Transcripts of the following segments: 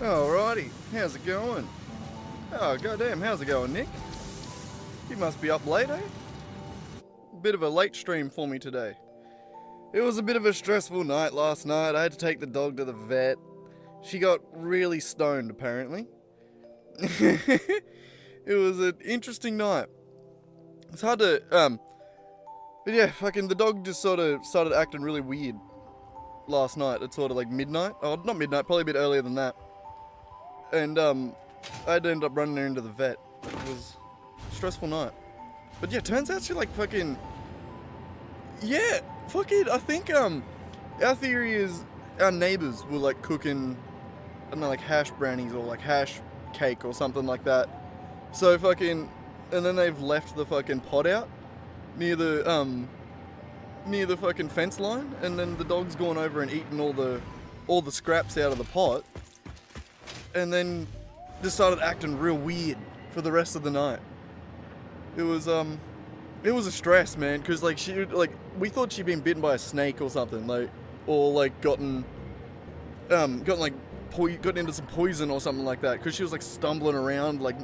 Alrighty, how's it going? Oh, goddamn, how's it going, Nick? You must be up late, eh? Bit of a late stream for me today. It was a bit of a stressful night last night. I had to take the dog to the vet. She got really stoned, apparently. It was an interesting night. It's hard to, but yeah, fucking the dog just sort of started acting really weird last night at sort of like midnight. Oh, not midnight, probably a bit earlier than that. And, I had to end up running her into the vet. It was a stressful night. But yeah, turns out she like fucking, yeah, fucking, I think, our theory is our neighbors were like cooking, I don't know, like hash brownies or like hash cake or something like that. So fucking, and then they've left the fucking pot out near the fucking fence line, and then the dog's gone over and eaten all the scraps out of the pot, and then just started acting real weird for the rest of the night. It was a stress, man, because like we thought she'd been bitten by a snake or something, like, or like gotten into some poison or something like that, because she was like stumbling around, like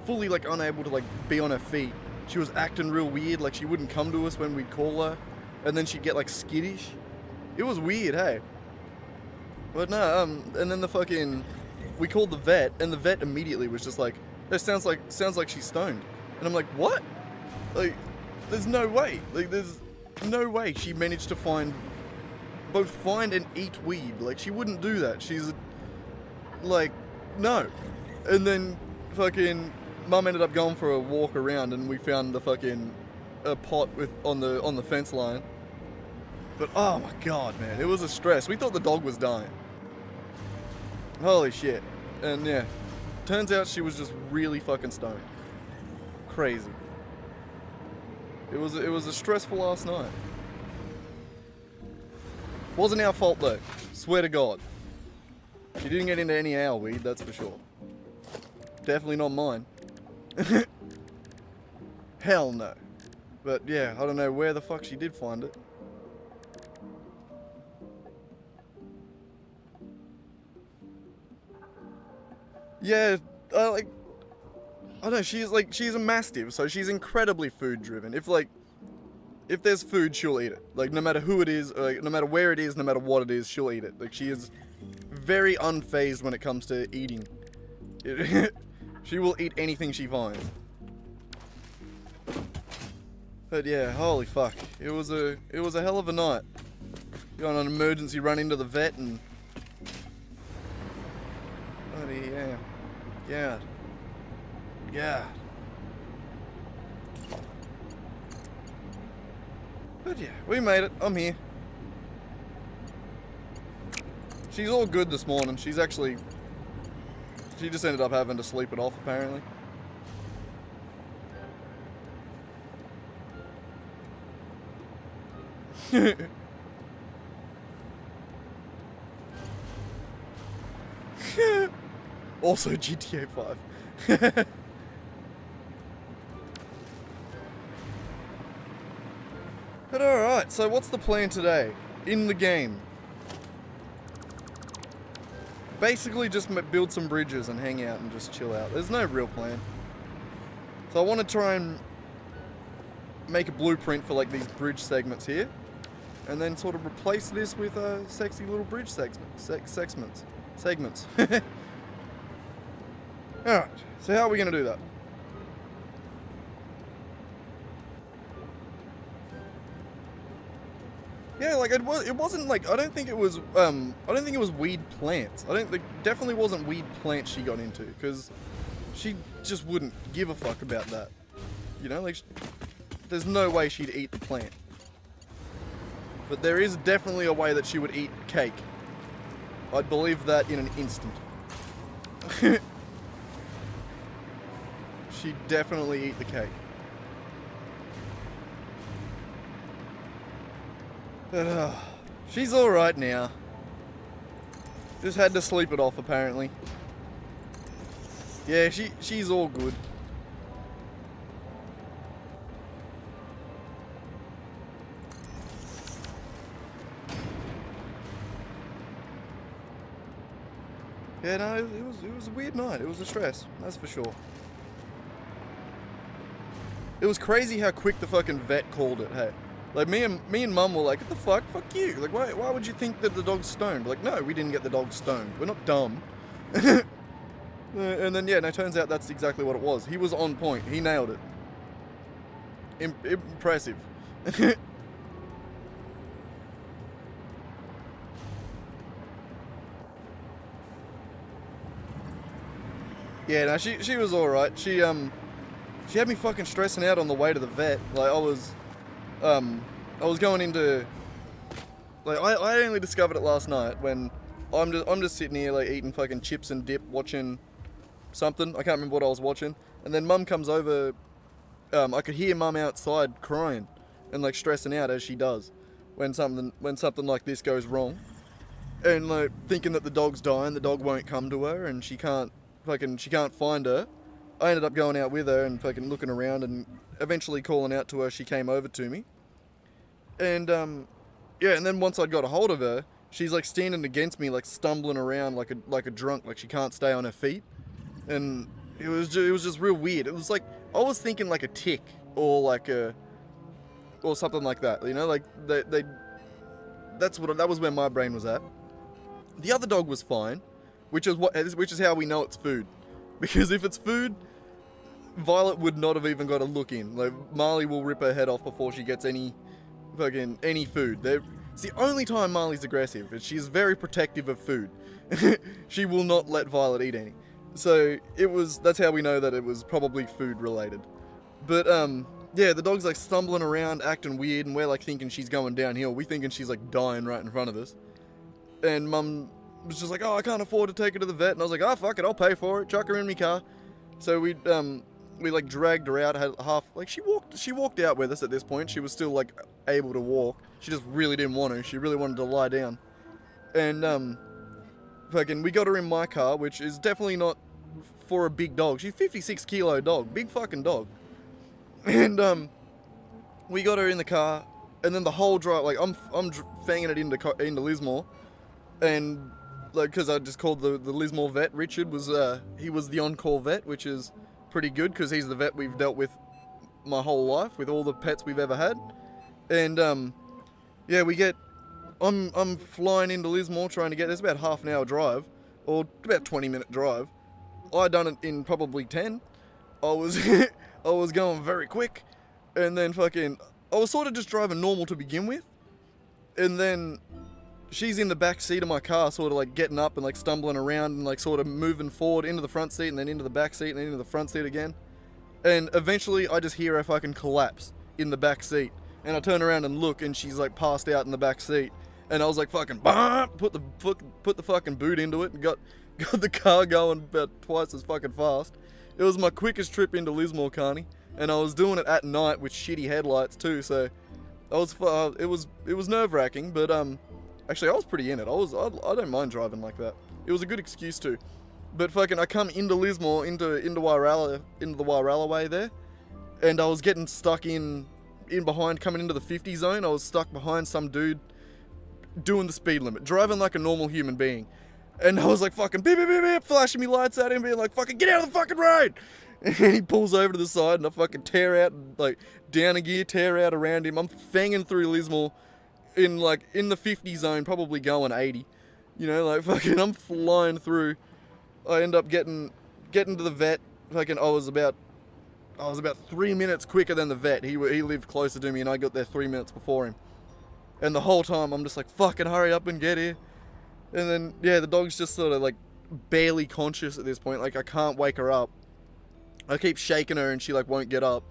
fully like unable to like be on her feet. She was acting real weird, like she wouldn't come to us when we'd call her, and then she'd get like skittish. It was weird, hey. But no, and then we called the vet, and the vet immediately was just like, "It sounds like she's stoned." And I'm like, "What? Like, there's no way. Like, there's no way she managed to find and eat weed. Like, she wouldn't do that. She's like, no." And then fucking Mum ended up going for a walk around, and we found the fucking pot on the fence line. But oh my god, man, it was a stress. We thought the dog was dying. Holy shit. And yeah, turns out she was just really fucking stoned. Crazy. It was a stressful last night. Wasn't our fault though. Swear to God. She didn't get into any our weed, that's for sure. Definitely not mine. Hell no. But yeah, I don't know where the fuck she did find it. Yeah, I don't know, she's a mastiff, so she's incredibly food driven. If there's food, she'll eat it. Like, no matter who it is, like, no matter where it is, no matter what it is, she'll eat it. Like, she is very unfazed when it comes to eating. She will eat anything she finds. But yeah, holy fuck. It was a hell of a night. Got on an emergency run into the vet and... Bloody yeah. Yeah. Yeah. But yeah, we made it. I'm here. She's all good this morning. She just ended up having to sleep it off, apparently. Also GTA 5. But alright, so what's the plan today? In the game. Basically just build some bridges and hang out and just chill out. There's no real plan. So I want to try and make a blueprint for like these bridge segments here. And then sort of replace this with sexy little bridge segments. Alright, so how are we going to do that? Yeah, like it wasn't like, I don't think it was weed plants. Definitely wasn't weed plants she got into, because she just wouldn't give a fuck about that. You know, like, there's no way she'd eat the plant. But there is definitely a way that she would eat cake. I'd believe that in an instant. She'd definitely eat the cake. But, she's alright now. Just had to sleep it off, apparently. Yeah, she's all good. Yeah, no, it was a weird night. It was a stress, that's for sure. It was crazy how quick the fucking vet called it, hey. Like, me and mum were like, what the fuck? Fuck you. Like, why would you think that the dog's stoned? Like, no, we didn't get the dog stoned. We're not dumb. And then, yeah, no, turns out that's exactly what it was. He was on point. He nailed it. Impressive. Yeah, no, she was alright. She had me fucking stressing out on the way to the vet. Like, I was going into, like, I only discovered it last night when I'm just sitting here, like, eating fucking chips and dip, watching something. I can't remember what I was watching. And then mum comes over. I could hear mum outside crying and, like, stressing out as she does when something like this goes wrong. And, like, thinking that the dog's dying, the dog won't come to her, and she can't find her. I ended up going out with her and fucking looking around and eventually calling out to her. She came over to me. And, yeah, and then once I'd got a hold of her, she's, like, standing against me, like, stumbling around like a drunk, like she can't stay on her feet. And it was just real weird. It was like, I was thinking like a tick or or something like that, you know, like that was where my brain was at. The other dog was fine, which is how we know it's food. Because if it's food, Violet would not have even got a look in. Like, Marley will rip her head off before she gets any food. It's the only time Marley's aggressive, and she's very protective of food. She will not let Violet eat any. So that's how we know that it was probably food related. But yeah, the dog's like stumbling around, acting weird, and we're like thinking she's going downhill. We thinking she's like dying right in front of us. And mum was just like, oh, I can't afford to take her to the vet. And I was like, oh, fuck it, I'll pay for it. Chuck her in my car. So we like dragged her out, had half, like she walked out with us at this point. She was still like able to walk. She just really didn't want to. She really wanted to lie down. And fucking, we got her in my car, which is definitely not for a big dog. She's a 56 kilo dog, big fucking dog. And we got her in the car, and then the whole drive, like I'm fanging it into Lismore, and like, because I just called the Lismore vet. Richard was he was the on-call vet, which is pretty good because he's the vet we've dealt with my whole life with all the pets we've ever had. And yeah, I'm flying into Lismore trying to get this, about half an hour drive or about 20-minute drive. I done it in probably 10. I was going very quick, and then fucking I was sort of just driving normal to begin with, and then she's in the back seat of my car, sort of like getting up and like stumbling around and like sort of moving forward into the front seat and then into the back seat and then into the front seat again. And eventually I just hear her fucking collapse in the back seat, and I turn around and look, and she's like passed out in the back seat. And I was like, fucking, put the fucking boot into it and got the car going about twice as fucking fast. It was my quickest trip into Lismore, Carney, and I was doing it at night with shitty headlights too. So it was nerve-wracking, but actually I was pretty in it. I don't mind driving like that. It was a good excuse to. But fucking, I come into Lismore, into the Wyralla way there, and I was getting stuck in behind, coming into the 50 zone. I was stuck behind some dude doing the speed limit, driving like a normal human being. And I was like, fucking beep, beep, beep, beep, flashing me lights at him, being like, fucking get out of the fucking road. And he pulls over to the side, and I fucking tear out, like, down a gear, tear out around him. I'm fanging through Lismore in the 50 zone, probably going 80. You know, like, fucking, I'm flying through. I end up getting to the vet. Fucking, I was about 3 minutes quicker than the vet. He lived closer to me, and I got there 3 minutes before him. And the whole time, I'm just like, fucking hurry up and get here. And then, yeah, the dog's just sort of, like, barely conscious at this point. Like, I can't wake her up. I keep shaking her, and she, like, won't get up.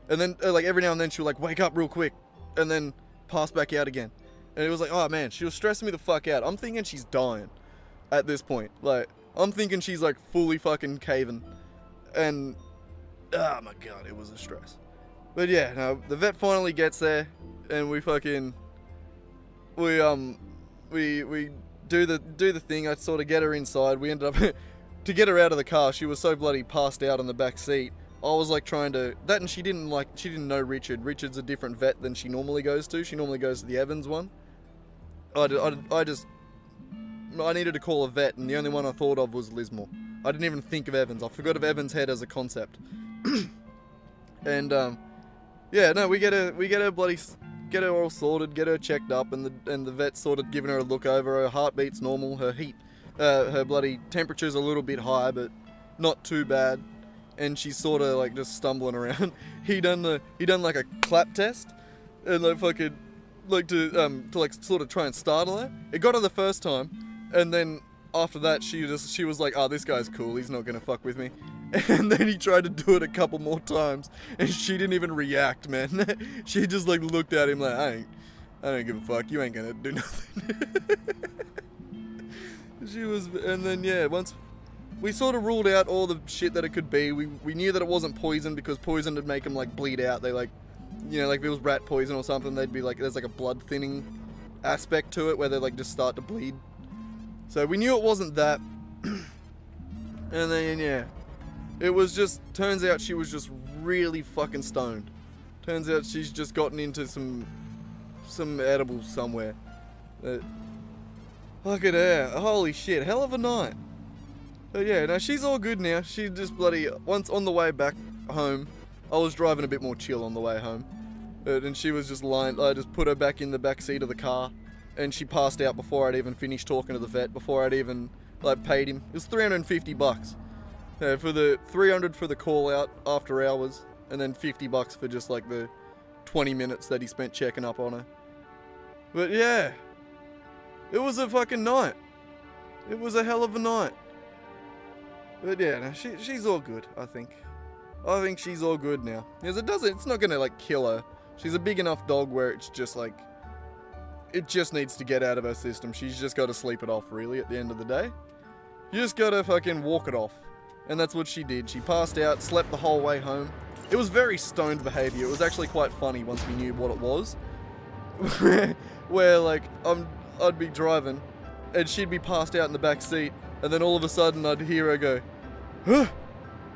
And then, like, every now and then, she'll, like, wake up real quick. And then pass back out again. And it was like, oh, man, she was stressing me the fuck out. I'm thinking she's dying at this point. Like, I'm thinking she's, like, fully fucking caving. And, oh, my God, it was a stress. But, yeah, no, the vet finally gets there. And we fucking... We do the thing. I sort of get her inside. We ended up to get her out of the car. She was so bloody passed out on the back seat. I was like trying to that, and she didn't know Richard. Richard's a different vet than she normally goes to. She normally goes to the Evans one. I just I needed to call a vet, and the only one I thought of was Lismore. I didn't even think of Evans. I forgot of Evans Head as a concept. And yeah, no, we get her all sorted, get her checked up, and the vet sorted giving her a look over. Her heartbeat's normal, her bloody temperature's a little bit high, but not too bad. And she's sort of like just stumbling around. He done like a clap test, and like fucking like to like sort of try and startle her. It got her the first time, and then after that she was like, oh, this guy's cool, he's not gonna fuck with me. And then he tried to do it a couple more times, and she didn't even react, man. She just like looked at him like, I don't give a fuck, you ain't gonna do nothing. And then yeah, once we sort of ruled out all the shit that it could be, we knew that it wasn't poison, because poison would make them like bleed out. They like, you know, like if it was rat poison or something, they'd be like, there's like a blood thinning aspect to it where they like just start to bleed. So we knew it wasn't that. And then yeah, it was just, turns out she was just really fucking stoned. Turns out she's just gotten into some edibles somewhere. Look at her, holy shit, hell of a night. But yeah, no, she's all good now. She just bloody, once on the way back home, I was driving a bit more chill on the way home. And she was just lying, I just put her back in the back seat of the car, and she passed out before I'd even finished talking to the vet, before I'd even like paid him. It was $350. For the 300 for the call out after hours, and then $50 for just like the 20 minutes that he spent checking up on her. But yeah, it was a fucking night. It was a hell of a night. But yeah, no, she's all good, I think. I think she's all good now. Because it's not gonna like kill her. She's a big enough dog where it's just like, it just needs to get out of her system. She's just gotta sleep it off, really, at the end of the day. You just gotta fucking walk it off. And that's what she did. She passed out, slept the whole way home. It was very stoned behavior. It was actually quite funny once we knew what it was. Where like, I'd be driving, and she'd be passed out in the back seat, and then all of a sudden I'd hear her go, huh?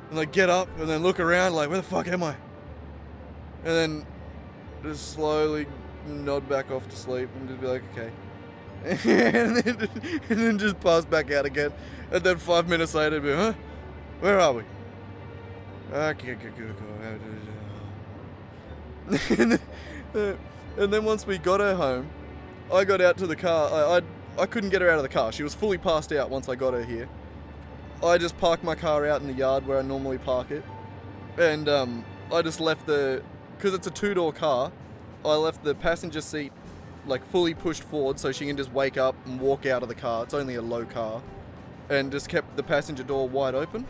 And like get up, and then look around like, where the fuck am I? And then just slowly nod back off to sleep, and just be like, okay. and then just pass back out again. And then 5 minutes later, be, huh? Where are we? Okay, and then once we got her home, I got out to the car. I couldn't get her out of the car. She was fully passed out once I got her here. I just parked my car out in the yard where I normally park it. And I just left because it's a two-door car, I left the passenger seat like fully pushed forward so she can just wake up and walk out of the car. It's only a low car. And just kept the passenger door wide open.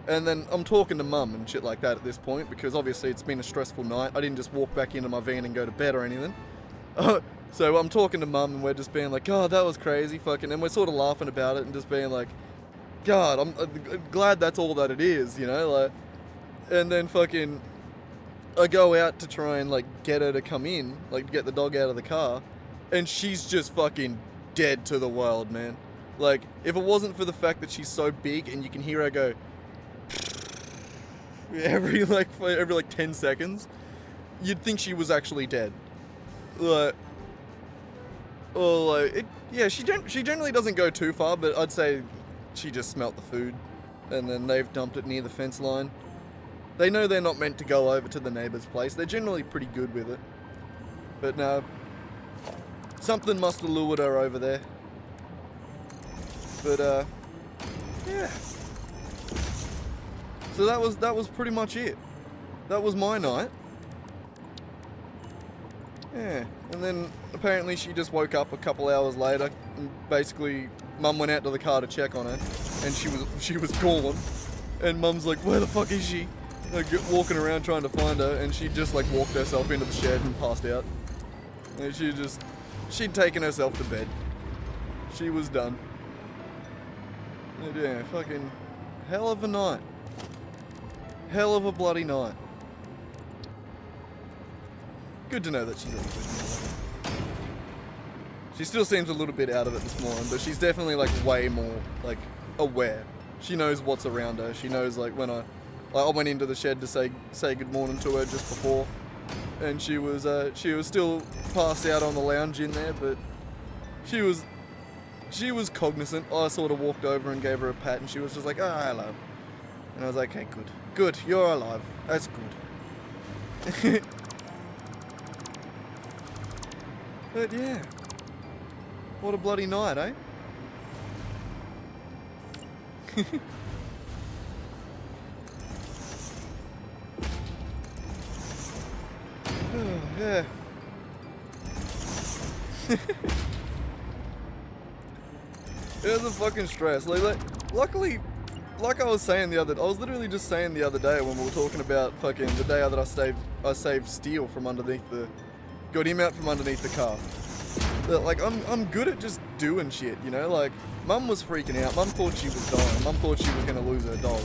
And then I'm talking to mum and shit like that at this point, because obviously it's been a stressful night. I didn't just walk back into my van and go to bed or anything. So I'm talking to mum, and we're just being like, God, that was crazy, fucking, and we're sort of laughing about it and just being like, God, I'm glad that's all that it is, you know, like. And then fucking, I go out to try and like get her to come in, like get the dog out of the car, and she's just fucking dead to the world, man. Like, if it wasn't for the fact that she's so big and you can hear her go every 10 seconds, you'd think she was actually dead. Like, or like, she generally doesn't go too far, but I'd say she just smelt the food, and then they've dumped it near the fence line. They know they're not meant to go over to the neighbour's place. They're generally pretty good with it. But no, something must have lured her over there. But yeah. So that was pretty much it. That was my night. Yeah, and then apparently she just woke up a couple hours later, and basically Mum went out to the car to check on her, and she was gone. And Mum's like, where the fuck is she? Like, walking around trying to find her, and she just like walked herself into the shed and passed out. And she'd taken herself to bed. She was done. And yeah, fucking hell of a night. Hell of a bloody night. Good to know that she's all good. She still seems a little bit out of it this morning, but she's definitely like way more like aware. She knows what's around her. She knows like when I went into the shed to say good morning to her just before, and she was still passed out on the lounge in there, but she was she was cognizant. I sort of walked over and gave her a pat, and she was just like, "Ah, hello." And I was like, "Okay, good. Good, you're alive. That's good." But yeah. What a bloody night, eh? Oh, yeah. It was a fucking stress. Luckily, like I was literally just saying the other day when we were talking about fucking the day that I saved Steel from underneath got him out from underneath the car. That, like, I'm good at just doing shit, you know? Like, Mum was freaking out. Mum thought she was dying. Mum thought she was gonna lose her dog.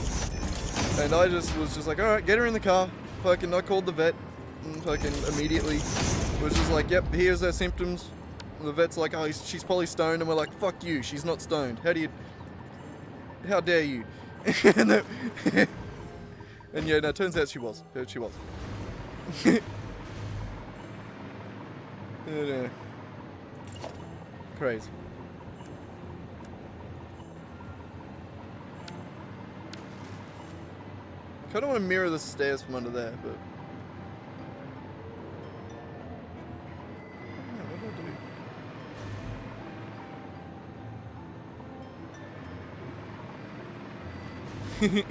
And I was just like, alright, get her in the car. Fucking, I called the vet. And fucking immediately was just like, yep, here's her symptoms. The vet's like, oh, she's probably stoned. And we're like, fuck you, she's not stoned. How dare you? And yeah, no, it turns out she was. She was. Yeah. Crazy. Kind of want to mirror the stairs from under there, but... What do I do?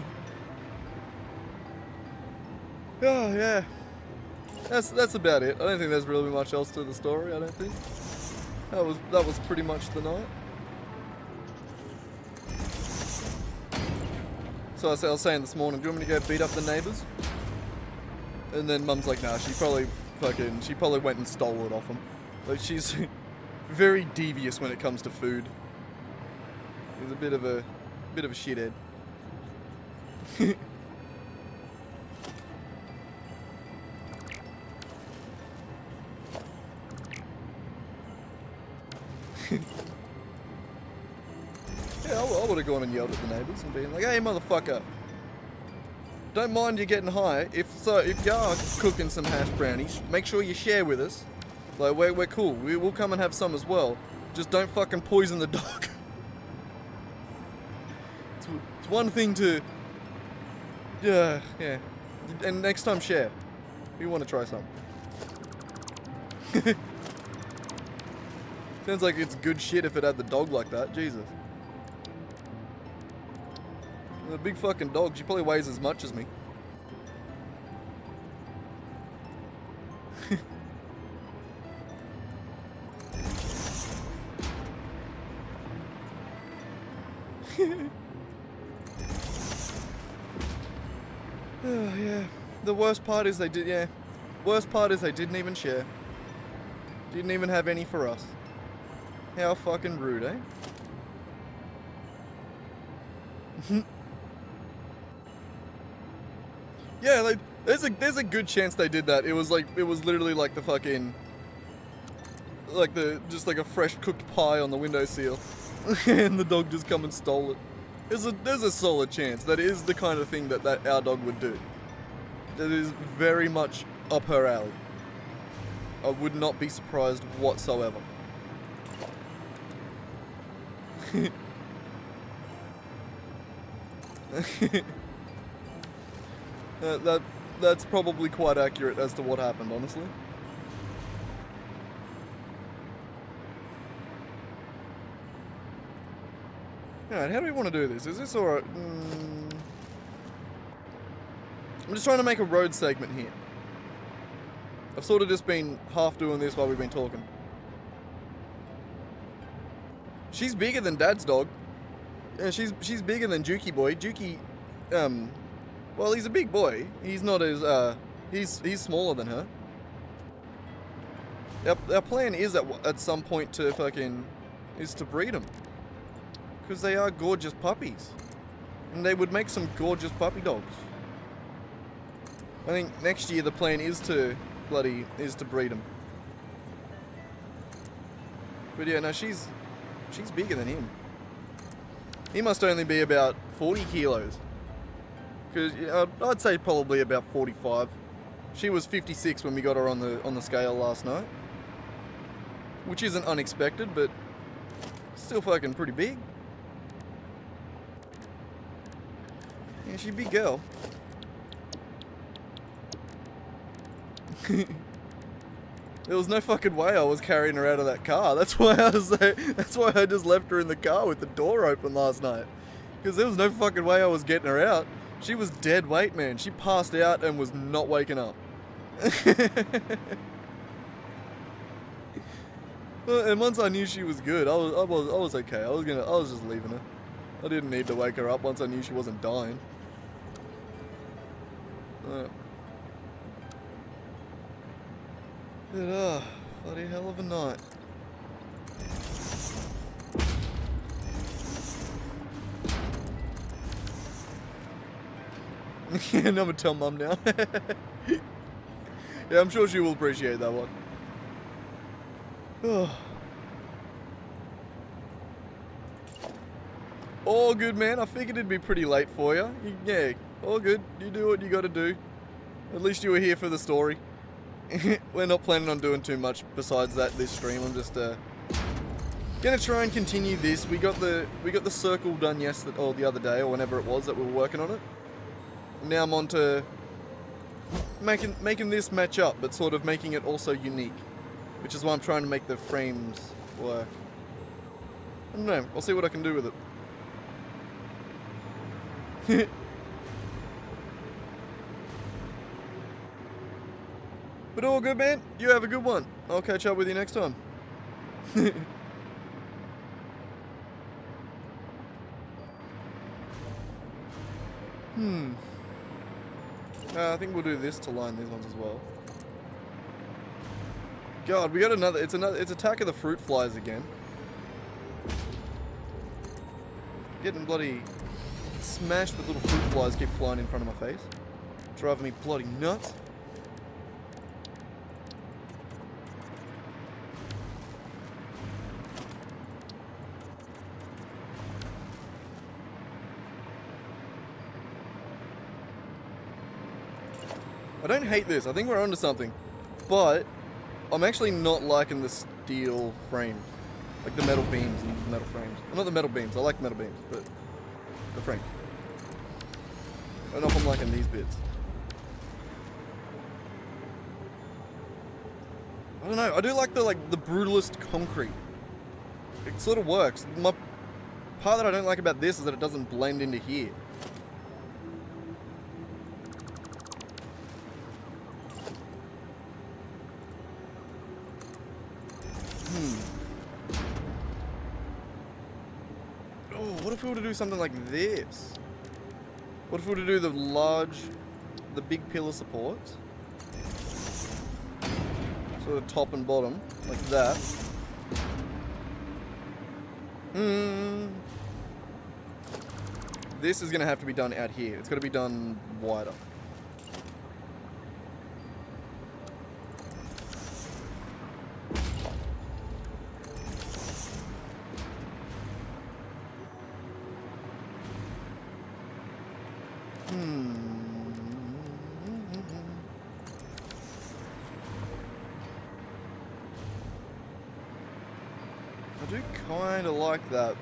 Oh, yeah. That's about it. I don't think there's really much else to the story, I don't think. That was pretty much the night. So I was saying this morning, do you want me to go beat up the neighbours? And then Mum's like, nah, she probably went and stole it off them. Like, she's very devious when it comes to food. She's a bit of a shithead. Yeah, I would have gone and yelled at the neighbours and been like, hey, motherfucker, don't mind you getting high. If you are cooking some hash brownies, make sure you share with us. Like, we're cool. We'll come and have some as well. Just don't fucking poison the dog. It's one thing to... Yeah. And next time, share. We want to try some. Sounds like it's good shit if it had the dog like that. Jesus. A big fucking dog. She probably weighs as much as me. Oh, yeah. The worst part is they didn't even share. Didn't even have any for us. How fucking rude, eh? Yeah, like, there's a good chance they did that. It was literally like the fucking, just like a fresh cooked pie on the windowsill. And the dog just come and stole it. There's a solid chance that is the kind of thing that our dog would do. That is very much up her alley. I would not be surprised whatsoever. That's probably quite accurate as to what happened, honestly. Alright, how do we want to do this? Is this alright? I'm just trying to make a road segment here. I've sort of just been half doing this while we've been talking. She's bigger than Dad's dog. Yeah, she's bigger than Jukey boy. Jukey, well, he's a big boy. He's not as, he's smaller than her. Our plan is at some point to breed them. Because they are gorgeous puppies. And they would make some gorgeous puppy dogs. I think next year the plan is to breed them. But yeah, no, she's bigger than him. He must only be about 40 kilos. Because I'd say probably about 45. She was 56 when we got her on the scale last night. Which isn't unexpected, but Still fucking pretty big. Yeah, she's a big girl. There was no fucking way I was carrying her out of that car. That's why I was there. That's why I just left her in the car with the door open last night. Because there was no fucking way I was getting her out. She was dead weight, man. She passed out and was not waking up. And once I knew she was good, I was okay. I was just leaving her. I didn't need to wake her up once I knew she wasn't dying. Bloody hell of a night. Yeah, I'm gonna tell Mum now. Yeah, I'm sure she will appreciate that one. All good, man. I figured it'd be pretty late for you. Yeah, all good. You do what you gotta do. At least you were here for the story. We're not planning on doing too much besides that this stream. I'm just gonna try and continue this. We got the circle done yesterday or the other day or whenever it was that we were working on it. Now I'm on to making this match up, but sort of making it also unique, which is why I'm trying to make the frames work. I don't know. I'll see what I can do with it. But all good, man. You have a good one. I'll catch up with you next time. I think we'll do this to line these ones as well. God, we got another. It's Attack of the Fruit Flies again. Getting bloody smashed with little fruit flies keep flying in front of my face. Driving me bloody nuts. I don't hate this. I think we're onto something. But I'm actually not liking the steel frames. Like the metal beams and the metal frames. Well, not the metal beams. I like metal beams, but the frame. I don't know if I'm liking these bits. I don't know. I do like the brutalist concrete. It sort of works. My part that I don't like about this is that it doesn't blend into here. Oh, what if we were to do something like this? What if we were to do the big pillar supports? Sort of top and bottom, like that. This is going to have to be done out here. It's got to be done wider. I do kind of like that.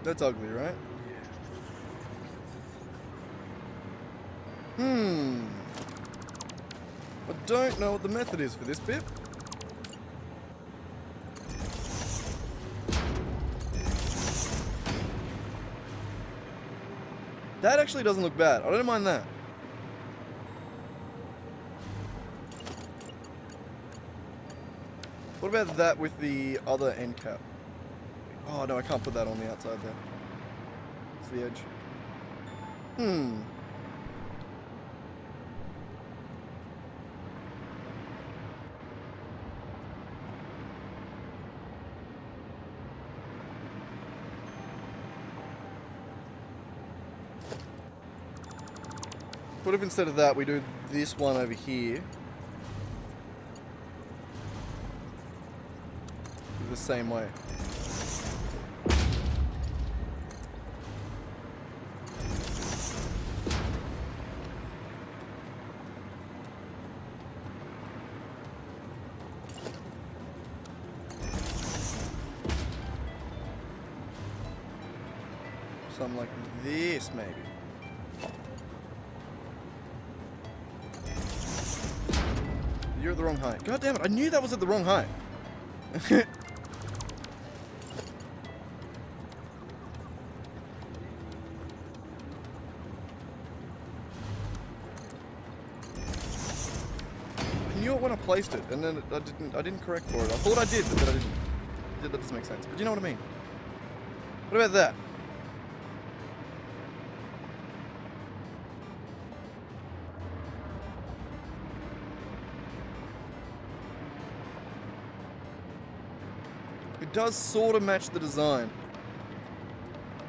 That's ugly, right? I don't know what the method is for this bit. That actually doesn't look bad. I don't mind that. What about that with the other end cap? Oh no, I can't put that on the outside there. It's the edge. What if instead of that we do this one over here? The same way. Something like this, maybe. You're at the wrong height. God damn it, I knew that was at the wrong height. I knew it when I placed it, and then I didn't correct for it. I thought I did, but then I didn't. That doesn't make sense. But you know what I mean? What about that? It does sort of match the design.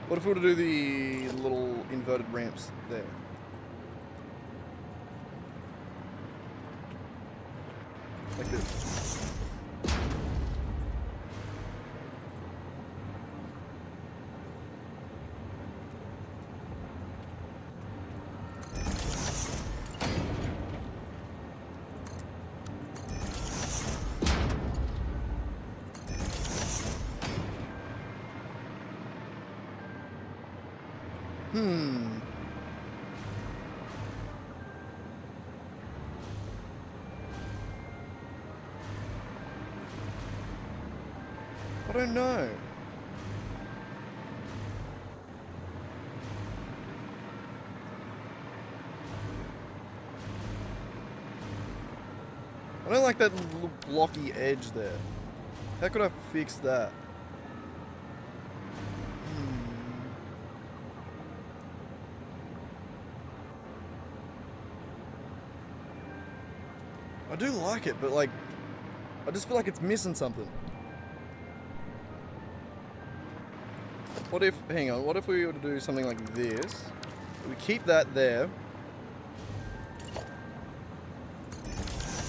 What if we were to do the little inverted ramps there? Like this. I don't know. I don't like that little blocky edge there. How could I fix that? I do like it, but like, I just feel like it's missing something. What if, hang on, what if we were to do something like this? We keep that there.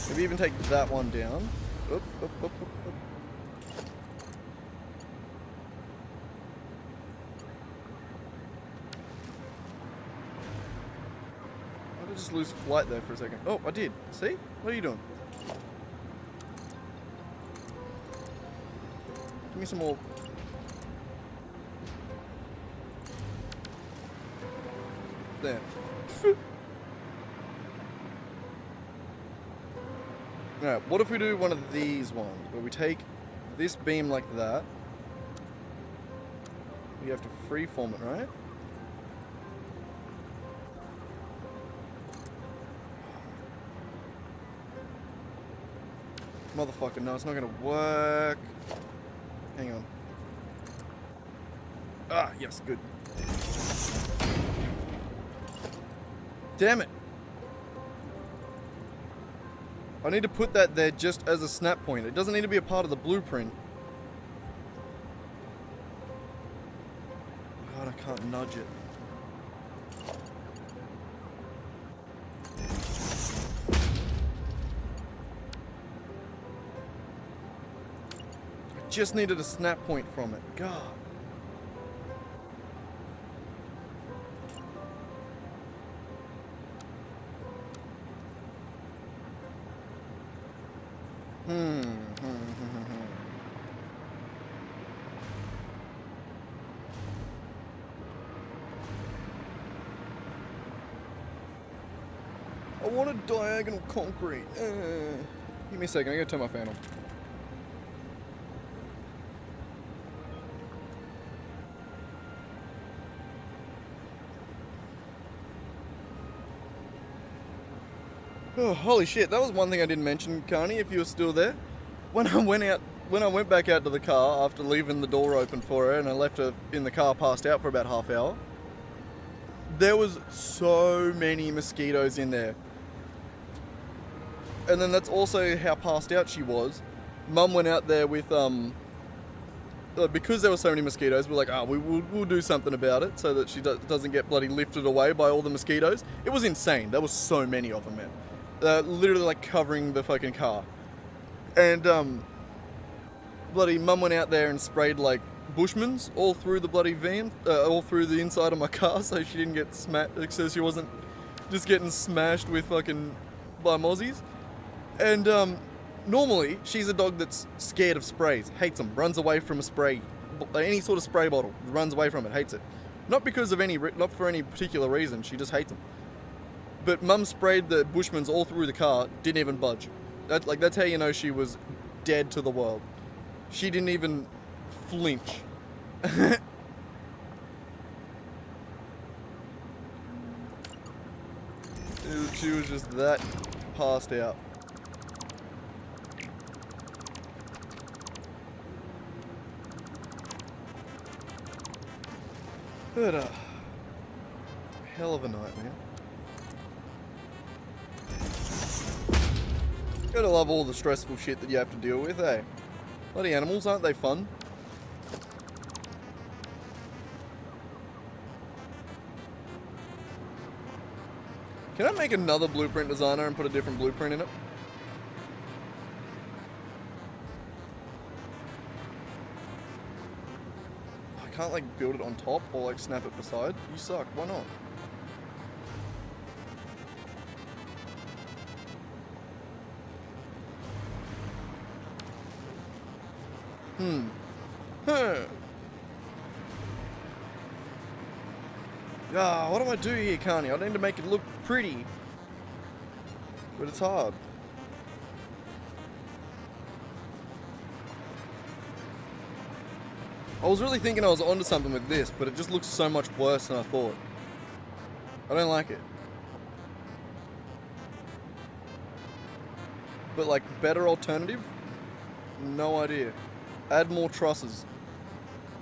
Maybe even take that one down. Oop, oop, oop, oop, oop. I did just lose flight there for a second. Oh, I did. See? What are you doing? Give me some more. There. Alright, what if we do one of these ones, where we take this beam like that. We have to freeform it, right? Motherfucker, no, it's not gonna work. Hang on. Ah, yes, good. Damn it. I need to put that there just as a snap point. It doesn't need to be a part of the blueprint. God, I can't nudge it. I just needed a snap point from it. God. I want a diagonal concrete. Give me a second, I gotta turn my fan on. Oh, holy shit, that was one thing I didn't mention, Carney, if you were still there. When I went back out to the car after leaving the door open for her and I left her in the car passed out for about half hour, there was so many mosquitoes in there. And then that's also how passed out she was. Mum went out there with because there were so many mosquitoes, we're like, we'll do something about it so that she doesn't get bloody lifted away by all the mosquitoes. It was insane. There was so many of them, man. Literally like covering the fucking car. And bloody mum went out there and sprayed like Bushmans all through the bloody van, all through the inside of my car, so she didn't get smashed, so she wasn't just getting smashed with fucking by mozzies. And normally she's a dog that's scared of sprays, hates them, runs away from a spray, any sort of spray bottle, runs away from it, hates it. Not because of not for any particular reason, she just hates them. But mum sprayed the Bushmans all through the car, didn't even budge. That's how you know she was dead to the world. She didn't even flinch. She was just that passed out. But hell of a night, man. Gotta love all the stressful shit that you have to deal with, eh? Bloody animals, aren't they fun? Can I make another blueprint designer and put a different blueprint in it? I can't like build it on top or like snap it beside. You suck, why not? What do I do here, Carney? I need to make it look pretty. But it's hard. I was really thinking I was onto something with this, but it just looks so much worse than I thought. I don't like it. But like, better alternative? No idea. Add more trusses.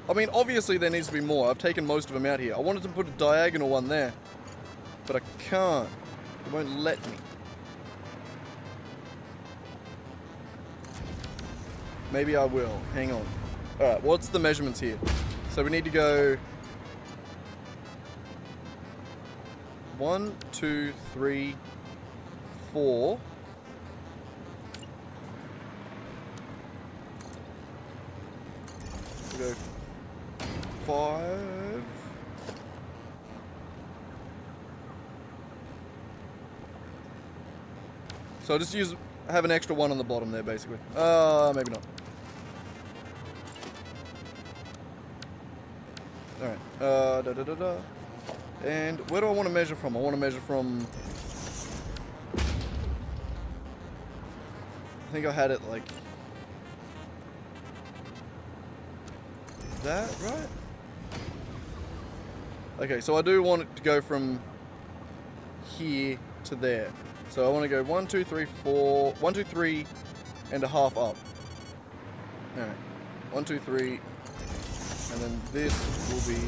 I mean, obviously there needs to be more. I've taken most of them out here. I wanted to put a diagonal one there, but I can't. It won't let me. Maybe I will. Hang on. Alright, what's the measurements here? So we need to go 1, 2, 3, 4. We go 5. So I'll just have an extra one on the bottom there, basically. Maybe not. Alright. And where do I want to measure from? I want to measure from... I think I had it like... that, right? Okay, so I do want it to go from here to there. So I want to go 1, 2, 3, 4, 1, 2, 3 and a half up. Alright. 1, 2, 3. And then this will be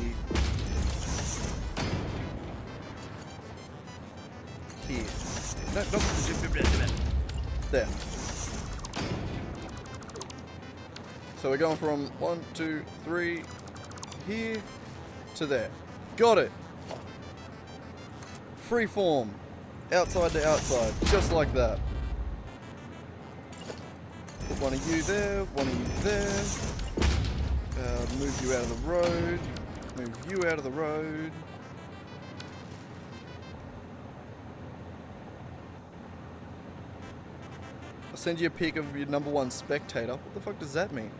here. No. There. So we're going from 1, 2, 3 here to there. Got it. Freeform. Outside to outside. Just like that. Put one of you there, one of you there. Move you out of the road. Move you out of the road. I'll send you a pic of your #1 spectator. What the fuck does that mean?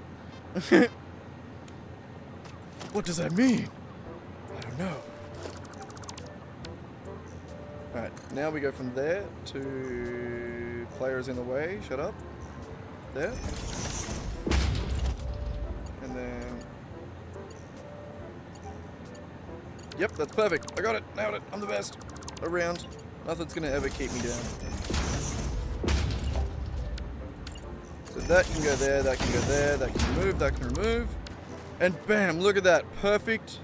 What does that mean? I don't know. Alright, now we go from there to players in the way. Shut up. There. And then... Yep, that's perfect. I got it. Nailed it. I'm the best. Around. Nothing's gonna ever keep me down. So that can go there, that can go there, that can remove, that can remove. And bam, look at that. Perfect.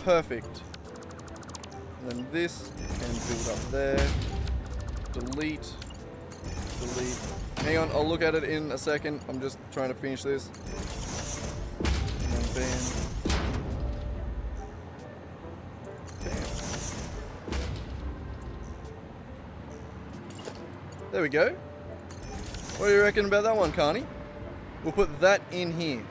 Perfect. And then this can build up there. Delete. Delete. Hang on, I'll look at it in a second. I'm just trying to finish this. There we go. What do you reckon about that one, Carney? We'll put that in here.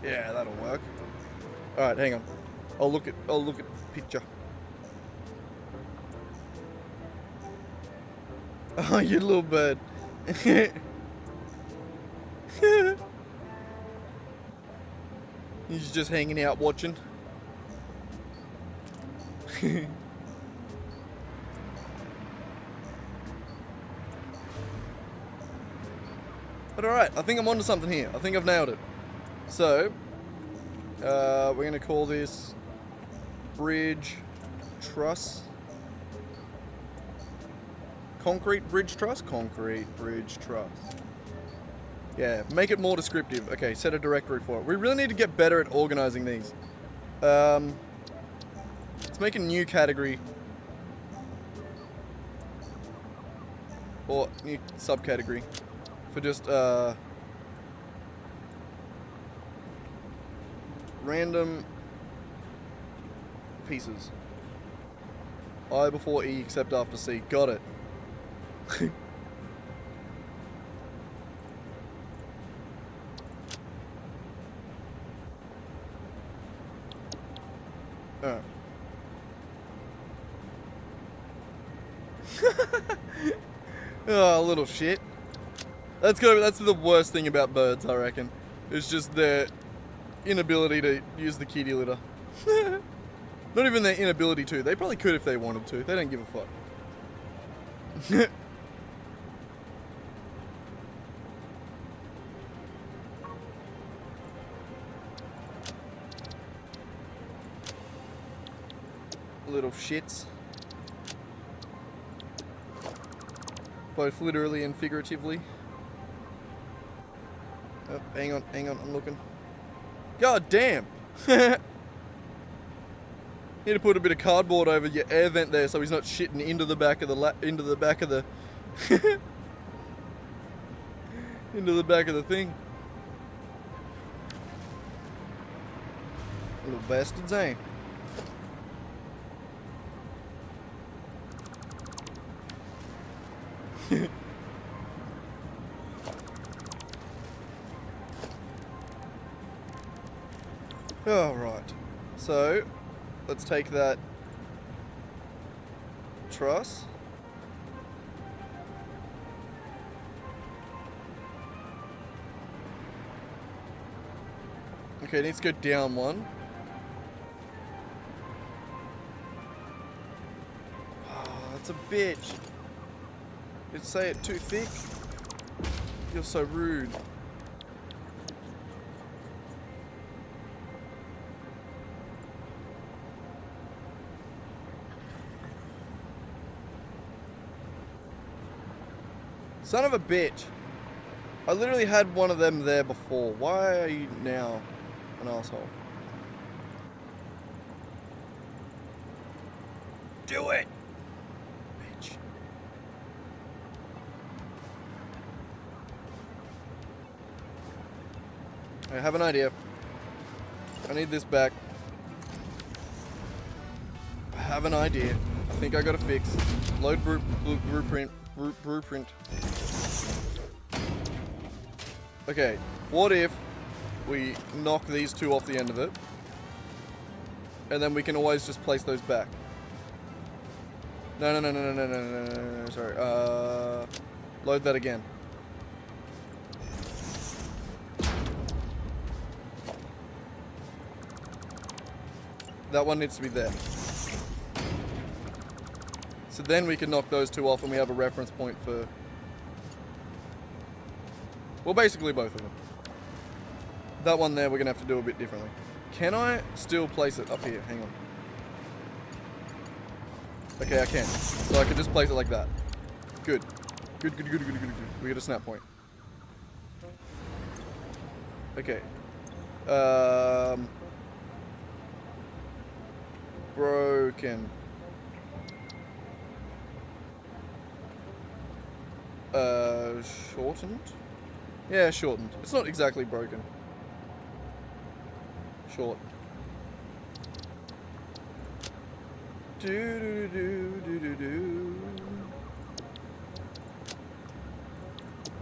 Yeah, that'll work. All right, hang on. I'll look at the picture. Oh, you little bird. He's just hanging out watching. But alright, I think I'm onto something here. I think I've nailed it. So, we're going to call this bridge truss. Concrete bridge truss? Concrete bridge truss. Yeah, make it more descriptive. Okay, set a directory for it. We really need to get better at organizing these. Let's make a new category. Or new subcategory. For just, random pieces. I before E except after C. Got it. Oh. Oh, little shit. That's the worst thing about birds, I reckon. It's just their inability to use the kitty litter. Not even their inability to. They probably could if they wanted to. They don't give a fuck. Little shits. Both literally and figuratively. Oh, hang on, I'm looking. God damn! Need to put a bit of cardboard over your air vent there so he's not shitting into the back of the into the back of the thing. Little bastards, eh? Alright, so let's take that truss. Okay, it needs to go down one. Oh, that's a bitch. You'd say it too thick. You're so rude. Son of a bitch. I literally had one of them there before. Why are you now an asshole? Do it! Bitch. I have an idea. I need this back. I have an idea. I think I got a fix. Load blueprint. Okay, what if we knock these two off the end of it, and then we can always just place those back. No, sorry. Load that again. That one needs to be there. So then we can knock those two off and we have a reference point for... Well, basically both of them. That one there we're going to have to do a bit differently. Can I still place it up here? Hang on. Okay, I can. So I can just place it like that. Good. Good. We get a snap point. Okay. Broken. Shortened? Yeah, shortened. It's not exactly broken. short. Do do do do do do.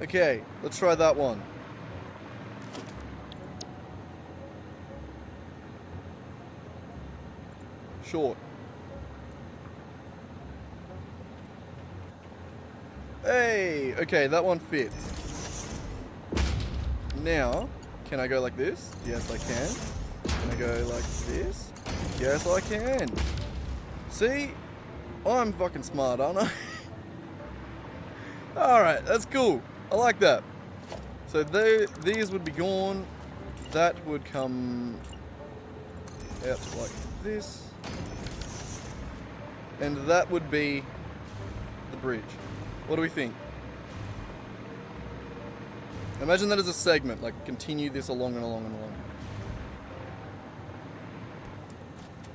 Okay, let's try that one. Short. Hey, okay, that one fits. Now, can I go like this? Yes, I can. Can I go like this? Yes, I can. See? I'm fucking smart, aren't I? Alright, that's cool. I like that. So these would be gone. That would come out like this. And that would be the bridge. What do we think? Imagine that as a segment, like continue this along and along and along.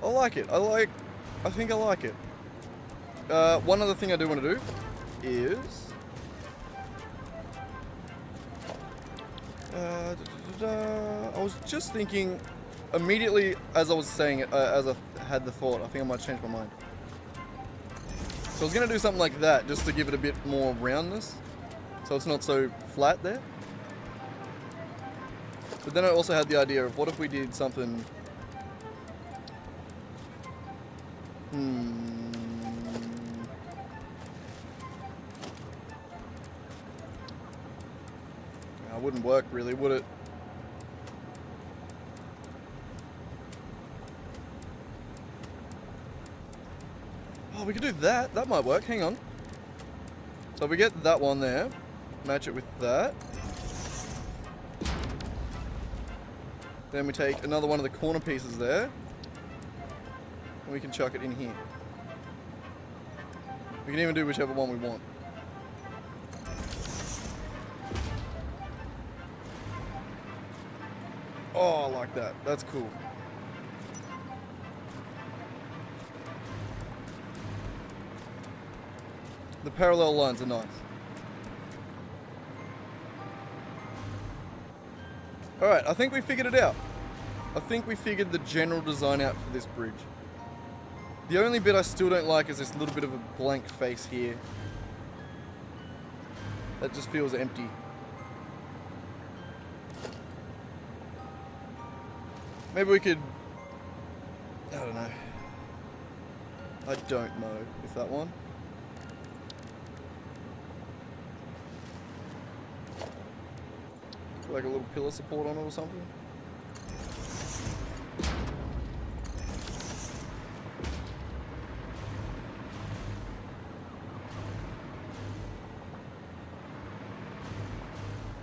I like it. I think I like it. One other thing I do want to do is I was just thinking immediately as I was saying it, as I had the thought, I think I might change my mind. So I was going to do something like that just to give it a bit more roundness, so it's not so flat there. But then I also had the idea of what if we did something... It wouldn't work really, would it? Oh, we could do that. That might work. Hang on. So if we get that one there, match it with that. Then we take another one of the corner pieces there, and we can chuck it in here. We can even do whichever one we want. Oh, I like that. That's cool. The parallel lines are nice. Alright, I think we figured it out. I think we figured the general design out for this bridge. The only bit I still don't like is this little bit of a blank face here. That just feels empty. Maybe we could... I don't know. I don't know if that one... like a little pillar support on it or something.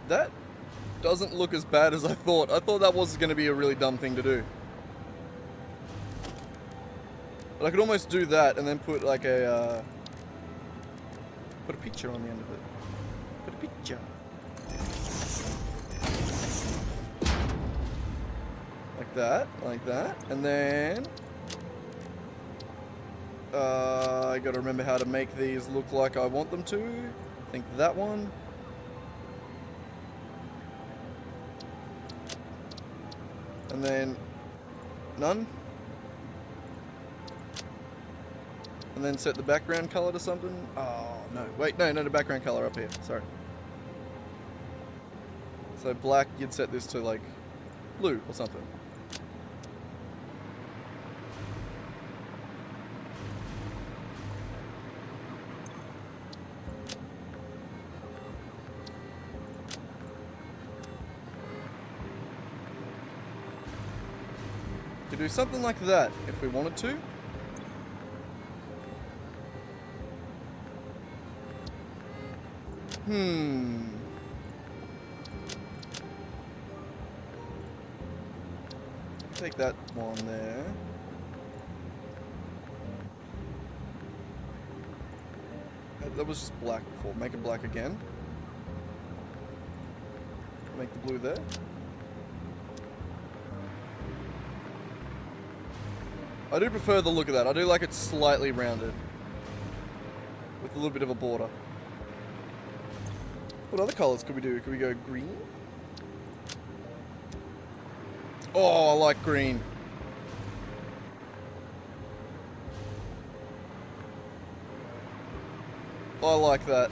That doesn't look as bad as I thought. I thought that was going to be a really dumb thing to do. But I could almost do that and then put like a put a picture on the end of it. Put a picture. Like that, and then I gotta remember how to make these look like I want them to. I think that one. And then none. And then set the background color to something. Oh, no. Wait, no, the background color up here. Sorry. So black, you'd set this to like blue or something. Do something like that if we wanted to. Take that one there. That was just black before. Make it black again. Make the blue there. I do prefer the look of that. I do like it slightly rounded. With a little bit of a border. What other colours could we do? Could we go green? Oh, I like green. I like that.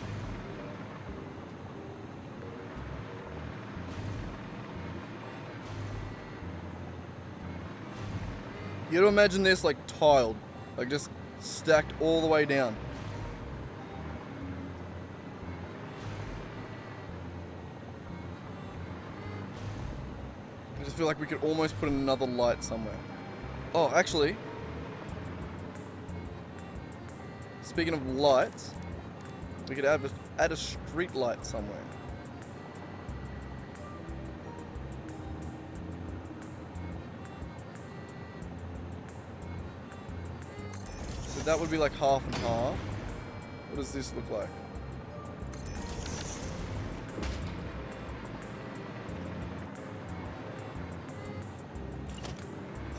You gotta imagine this like tiled, like just stacked all the way down. I just feel like we could almost put another light somewhere. Oh, actually, speaking of lights, we could add a street light somewhere. So that would be like half and half. What does this look like?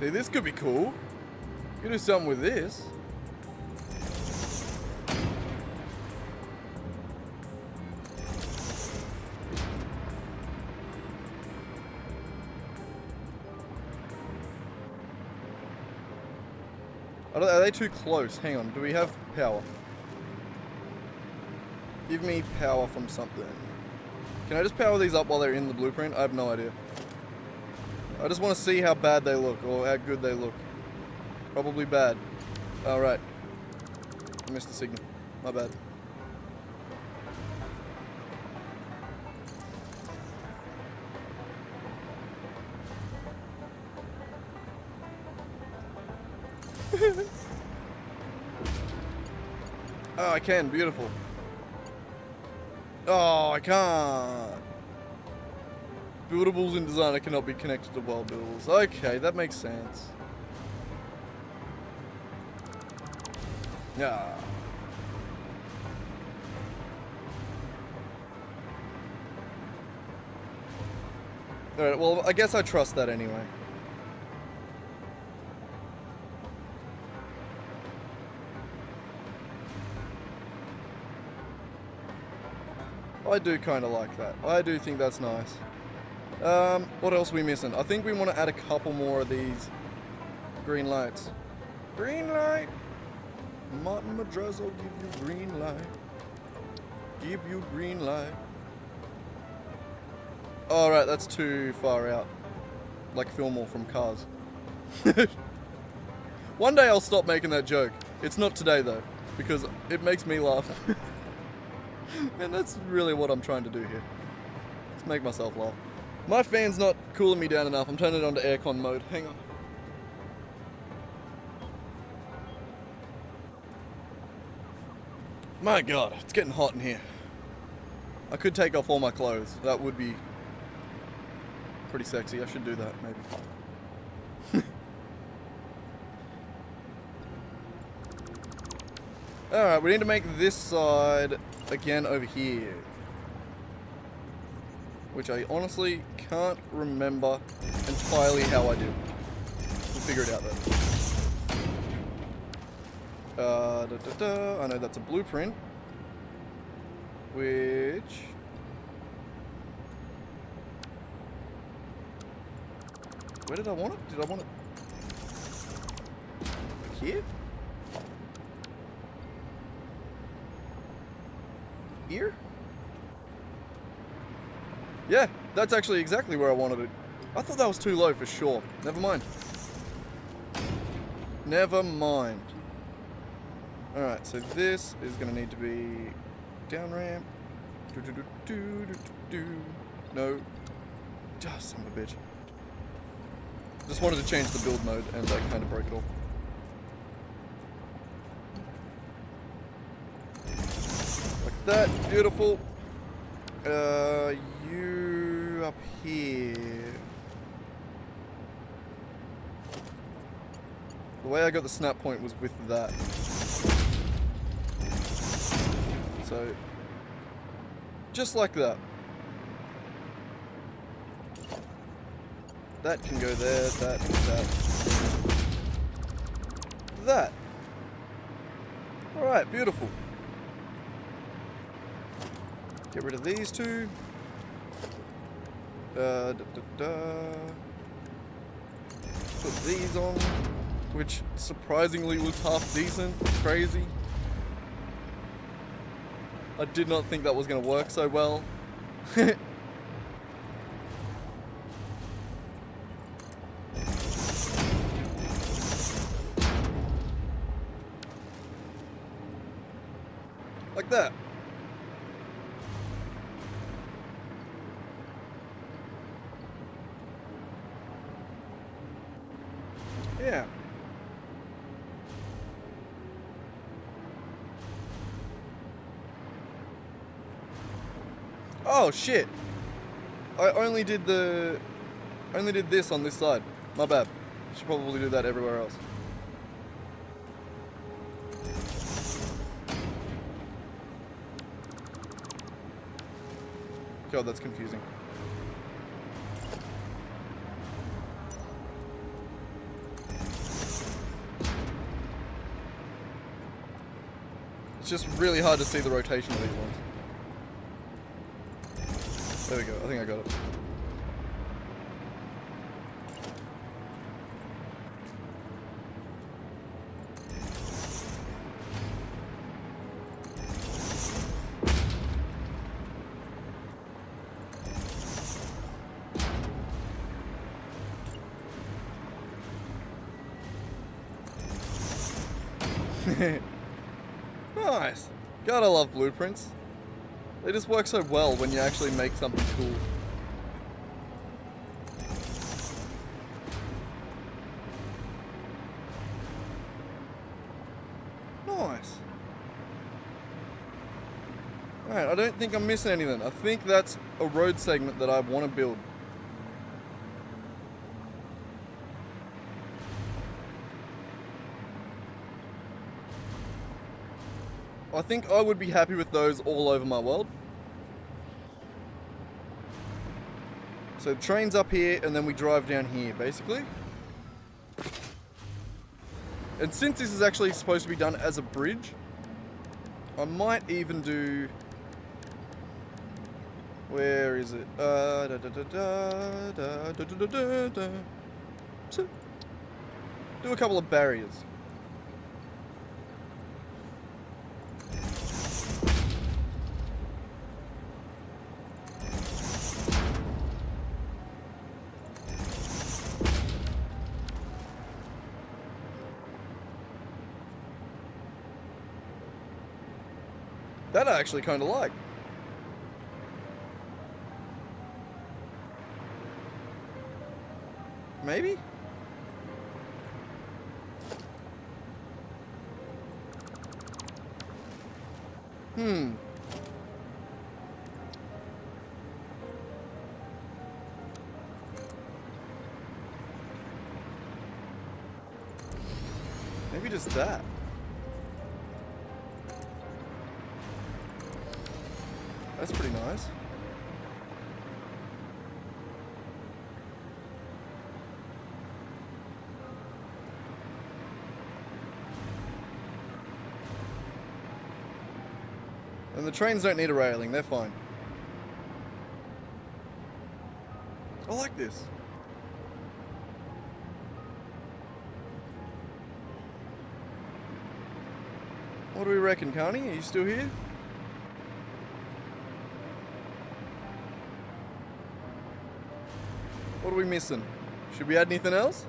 See, this could be cool. You could do something with this. Are they too close? Hang on, do we have power? Give me power from something. Can I just power these up while they're in the blueprint? I have no idea. I just want to see how bad they look, or how good they look. Probably bad. Alright. I missed the signal. My bad. Oh, I can. Beautiful. Oh, I can't. Buildables in Designer cannot be connected to world buildables. Okay, that makes sense. Yeah. Alright, well, I guess I trust that anyway. I do kind of like that. I do think that's nice. What else are we missing? I think we want to add a couple more of these green lights. Green light! Martin Madrazo, give you green light. Give you green light. Alright, that's too far out. Like Fillmore from Cars. One day I'll stop making that joke. It's not today though, because it makes me laugh. And that's really what I'm trying to do here. Let's make myself laugh. My fan's not cooling me down enough. I'm turning it on to aircon mode. Hang on. My God, it's getting hot in here. I could take off all my clothes. That would be pretty sexy. I should do that, maybe. Alright, we need to make this side again over here. Which I honestly can't remember entirely how I do. We'll figure it out though. I know that's a blueprint. Which... where did I want it? Did I want it... like here? Here? Yeah, that's actually exactly where I wanted it. I thought that was too low for sure. Never mind. Never mind. Alright, so this is going to need to be down ramp. No. Just son of a bitch. Just wanted to change the build mode and I kind of broke it all. Like that, beautiful. You up here. The way I got the snap point was with that. So, just like that. That can go there, that. Alright, beautiful. Get rid of these two. Put these on, which surprisingly looked half decent. Crazy. I did not think that was going to work so well. Like that. Yeah. Oh shit. I only did this on this side. My bad. Should probably do that everywhere else. God, that's confusing. It's just really hard to see the rotation of these ones. There we go. I think I got it. Nice. God, I love blueprints. They just work so well when you actually make something cool. Nice. Alright, I don't think I'm missing anything. I think that's a road segment that I want to build. I think I would be happy with those all over my world. So trains up here and then we drive down here basically. And since this is actually supposed to be done as a bridge, I might even do... Where is it? Do a couple of barriers. That I actually kind of like. Maybe? Maybe just that. That's pretty nice. And the trains don't need a railing, they're fine. I like this. What do we reckon, Carney? Are you still here? What are we missing? Should we add anything else?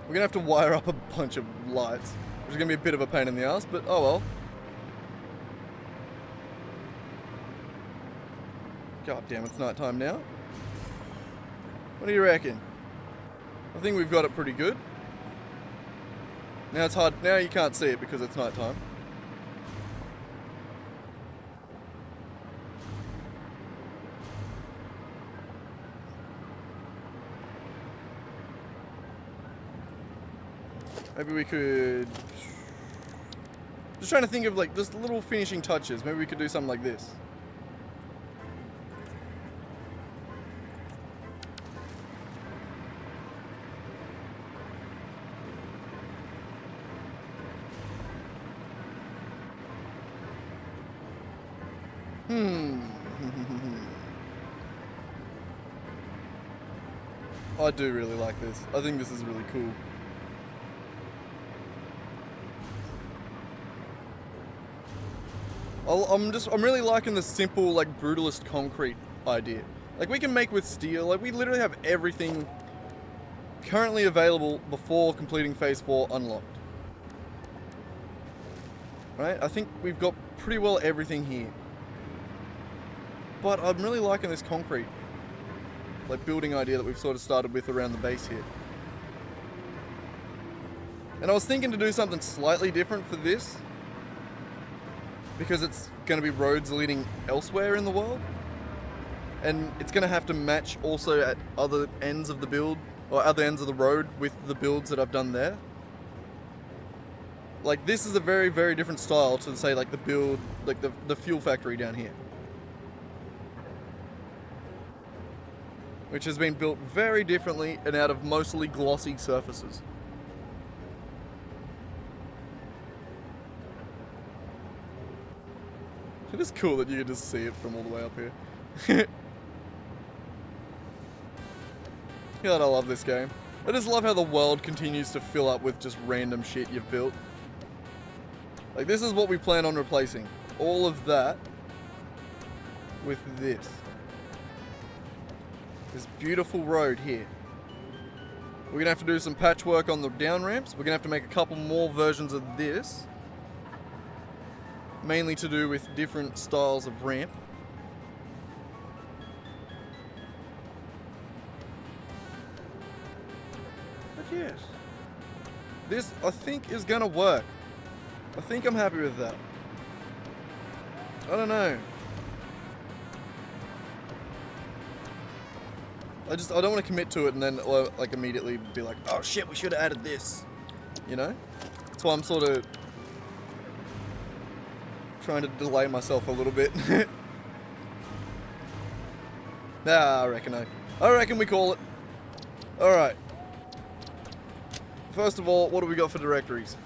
We're gonna have to wire up a bunch of lights, which is gonna be a bit of a pain in the ass, but oh well. God damn, it's night time now. What do you reckon? I think we've got it pretty good. Now it's hard, now you can't see it because it's night time. Maybe we could... Just trying to think of like just little finishing touches. Maybe we could do something like this. I do really like this. I think this is really cool. I'm really liking the simple, like, brutalist concrete idea. Like, we can make with steel. Like, we literally have everything currently available before completing Phase 4 unlocked. Right? I think we've got pretty well everything here. But I'm really liking this concrete, like, building idea that we've sort of started with around the base here. And I was thinking to do something slightly different for this, because it's going to be roads leading elsewhere in the world. And it's going to have to match also at other ends of the build, or other ends of the road with the builds that I've done there. Like, this is a very, very different style to, say, like, the build, like the fuel factory down here, which has been built very differently and out of mostly glossy surfaces. It is cool that you can just see it from all the way up here. God, I love this game. I just love how the world continues to fill up with just random shit you've built. Like, this is what we plan on replacing. All of that with this. This beautiful road here. We're gonna have to do some patchwork on the down ramps. We're gonna have to make a couple more versions of this. Mainly to do with different styles of ramp. But yes, this I think is gonna work. I think I'm happy with that. I don't know. I don't want to commit to it and then like immediately be like, oh shit, we should have added this. You know? That's why I'm sort of trying to delay myself a little bit. Nah, I reckon we call it. Alright. First of all, what do we got for directories?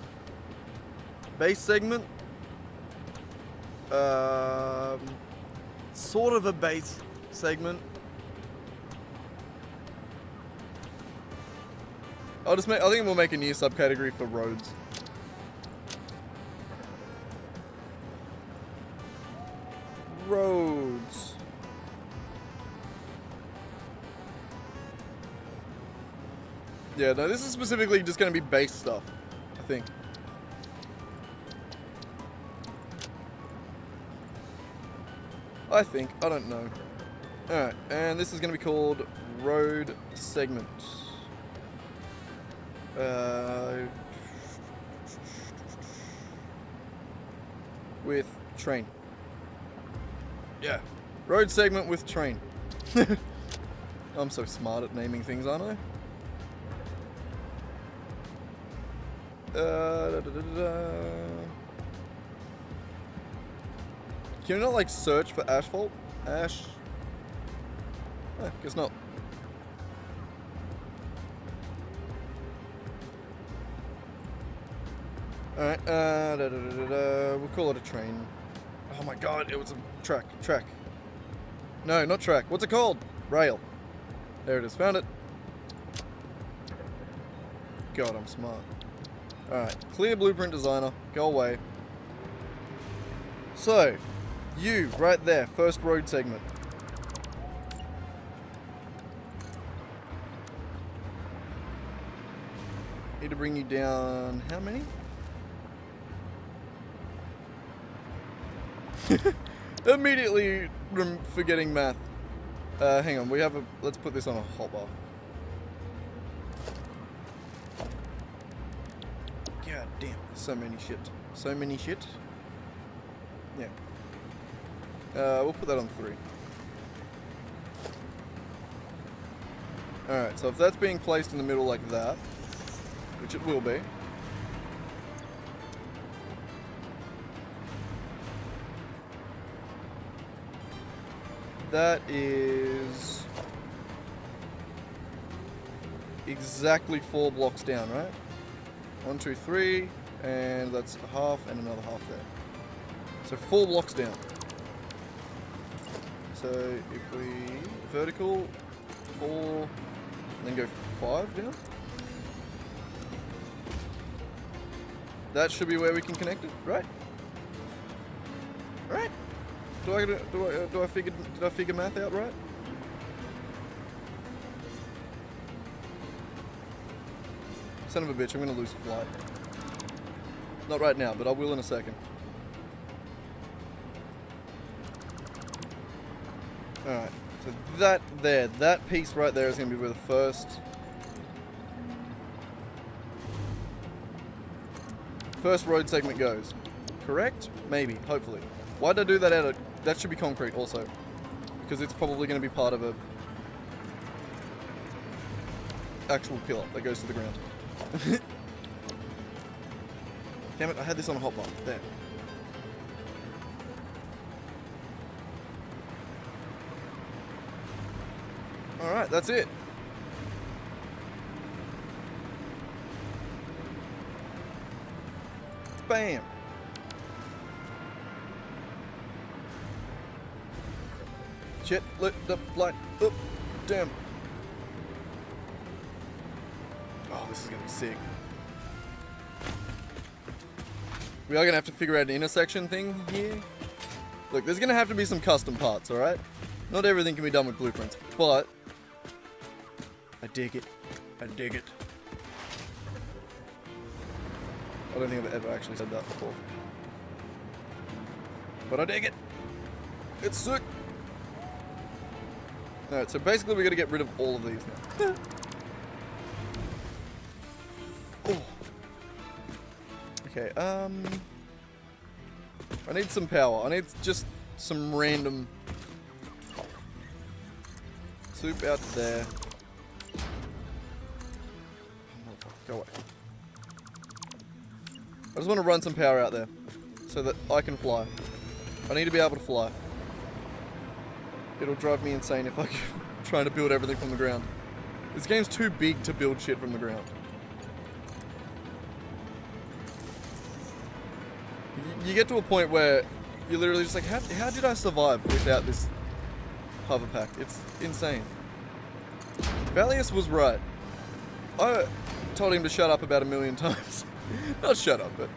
Base segment. Sort of a base segment. I think we'll make a new subcategory for roads. Roads. Yeah, no, this is specifically just going to be base stuff, I think. I don't know. Alright, and this is going to be called road segment. With train. Yeah. Road segment with train. I'm so smart at naming things, aren't I? Can you not, like, search for asphalt? Guess not. Alright, we'll call it a train. Oh my god, it was a track. No, not track. What's it called? Rail. There it is, found it. God, I'm smart. Alright, clear blueprint designer, go away. So, you, right there, first road segment. Need to bring you down, how many? Immediately forgetting math. Hang on, let's put this on a hotbar. God damn, so many shit. Yeah. We'll put that on 3. Alright, so if that's being placed in the middle like that, which it will be. That is exactly 4 blocks down, right? 1, 2, 3, and that's a half and another half there. So 4 blocks down. So if we vertical 4, then go 5 down. That should be where we can connect it, right? Right? Did I figure math out right? Son of a bitch, I'm gonna lose flight. Not right now, but I will in a second. Alright, so that piece right there is gonna be where the first road segment goes. Correct? Maybe, hopefully. Why did I do that out of... That should be concrete also. Because it's probably going to be part of a... actual pillar that goes to the ground. Damn it, I had this on a hotbar. There. Alright, that's it. Bam. Shit, let the flight up. Damn. Oh, this is gonna be sick. We are gonna have to figure out an intersection thing here. Look, there's gonna have to be some custom parts, alright? Not everything can be done with blueprints, but I dig it. I dig it. I don't think I've ever actually said that before. But I dig it. It's sick. Alright, so basically we gotta get rid of all of these now. Oh. Okay, I need some power. I need just some random soup out there. Go away. I just want to run some power out there so that I can fly. I need to be able to fly. It'll drive me insane if I'm trying to build everything from the ground. This game's too big to build shit from the ground. You get to a point where you're literally just like, how did I survive without this hover pack? It's insane. Valius was right. I told him to shut up about 1,000,000 times. Not shut up, but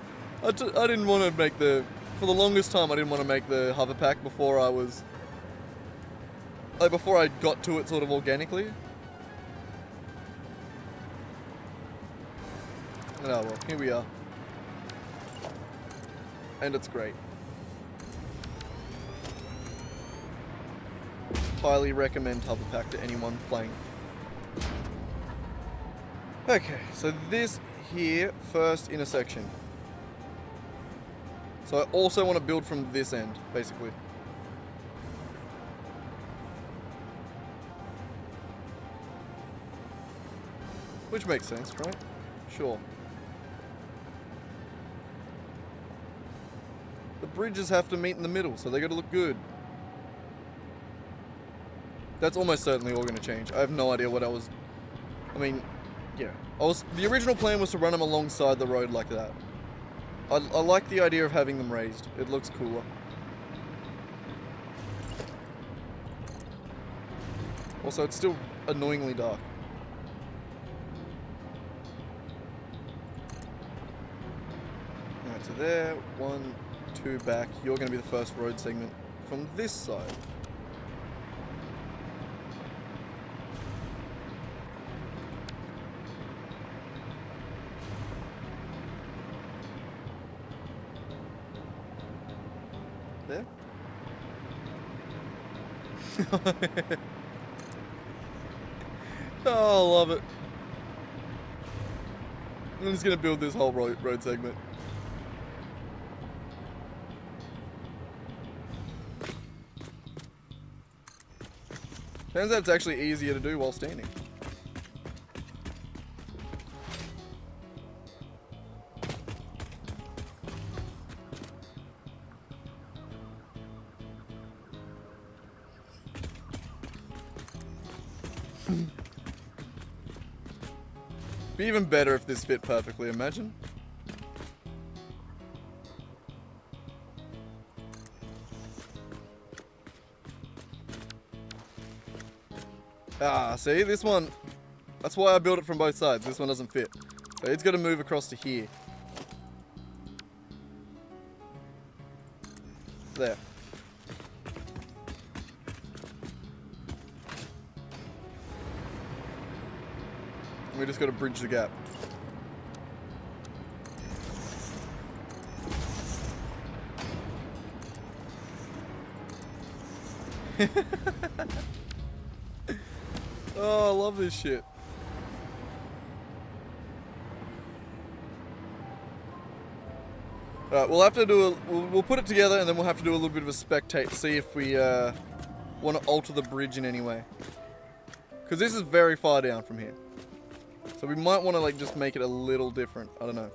I didn't want to make the... For the longest time, I didn't want to make the hover pack before I was... Like, before I got to it sort of organically. Oh well, here we are. And it's great. Highly recommend hover pack to anyone playing. Okay, so this here, first intersection. So I also want to build from this end, basically. Which makes sense, right? Sure. The bridges have to meet in the middle, so they gotta look good. That's almost certainly all gonna change. I have no idea what I was... I mean, yeah. The original plan was to run them alongside the road like that. I like the idea of having them raised. It looks cooler. Also, it's still annoyingly dark. Alright, so there, 1, 2 back. You're going to be the first road segment from this side. There. Oh, I love it. I'm just gonna build this whole road segment. Turns out it's actually easier to do while standing. Be even better if this fit perfectly, imagine. Ah, see, this one, That's why I built it from both sides. This one doesn't fit. So it's got to move across to here. There. We just got to bridge the gap. Oh, I love this shit. Alright, we'll have to do we'll put it together and then we'll have to do a little bit of a spectate to see if we want to alter the bridge in any way. Because this is very far down from here. So we might want to like just make it a little different. I don't know.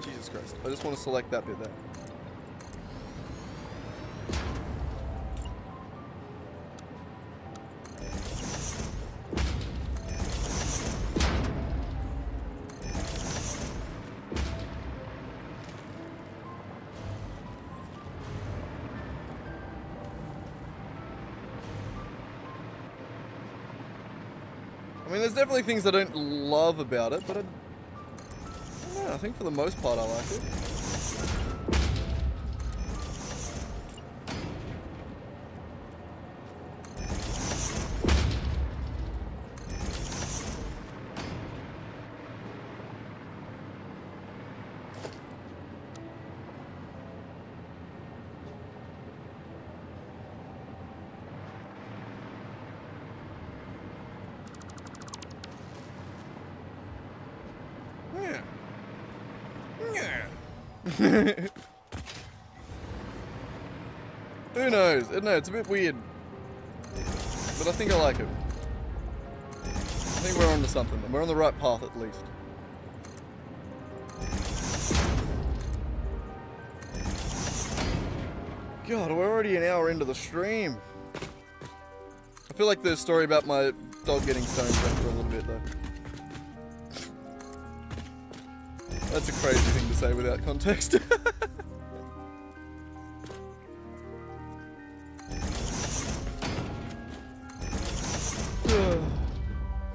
Jesus Christ. I just want to select that bit there. I mean, there's definitely things I don't love about it, but I don't know, I think for the most part I like it. Who knows? No, it's a bit weird. But I think I like it. I think we're onto something. We're on the right path at least. God, we're already an hour into the stream. I feel like the story about my dog getting stoned went for a little bit though. That's a crazy thing to say without context.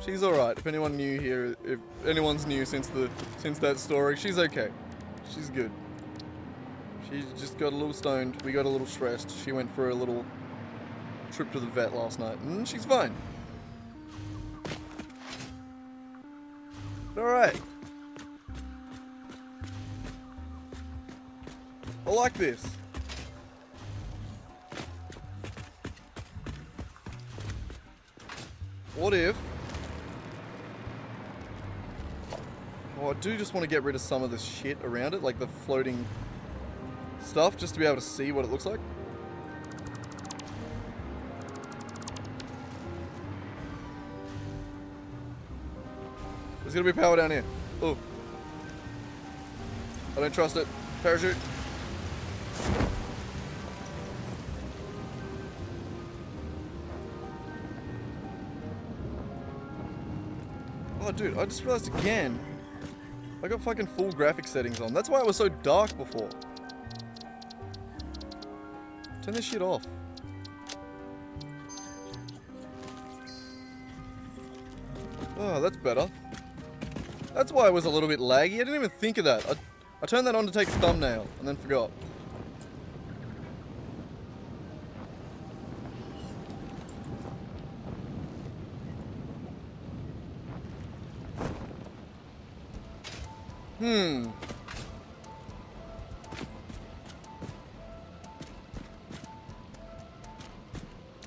She's alright. If anyone new here, if anyone's new since that story, she's okay. She's good. She just got a little stoned. We got a little stressed. She went for a little trip to the vet last night, and she's fine. Alright. I like this. What if... Oh, I do just want to get rid of some of this shit around it, like the floating stuff, just to be able to see what it looks like. There's gonna be power down here. Oh. I don't trust it. Parachute. Oh, dude, I just realized again, I got fucking full graphic settings on. That's why it was so dark before. Turn this shit off. Oh, that's better. That's why it was a little bit laggy. I didn't even think of that. I turned that on to take a thumbnail and then forgot.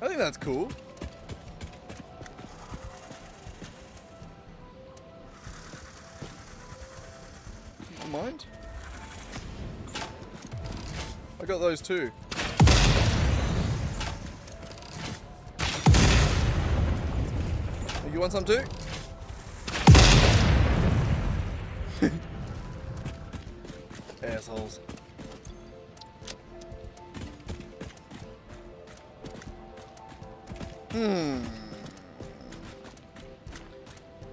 I think that's cool. Mind? I got those too. You want some too? Assholes.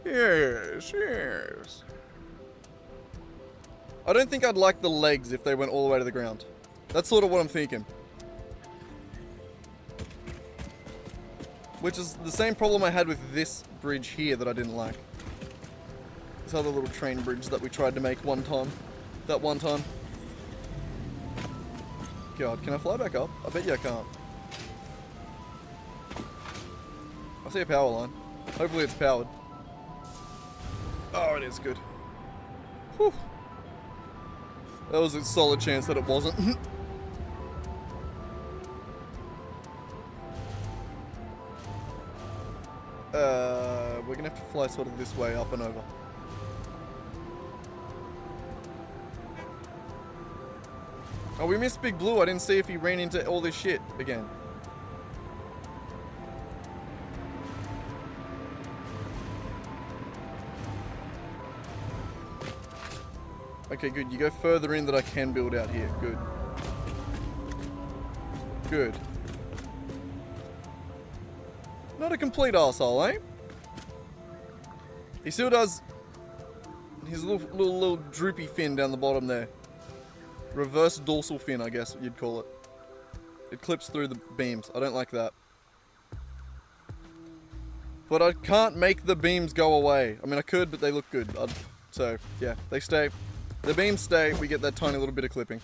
Yes, yes. I don't think I'd like the legs if they went all the way to the ground. That's sort of what I'm thinking. Which is the same problem I had with this bridge here that I didn't like. This other little train bridge that we tried to make one time. That one time. God, can I fly back up? I bet you I can't. I see a power line. Hopefully it's powered. Oh, it is good. Whew. That was a solid chance that it wasn't. We're gonna have to fly sort of this way, up and over. Oh, we missed Big Blue. I didn't see if he ran into all this shit again. Okay, good. You go further in that I can build out here. Good. Good. Not a complete arsehole, eh? He still does his little droopy fin down the bottom there. Reverse dorsal fin, I guess you'd call it. It clips through the beams. I don't like that. But I can't make the beams go away. I mean, I could, but they look good. So, yeah, they stay. The beams stay. We get that tiny little bit of clipping.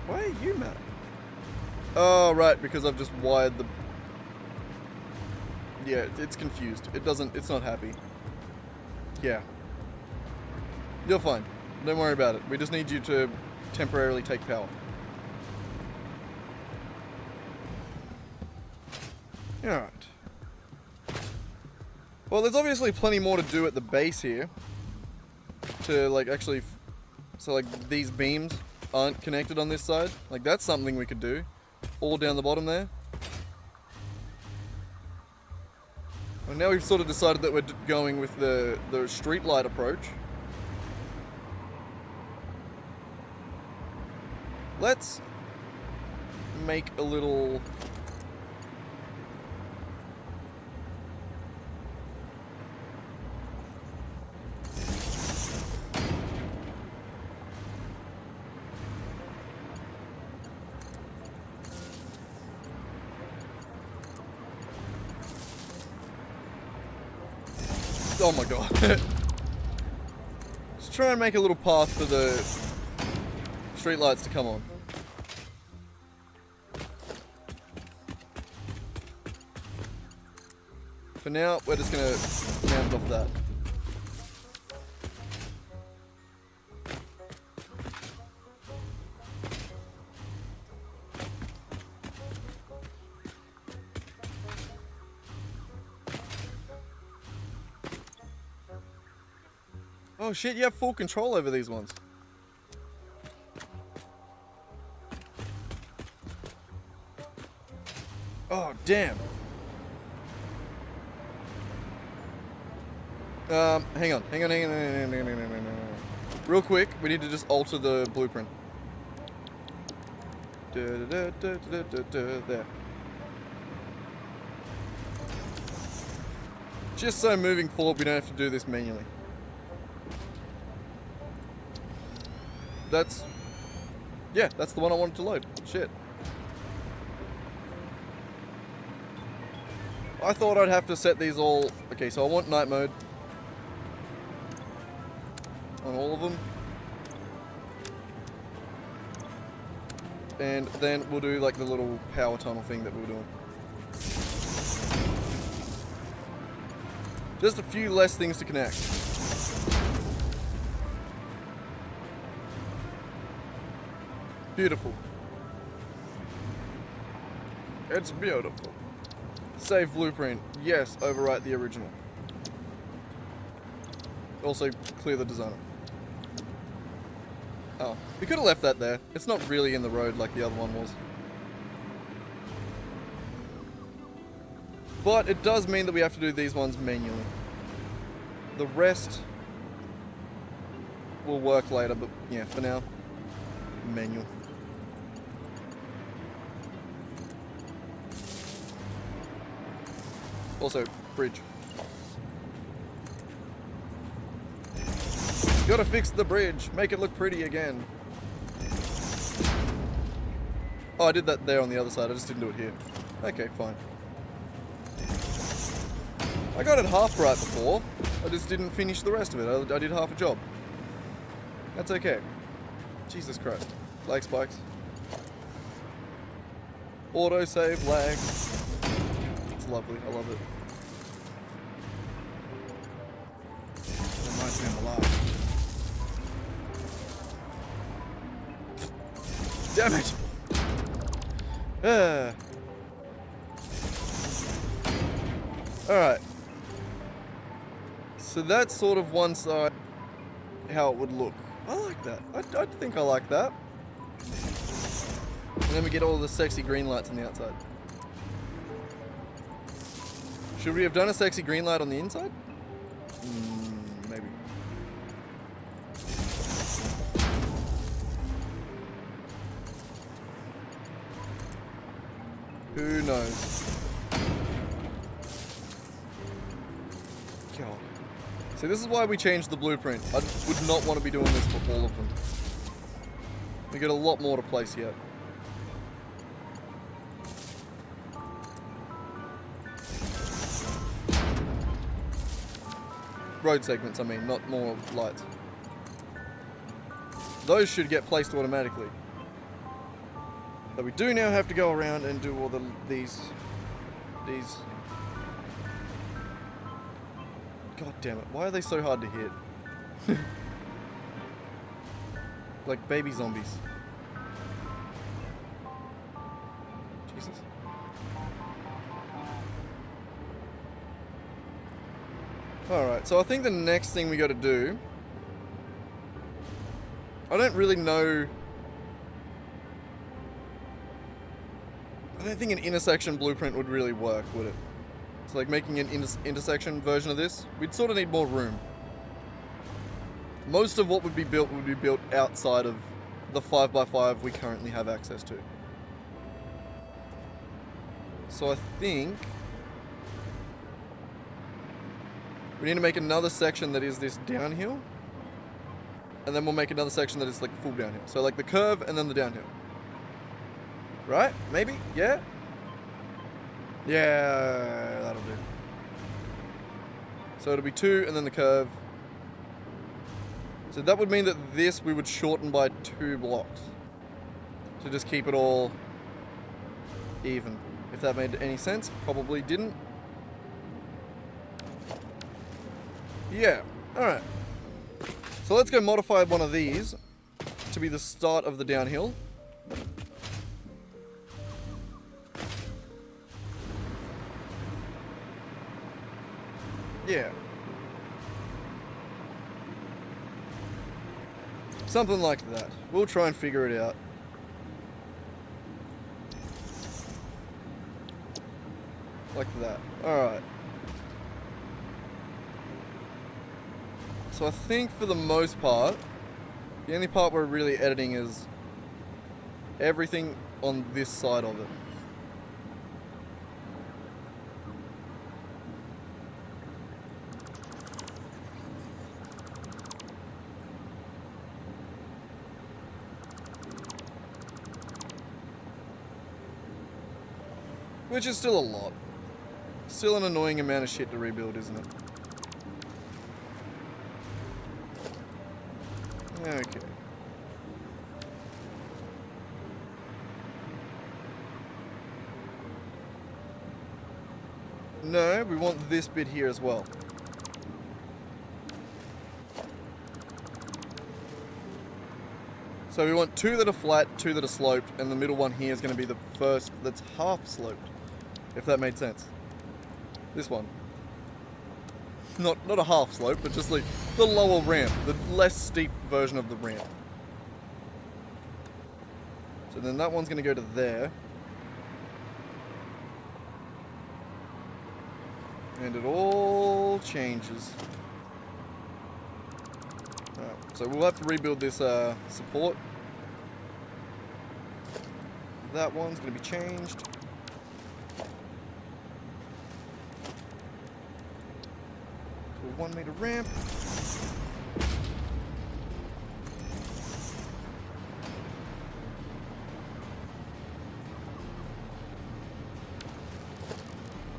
Why are you mad? Oh, right, because I've just wired the... Yeah, it's confused. It's not happy. Yeah. You're fine. Don't worry about it. We just need you to temporarily take power. Alright. Well, there's obviously plenty more to do at the base here. To, like, actually... So, like, these beams aren't connected on this side. Like, that's something we could do. All down the bottom there. And now we've sort of decided that we're going with the street light approach. Let's make a little... Oh my god. Let's try and make a little path for the street lights to come on. For now, we're just gonna mount off that. Oh shit, you have full control over these ones. Oh, damn. Hang on. Real quick, we need to just alter the blueprint. There. Just so moving forward, we don't have to do this manually. That's the one I wanted to load. Shit. I thought I'd have to set these all... Okay, so I want night mode. On all of them. And then we'll do like the little power tunnel thing that we were doing. Just a few less things to connect. Beautiful. It's beautiful. Save blueprint. Yes, overwrite the original. Also, clear the designer. Oh, we could have left that there. It's not really in the road like the other one was. But it does mean that we have to do these ones manually. The rest will work later, but yeah, for now, manual. Also, bridge. Gotta fix the bridge. Make it look pretty again. Oh, I did that there on the other side. I just didn't do it here. Okay, fine. I got it half right before. I just didn't finish the rest of it. I did half a job. That's okay. Jesus Christ. Lag spikes. Autosave, lag. It's lovely. I love it. It reminds me of the last. Damn it! Alright. So that's sort of one side how it would look. I like that. I think I like that. And then we get all the sexy green lights on the outside. Should we have done a sexy green light on the inside? Maybe. Who knows? God. See, this is why we changed the blueprint. I would not want to be doing this for all of them. We get a lot more to place yet. Road segments, I mean, not more lights. Those should get placed automatically. But we do now have to go around and do all these. God damn it, why are they so hard to hit? Like baby zombies. Jesus. Alright, so I think the next thing we got to do... I don't really know... I don't think an intersection blueprint would really work, would it? It's like making an intersection version of this. We'd sort of need more room. Most of what would be built outside of the 5x5 we currently have access to. So I think... we need to make another section that is this downhill. And then we'll make another section that is like full downhill. So like the curve and then the downhill. Right? Maybe? Yeah? Yeah, that'll do. So it'll be 2 and then the curve. So that would mean that this we would shorten by 2 blocks. To just keep it all even. If that made any sense. Probably didn't. Yeah, alright. So let's go modify one of these to be the start of the downhill. Yeah. Something like that. We'll try and figure it out. Like that. Alright. So I think for the most part, the only part we're really editing is everything on this side of it. Which is still a lot. Still an annoying amount of shit to rebuild, isn't it? Okay. No, we want this bit here as well. So we want 2 that are flat, 2 that are sloped, and the middle one here is going to be the first that's half sloped. If that made sense. This one. Not a half slope, but just like the lower ramp, the less steep version of the ramp. So then that one's going to go to there. And it all changes. Alright, so we'll have to rebuild this support. That one's going to be changed. To a 1 meter ramp.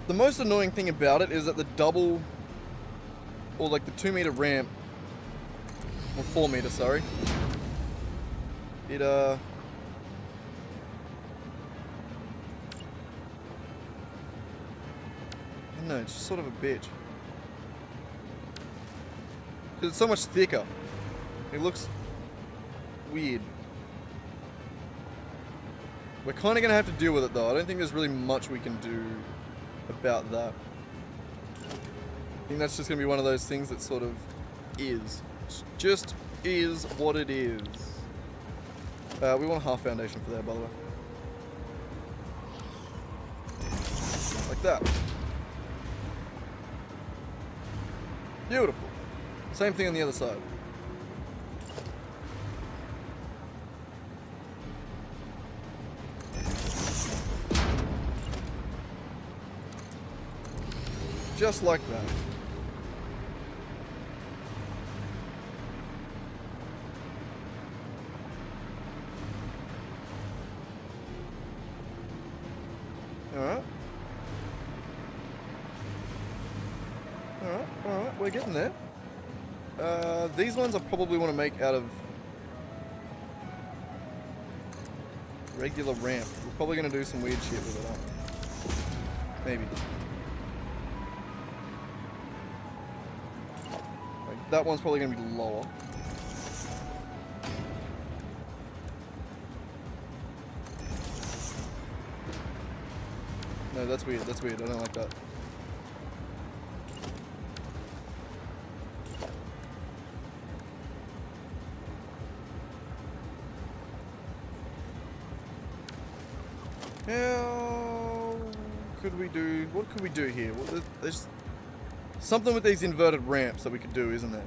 The most annoying thing about it is that the double, or like the 2 meter ramp, or 4 meter, sorry. It, I don't know, it's just sort of a bitch. 'Cause it's so much thicker. It looks weird. We're kind of going to have to deal with it though. I don't think there's really much we can do about that. I think that's just going to be one of those things that sort of is. Just is what it is. We want a half foundation for there, by the way. Like that. Beautiful. Same thing on the other side. Just like that. Alright. Alright, we're getting there. These ones I probably want to make out of regular ramp. We're probably going to do some weird shit with it, aren't we? Maybe. Like, that one's probably going to be lower. No, that's weird. That's weird. I don't like that. How could we do? What could we do here? Well, there's something with these inverted ramps that we could do, isn't there?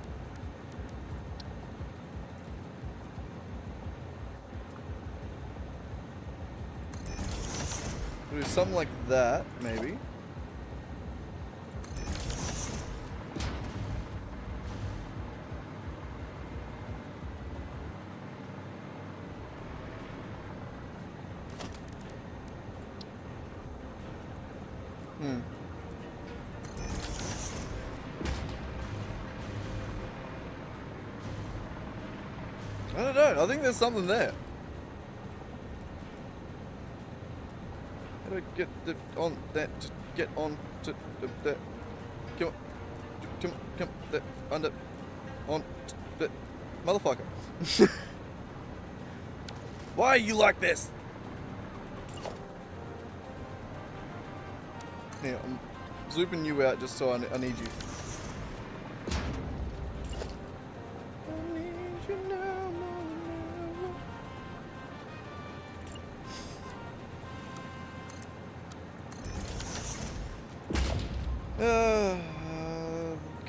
We'll do something like that, maybe. I don't know. I think there's something there. How do I get on that? To get on to that? Come on, come that under on that motherfucker. Why are you like this? Yeah, I'm zooming you out just so I need you.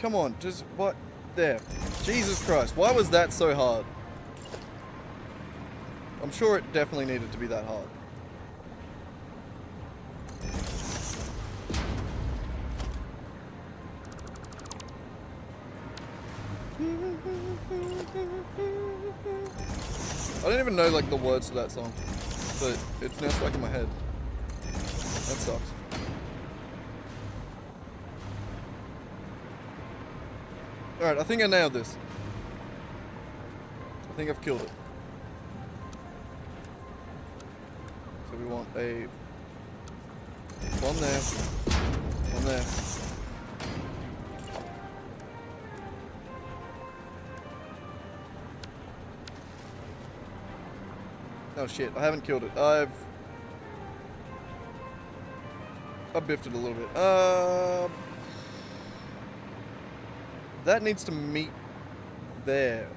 Come on, just what? There. Jesus Christ, why was that so hard? I'm sure it definitely needed to be that hard. I don't even know like the words to that song, but it's now stuck in my head. That sucks. Alright, I think I nailed this. I think I've killed it. So we want a one there, one there. Oh shit, I haven't killed it. I've biffed it a little bit. That needs to meet there.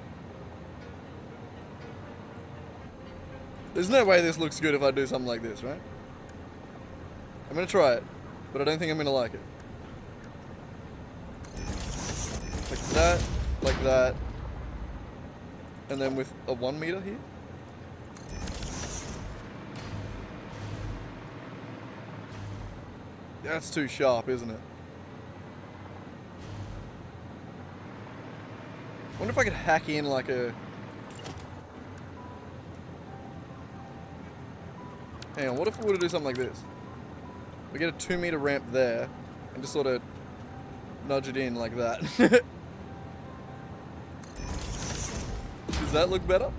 There's no way this looks good if I do something like this, right? I'm gonna try it, but I don't think I'm gonna like it. Like that, and then with a 1 meter here. That's too sharp, isn't it? I wonder if I could hack in like a... Hang on, what if we were to do something like this? We get a 2 meter ramp there and just sort of nudge it in like that. Does that look better?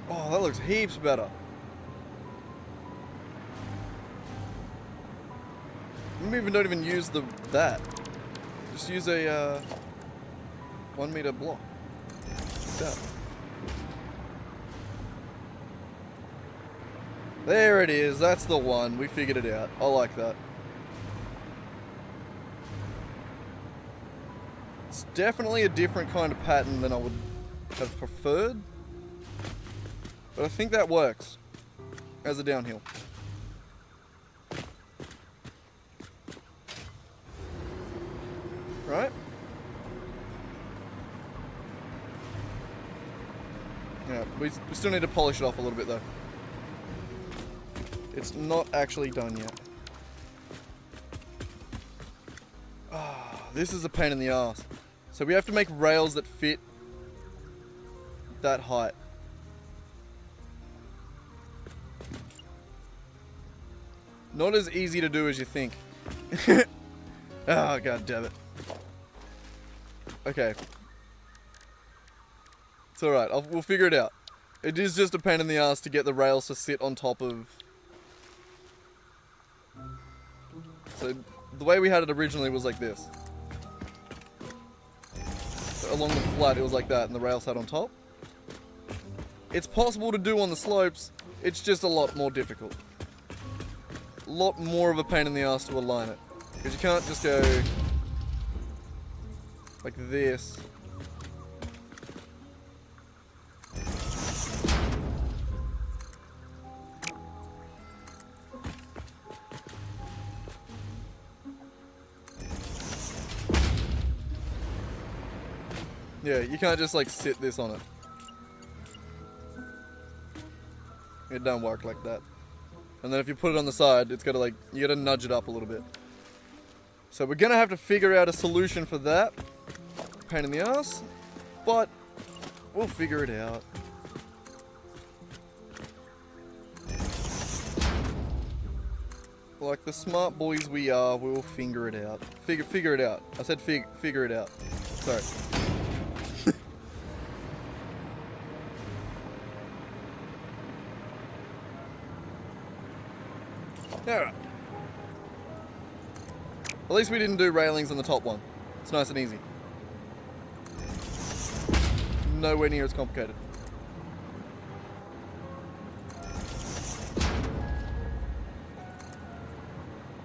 Oh, that looks heaps better. Maybe even don't even use that. Just use a 1 meter block. Like that. There it is. That's the one. We figured it out. I like that. It's definitely a different kind of pattern than I would have preferred. But I think that works as a downhill. Right? Yeah, we still need to polish it off a little bit though. It's not actually done yet. Ah, this is a pain in the ass. So we have to make rails that fit that height. Not as easy to do as you think. Oh, god damn it. Okay. It's alright, we'll figure it out. It is just a pain in the ass to get the rails to sit on top of... So, the way we had it originally was like this. So along the flat, it was like that, and the rail sat on top. It's possible to do on the slopes, it's just a lot more difficult. A lot more of a pain in the ass to align it. Because you can't just go... like this. Yeah, you can't just like sit this on it. It don't work like that. And then if you put it on the side, it's gotta like, you gotta nudge it up a little bit. So we're gonna have to figure out a solution for that. Pain in the ass, but we'll figure it out. Like the smart boys we are, we will figure it out. Figure it out. I said figure it out. Sorry. Alright. At least we didn't do railings on the top one. It's nice and easy. Nowhere near as complicated.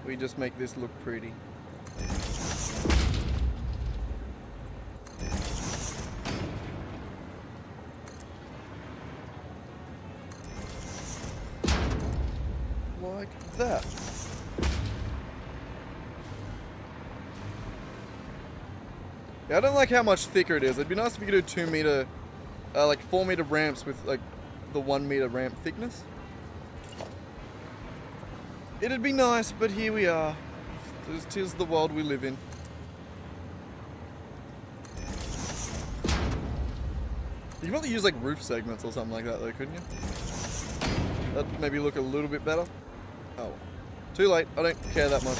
We just make this look pretty. Like that. Yeah, I don't like how much thicker it is. It'd be nice if you could do 2 meter, like 4 meter ramps with like the 1 meter ramp thickness. It'd be nice, but here we are. Tis the world we live in. You could probably use like roof segments or something like that though, couldn't you? That'd maybe look a little bit better. Oh, too late. I don't care that much.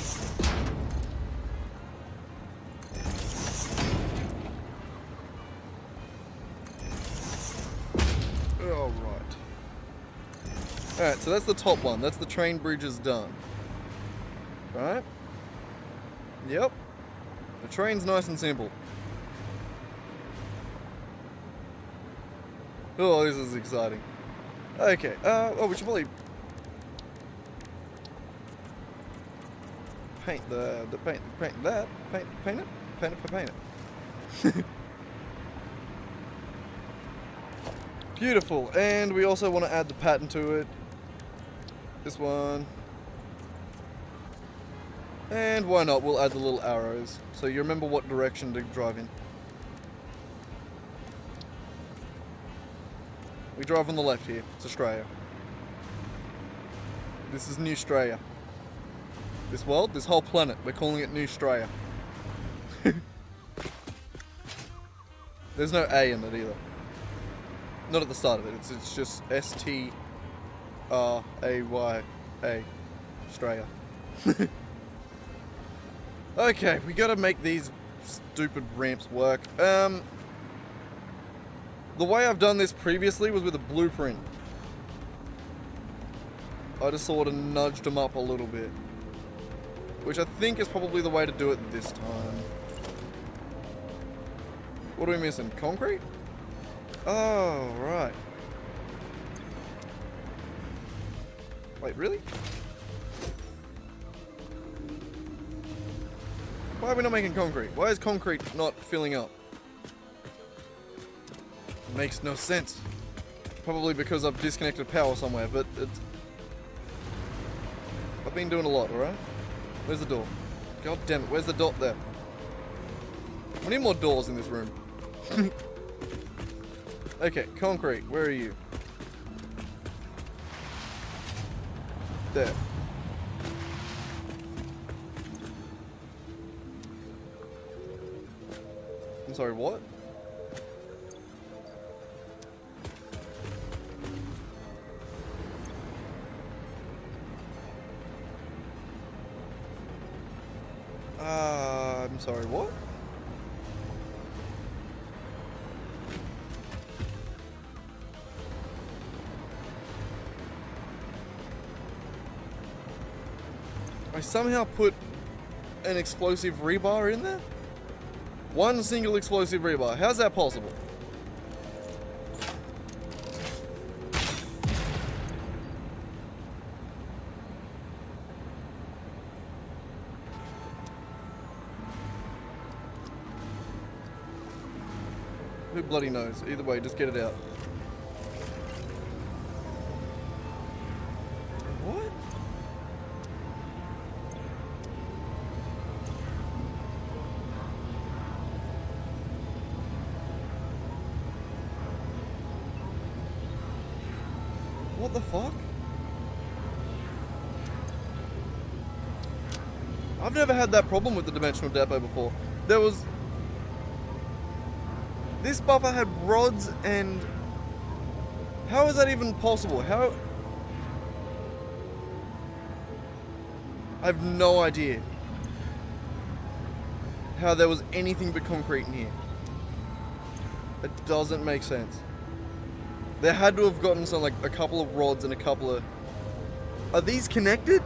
Alright, so that's the top one. That's the train bridges done. Right? Yep. The train's nice and simple. Oh, this is exciting. Okay, oh, we should probably paint paint it. Beautiful, and we also want to add the pattern to it. This one. And why not, we'll add the little arrows, so you remember what direction to drive in. We drive on the left here, it's Australia. This is New Australia. This world, this whole planet, we're calling it New Australia. There's no A in it either. Not at the start of it. It's just S-T-R-A-Y-A. Australia. Okay, we gotta make these stupid ramps work. The way I've done this previously was with a blueprint. I just sort of nudged them up a little bit. Which I think is probably the way to do it this time. What are we missing? Concrete? Oh, right. Wait, really? Why are we not making concrete? Why is concrete not filling up? It makes no sense. Probably because I've disconnected power somewhere, but it's... I've been doing a lot, alright? Where's the door? God damn it, where's the dot there? We need more doors in this room. Okay, concrete, where are you? There. I'm sorry, what? I'm sorry, what? I somehow put an explosive rebar in there? One single explosive rebar. How's that possible? Who bloody knows? Either way, just get it out. What? What the fuck? I've never had that problem with the dimensional depot before. This buffer had rods and... How is that even possible? How... I have no idea how there was anything but concrete in here. It doesn't make sense. There had to have gotten some, like, a couple of rods and a couple of... Are these connected?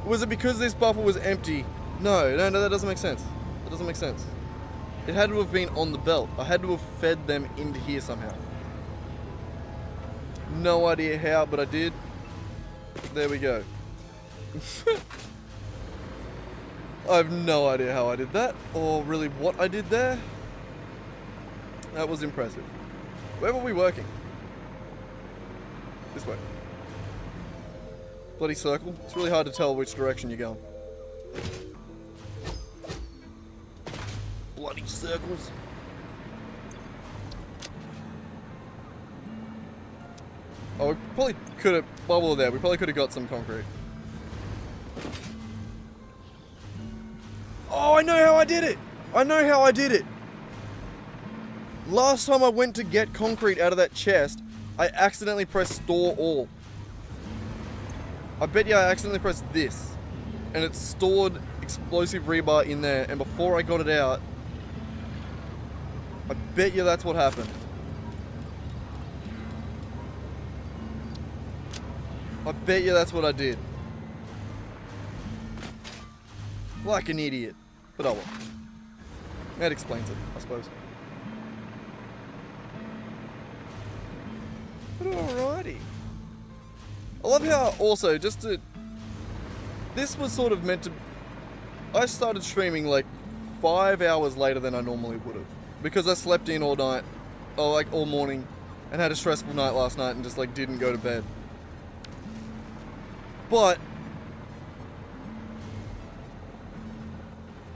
Was it because this buffer was empty? No, that doesn't make sense. That doesn't make sense. It had to have been on the belt. I had to have fed them into here somehow. No idea how, but I did. There we go. I have no idea how I did that, or really what I did there. That was impressive. Where were we working? This way. Bloody circle. It's really hard to tell which direction you're going. Bloody circles. Oh, we probably could have... While we were there, we probably could have got some concrete. Oh, I know how I did it! I know how I did it! Last time I went to get concrete out of that chest, I accidentally pressed store all. I bet you I accidentally pressed this. And it stored explosive rebar in there, and before I got it out, I bet you that's what happened. I bet you that's what I did. Like an idiot. But oh well. That explains it, I suppose. But alrighty. I love how also, this was sort of meant to... I started streaming like 5 hours later than I normally would have. Because I slept in all night, or like all morning, and had a stressful night last night and just like didn't go to bed. But,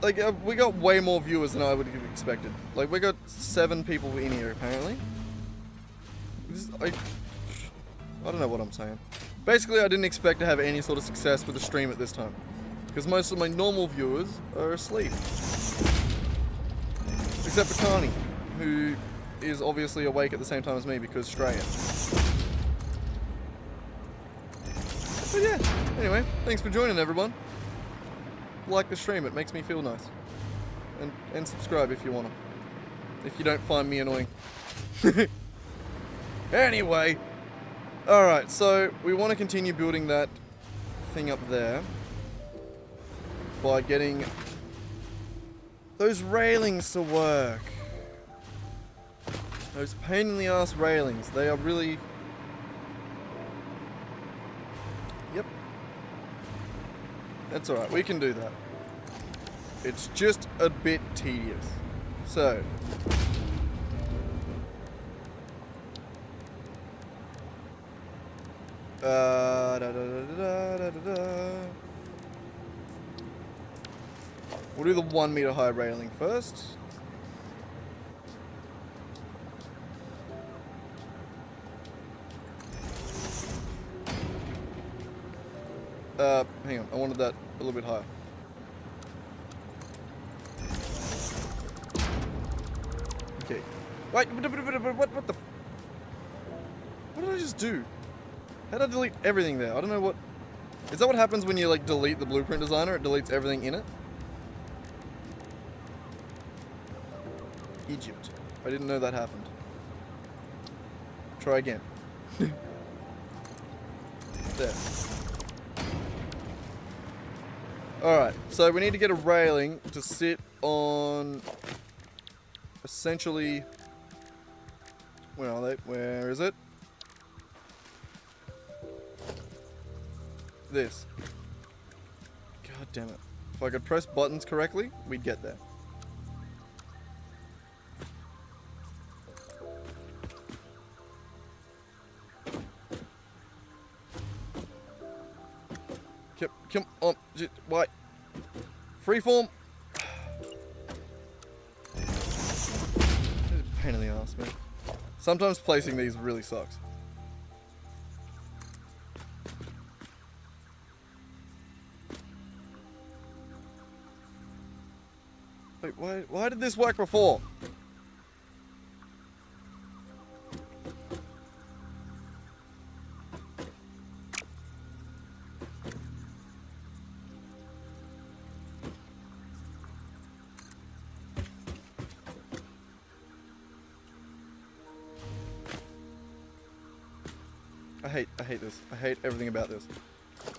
like, we got way more viewers than I would have expected. Like, we got 7 people in here apparently. I don't know what I'm saying. Basically, I didn't expect to have any sort of success with the stream at this time. Because most of my normal viewers are asleep. Except for Carney, who is obviously awake at the same time as me because Australia. But yeah, anyway, thanks for joining, everyone. Like the stream, it makes me feel nice. And subscribe if you want to. If you don't find me annoying. Anyway. Alright, so we want to continue building that thing up there. By getting those railings to work. Those pain in the ass railings. They are really... Yep. That's alright, we can do that. It's just a bit tedious. So... We'll do the 1 meter high railing first. Hang on, I wanted that a little bit higher. Okay. Wait, what the... What did I just do? How did I delete everything there? I don't know what... Is that what happens when you, like, delete the blueprint designer? It deletes everything in it? Egypt. I didn't know that happened. Try again. There. Alright, so we need to get a railing to sit on... Essentially... Where are they? Where is it? This. God damn it. If I could press buttons correctly, we'd get there. Come on. Why? Freeform. Pain in the ass, man. Sometimes placing these really sucks. Wait, why did this work before? I hate this. I hate everything about this.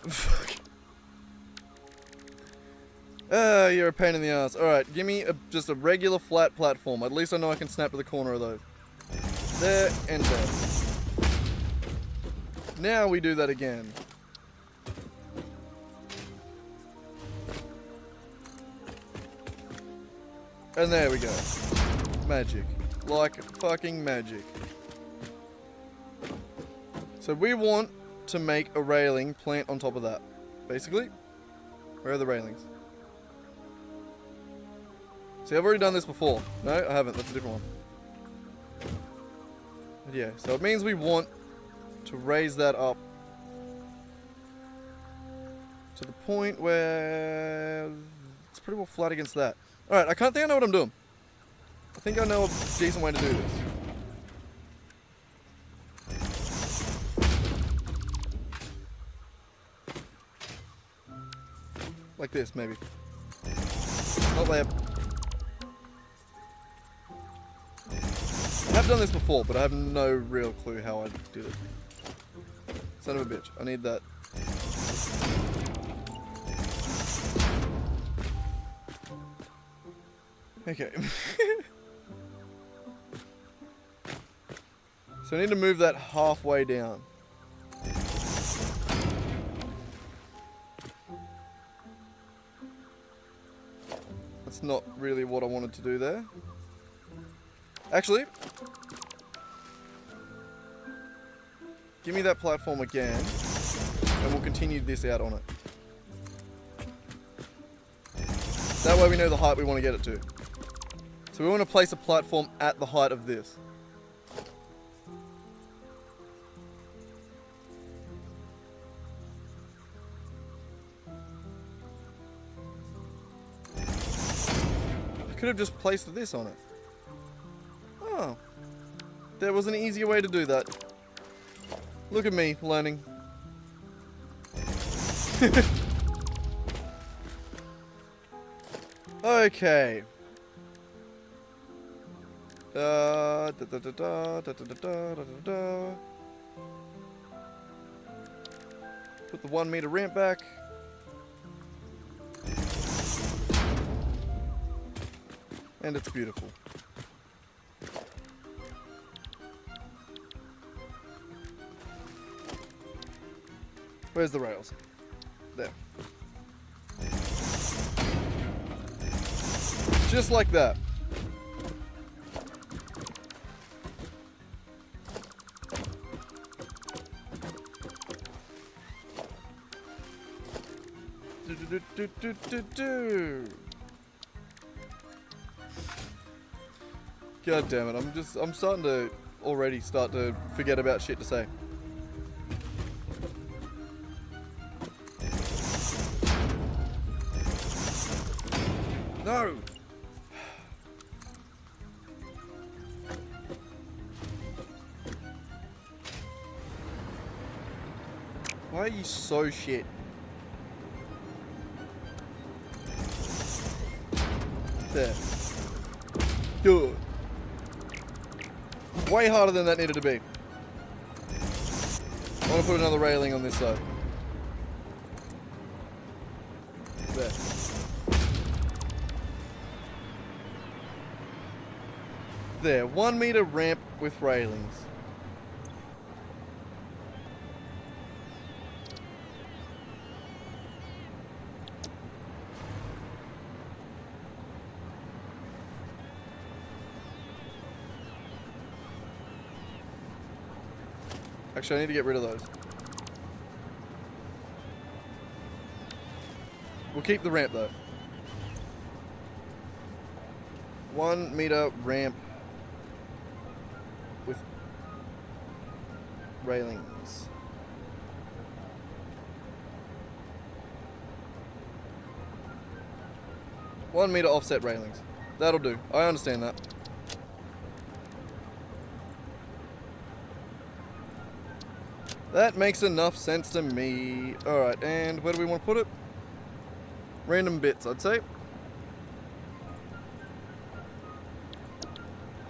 Fuck. You're a pain in the ass. Alright, give me just a regular flat platform. At least I know I can snap to the corner of those. There and there. Now we do that again. And there we go. Magic. Like fucking magic. So we want to make a railing plant on top of that. Basically. Where are the railings? See, I've already done this before. No, I haven't. That's a different one. But yeah, so it means we want to raise that up to the point where it's pretty well flat against that. Alright, I can't think I know what I'm doing. I think I know a decent way to do this. Like this, maybe. Not there. I have done this before, but I have no real clue how I did it. Son of a bitch. I need that. Okay. So I need to move that halfway down. That's not really what I wanted to do there. Actually, give me that platform again, and we'll continue this out on it. That way we know the height we want to get it to. So we want to place a platform at the height of this. I could have just placed this on it. Oh, There was an easier way to do that. Look at me, learning. Okay. Put the 1 meter ramp back. And it's beautiful. Where's the rails? There. Just like that. God damn it, I'm starting to already start to forget about shit to say. No! Why are you so shit? There. Good. Way harder than that needed to be. I want to put another railing on this side. There. There. 1 meter ramp with railings. Actually, I need to get rid of those. We'll keep the ramp though. 1 meter ramp with railings. One meter offset railings. That'll do. I understand that. That makes enough sense to me. Alright, and where do we want to put it? Random bits, I'd say.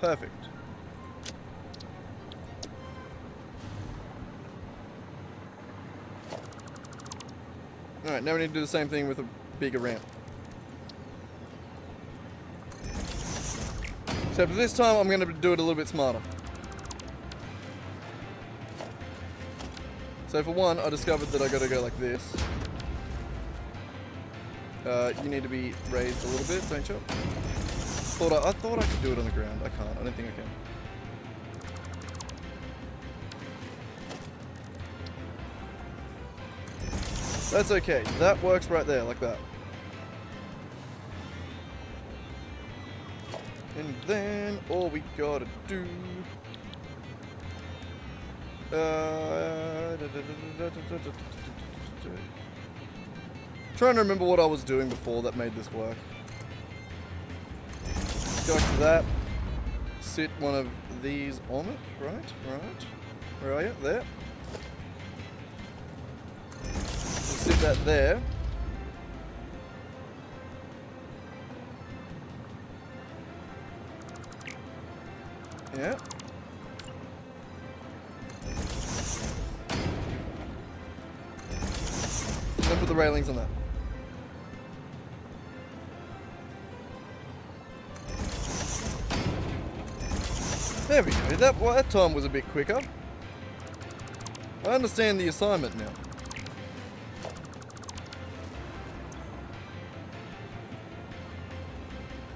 Perfect. Alright, now we need to do the same thing with a bigger ramp. Except for this time, I'm going to do it a little bit smarter. So for one, I discovered that I got to go like this. You need to be raised a little bit, don't you? I thought I could do it on the ground. I can't. I don't think I can. That's okay. That works right there, like that. And then all we gotta do. Trying to remember what I was doing before that made this work. Go back to that. Sit one of these on it. Right. Where are you? There. Just sit that there. Yeah. Then put the railings on that. There we go. That time was a bit quicker. I understand the assignment now.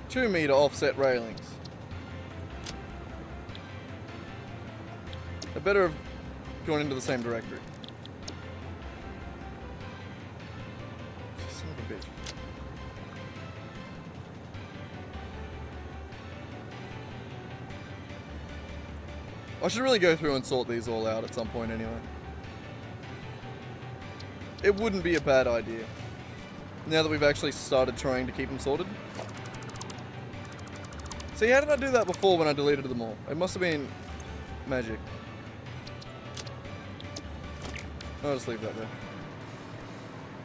"2 meter offset railings. I better have gone into the same directory. Son of a bitch. I should really go through and sort these all out at some point anyway. It wouldn't be a bad idea. Now that we've actually started trying to keep them sorted. See, how did I do that before when I deleted them all? It must have been... magic. I'll just leave that there.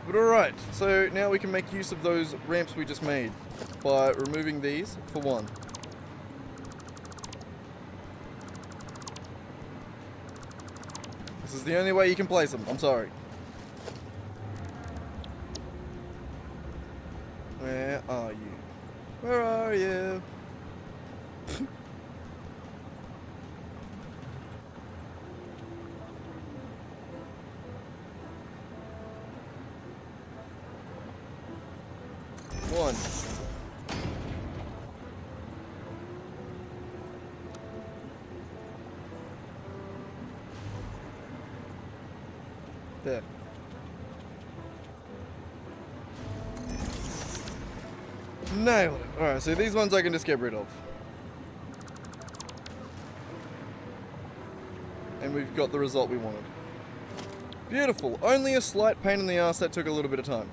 But alright, so now we can make use of those ramps we just made by removing these for one. This is the only way you can place them, I'm sorry. Where are you? Where are you? One. There. Nailed it. Alright, so these ones I can just get rid of. And we've got the result we wanted. Beautiful. Only a slight pain in the ass that took a little bit of time.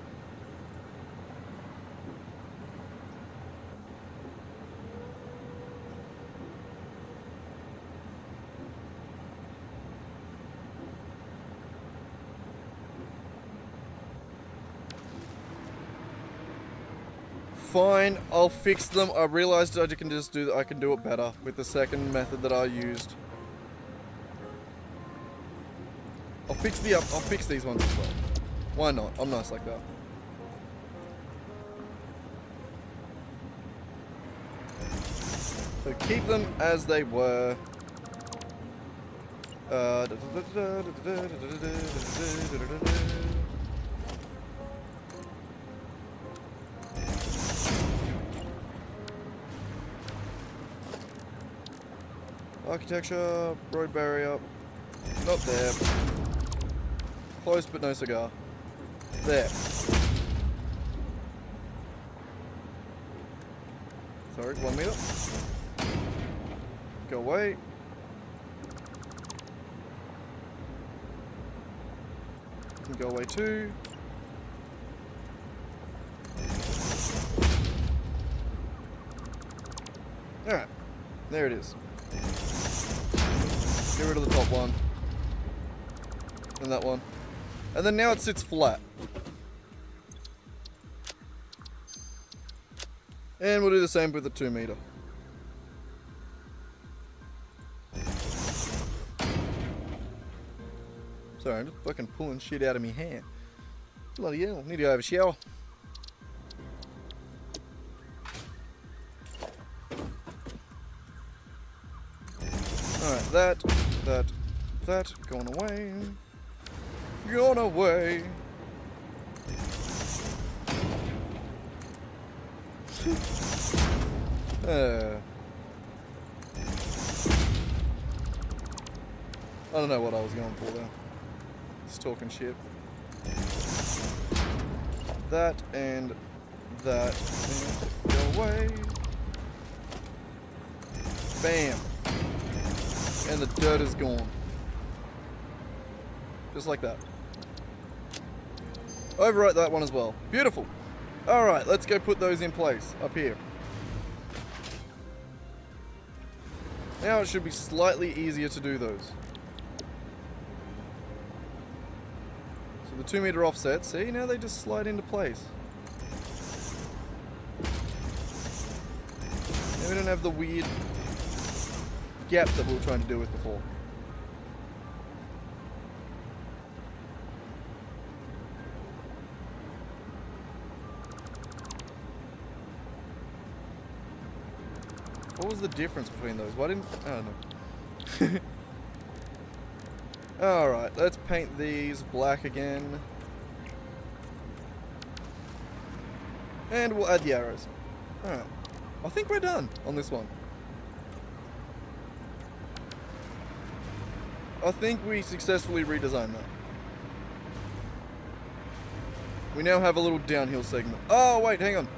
Fine, I'll fix them. I realized I can just do that. I can do it better with the second method that I used. I'll fix these ones as well. Why not? I'm nice like that. So keep them as they were. Architecture, road barrier, not there. Close but no cigar. There. Sorry, 1 meter. Go away. You can go away too. Alright, there it is. Get rid of the top one. And that one. And then now it sits flat. And we'll do the same with the 2 meter. Sorry, I'm just fucking pulling shit out of me hair. Bloody hell, need to go have a shower. Alright, that, going away. Going away. I don't know what I was going for there. Just talking shit. That and that. And go away. Bam. And the dirt is gone. Just like that. Overwrite that one as well. Beautiful. Alright, let's go put those in place up here. Now it should be slightly easier to do those. So the 2 meter offset, see, now they just slide into place. Now we don't have the weird gap that we were trying to deal with before. What was the difference between those? Why didn't... I don't know. Alright, let's paint these black again. And we'll add the arrows. Alright. I think we're done on this one. I think we successfully redesigned that. We now have a little downhill segment. Oh, wait, hang on.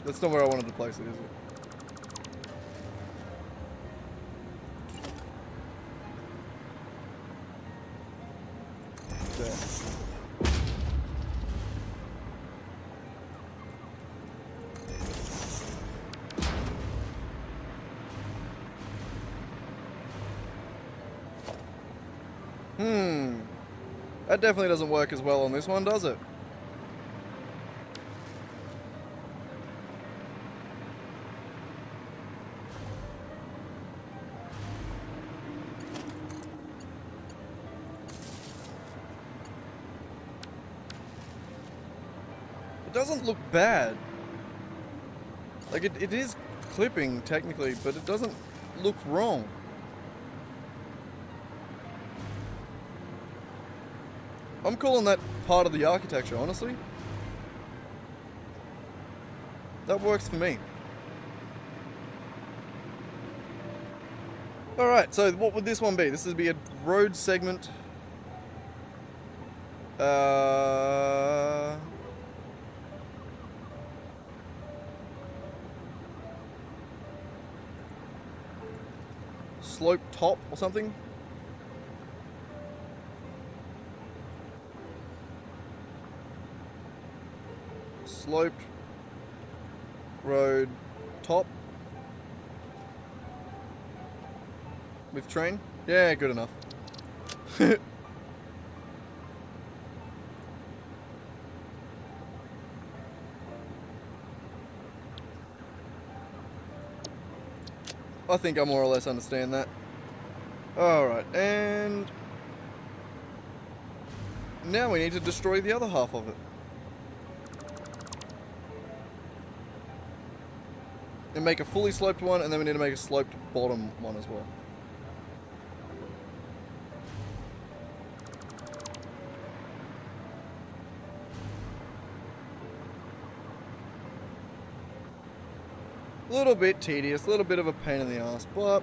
That's not where I wanted to place it, is it? That definitely doesn't work as well on this one, does it? It doesn't look bad. Like, it is clipping, technically, but it doesn't look wrong. I'm calling that part of the architecture, honestly. That works for me. Alright, so what would this one be? This would be a road segment. Slope top or something? Sloped road top with train? Yeah, good enough. I think I more or less understand that. Alright, and now we need to destroy the other half of it. And make a fully sloped one, and then we need to make a sloped bottom one as well. A little bit tedious, a little bit of a pain in the ass, but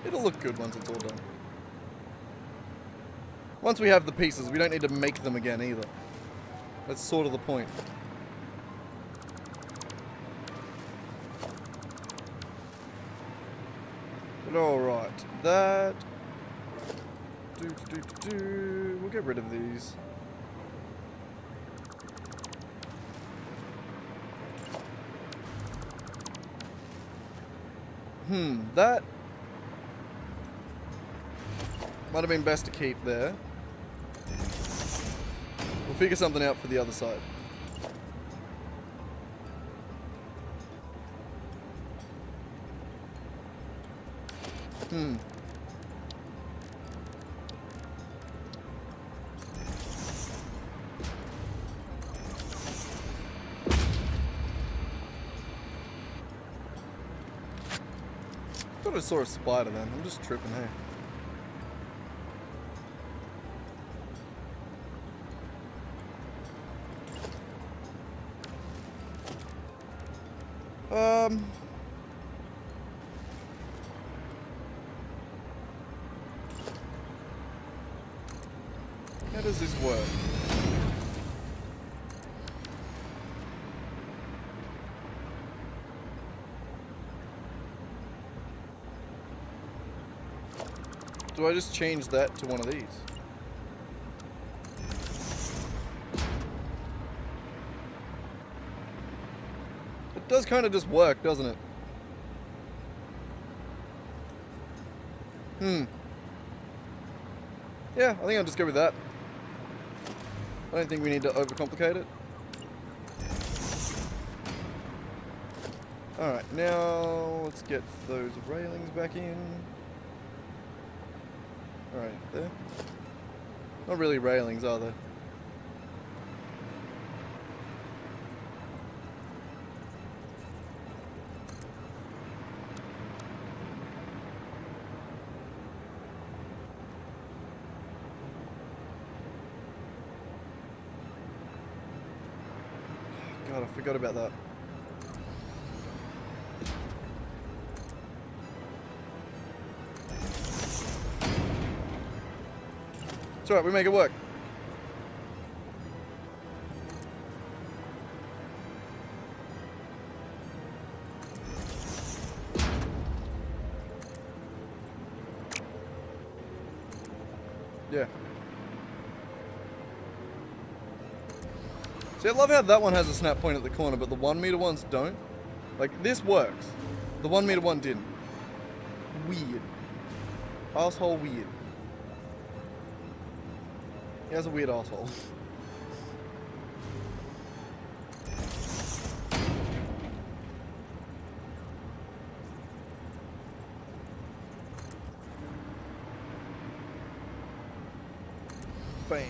it'll look good once it's all done. Once we have the pieces, we don't need to make them again either. That's sort of the point. But alright, that... We'll get rid of these. That might have been best to keep there. We'll figure something out for the other side. I thought I saw a spider then. I'm just tripping, hey. How does this work? Do I just change that to one of these? It does kind of just work, doesn't it? Yeah, I think I'll just go with that. I don't think we need to overcomplicate it. Alright, now let's get those railings back in. Alright, there. Not really railings, are they? God, I forgot about that. It's alright, we make it work. Yeah. See, I love how that one has a snap point at the corner, but the 1 meter ones don't. Like, this works. The 1 meter one didn't. Weird. Asshole weird. He has a weird asshole. Bam.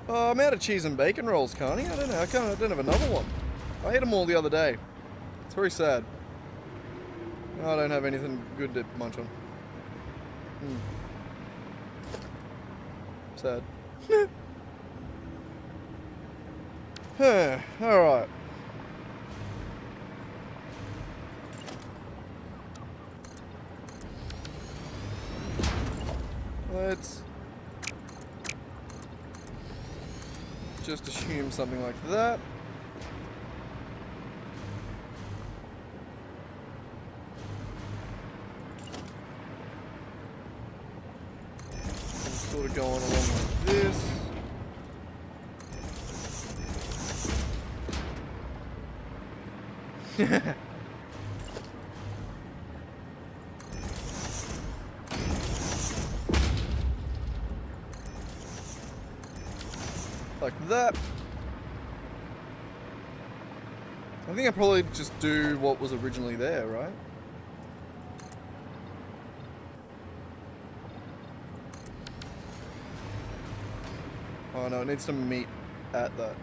Oh, I'm out of cheese and bacon rolls, Carney. I don't know. I don't have another one. I ate them all the other day. It's very sad. I don't have anything good to munch on. Sad. Alright. Let's just assume something like that. And sort of going along like this. Like that. I think I probably just do what was originally there, right? Oh no, it needs to meet at that.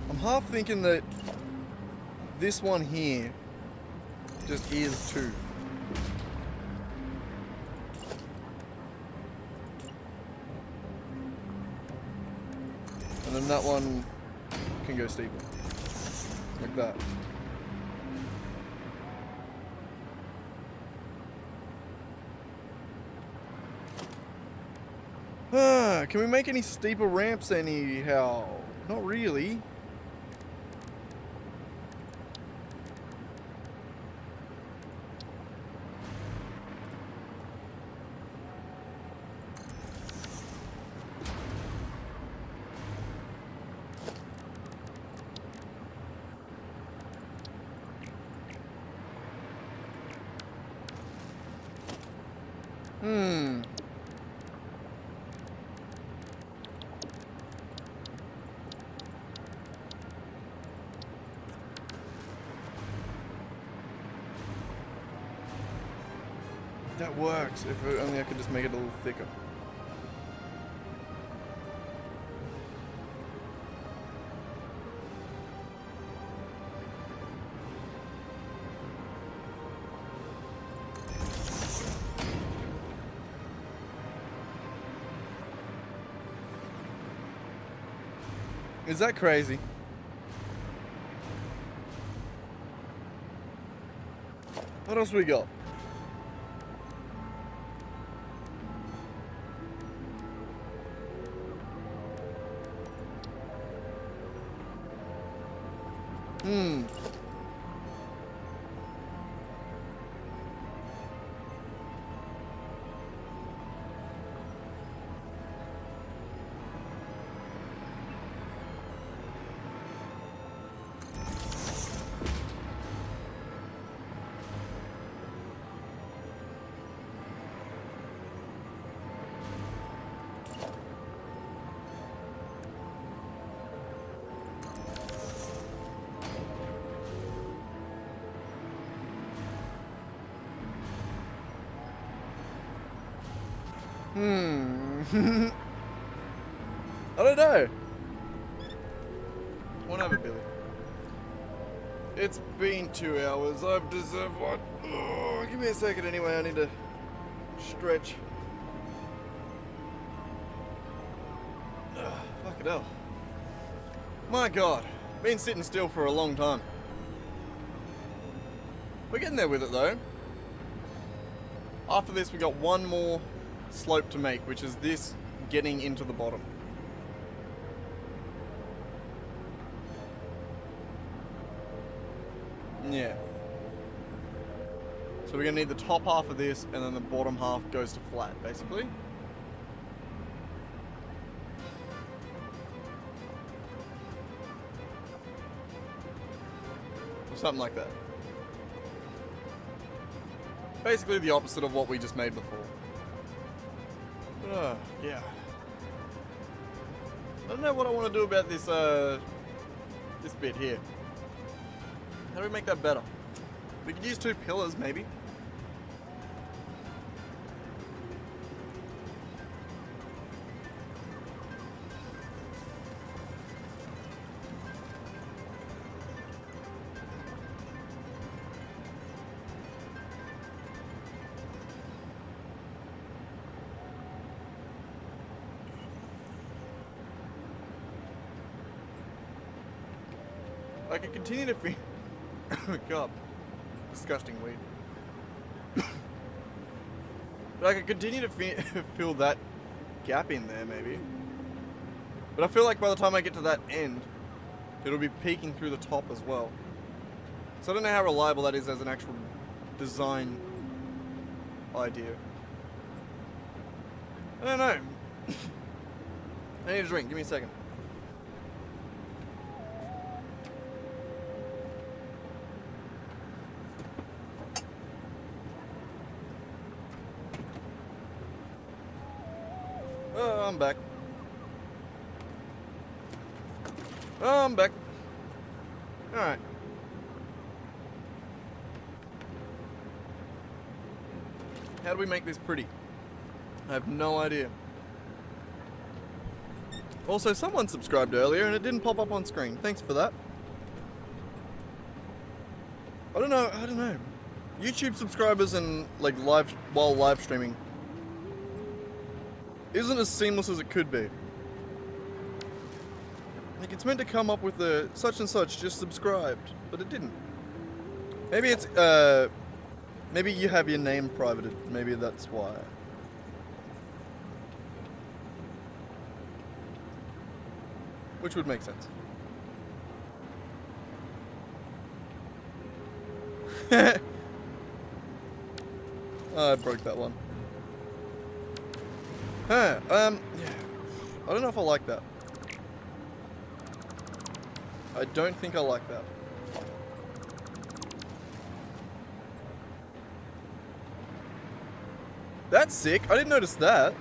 I'm half thinking that this one here just is too. And then that one can go steeper. Like that. Can we make any steeper ramps anyhow? Not really. That works, if only I could just make it a little thicker. Is that crazy? What else we got? I don't know. Whatever, Billy. It's been 2 hours. I've deserved one. Oh, give me a second anyway. I need to stretch. Fucking hell. My God. Been sitting still for a long time. We're getting there with it though. After this we got one more slope to make, which is this getting into the bottom. Yeah. So we're gonna need the top half of this, and then the bottom half goes to flat, basically. Or something like that. Basically the opposite of what we just made before. Yeah. I don't know what I want to do about this, this bit here. How do we make that better? We could use 2 pillars, maybe. I can continue to feel... Oh God. Disgusting weed. But I could continue to fill that gap in there, maybe. But I feel like by the time I get to that end, it'll be peeking through the top as well. So I don't know how reliable that is as an actual design idea. I don't know. I need a drink. Give me a second. Oh, I'm back. Oh, I'm back. Alright. How do we make this pretty? I have no idea. Also, someone subscribed earlier and it didn't pop up on screen. Thanks for that. I don't know. YouTube subscribers and like while live streaming isn't as seamless as it could be. Like it's meant to come up with the such and such just subscribed, but it didn't. Maybe it's maybe you have your name privated. Maybe that's why. Which would make sense. Oh, I broke that one. Yeah. I don't know if I like that. I don't think I like that. That's sick. I didn't notice that.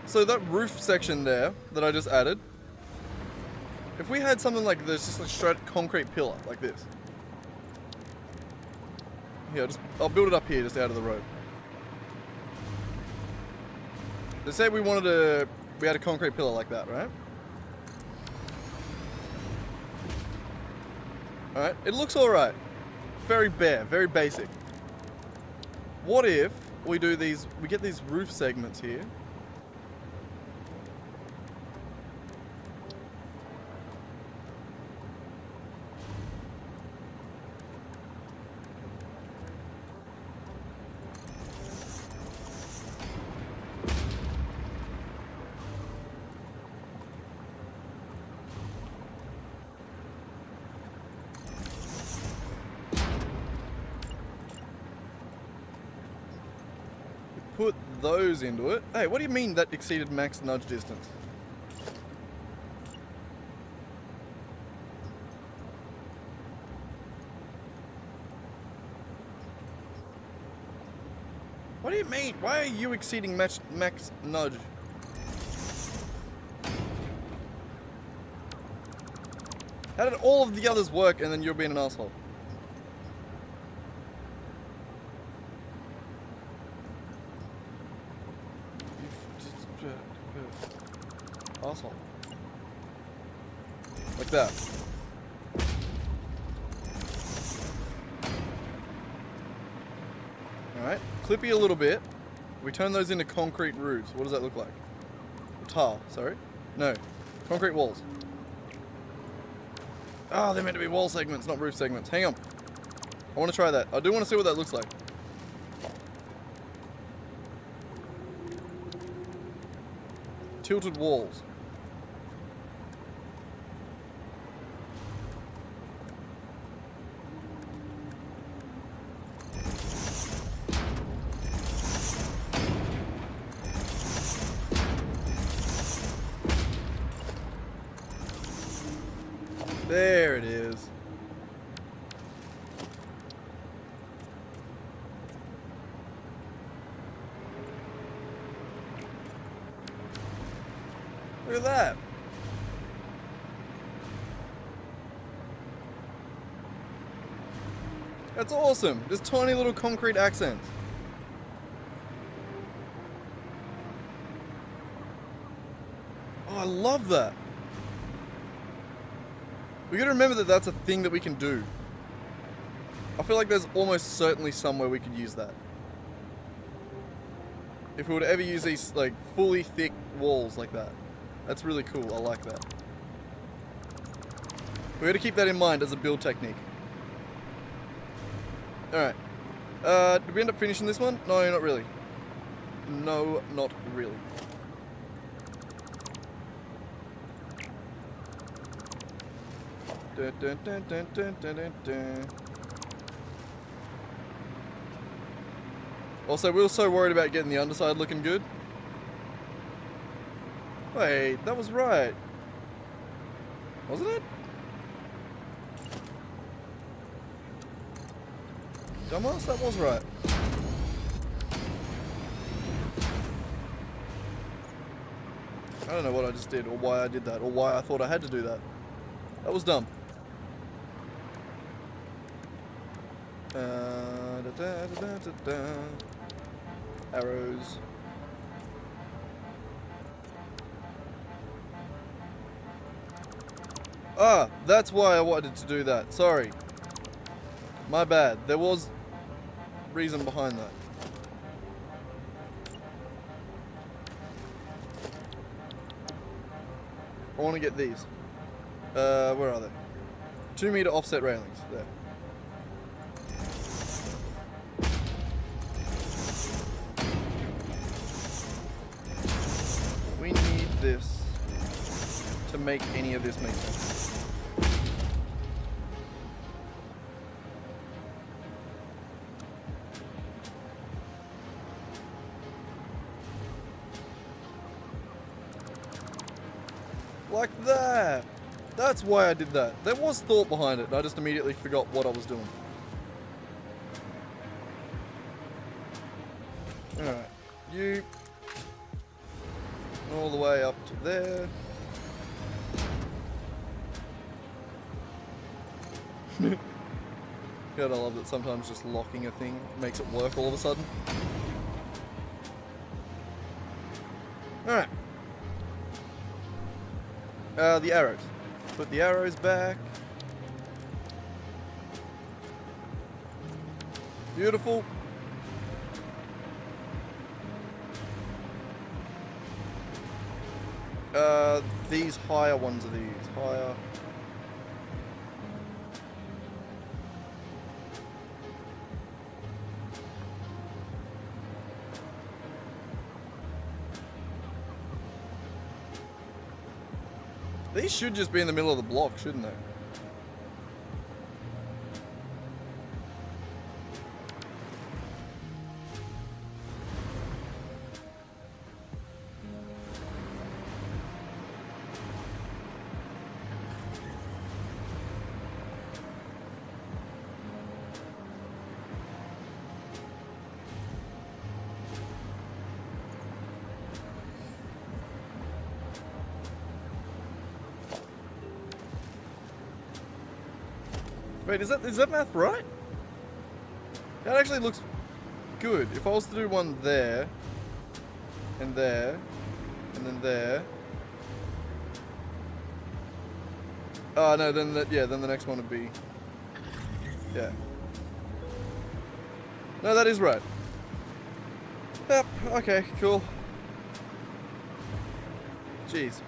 So that roof section there that I just added, if we had something like this, just a straight concrete pillar like this. Here, I'll build it up here just out of the road. Let's say we had a concrete pillar like that, right? Alright, it looks alright. Very bare, very basic. What if we get these roof segments here. Put those into it. Hey, what do you mean that exceeded max nudge distance? What do you mean? Why are you exceeding max nudge? How did all of the others work and then you're being an asshole? Asshole. Like that. Alright, clippy a little bit. We turn those into concrete roofs. What does that look like? Tile, sorry. No. Concrete walls. Oh, they're meant to be wall segments, not roof segments. Hang on. I want to try that. I do want to see what that looks like. Tilted walls. There it is. Look at that. That's awesome. Just tiny little concrete accents. Oh, I love that. We gotta remember that that's a thing that we can do. I feel like there's almost certainly somewhere we could use that. If we were to ever use these like fully thick walls like that. That's really cool, I like that. We gotta keep that in mind as a build technique. Alright. Did we end up finishing this one? No, not really. No, not really. Dun, dun, dun, dun, dun, dun, dun, dun. Also, we were so worried about getting the underside looking good. Wait, that was right. Wasn't it? Dumbass, that was right. I don't know what I just did, or why I did that, or why I thought I had to do that. That was dumb. Arrows. Ah, that's why I wanted to do that. Sorry. My bad. There was reason behind that. I want to get these. Where are they? 2 meter offset railings. There. We need this to make any of this make sense. Like that. That's why I did that. There was thought behind it, and I just immediately forgot what I was doing. Alright. You. All the way up to there. God, I love that sometimes just locking a thing makes it work all of a sudden. Alright. The arrows. Put the arrows back. Beautiful. These higher ones are these. Higher. These should just be in the middle of the block, shouldn't they? Wait, is that math right? That actually looks good. If I was to do one there, and there, and then there. Oh no, then then the next one would be, yeah. No, that is right. Yep. Okay. Cool. Jeez.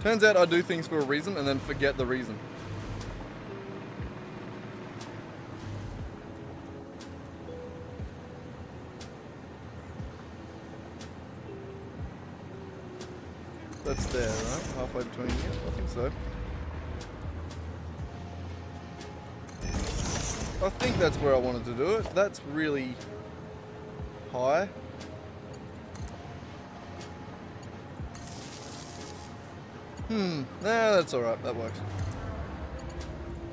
Turns out I do things for a reason and then forget the reason. That's there, right? Halfway between here? I think so. I think that's where I wanted to do it. That's really high. Nah, that's alright. That works.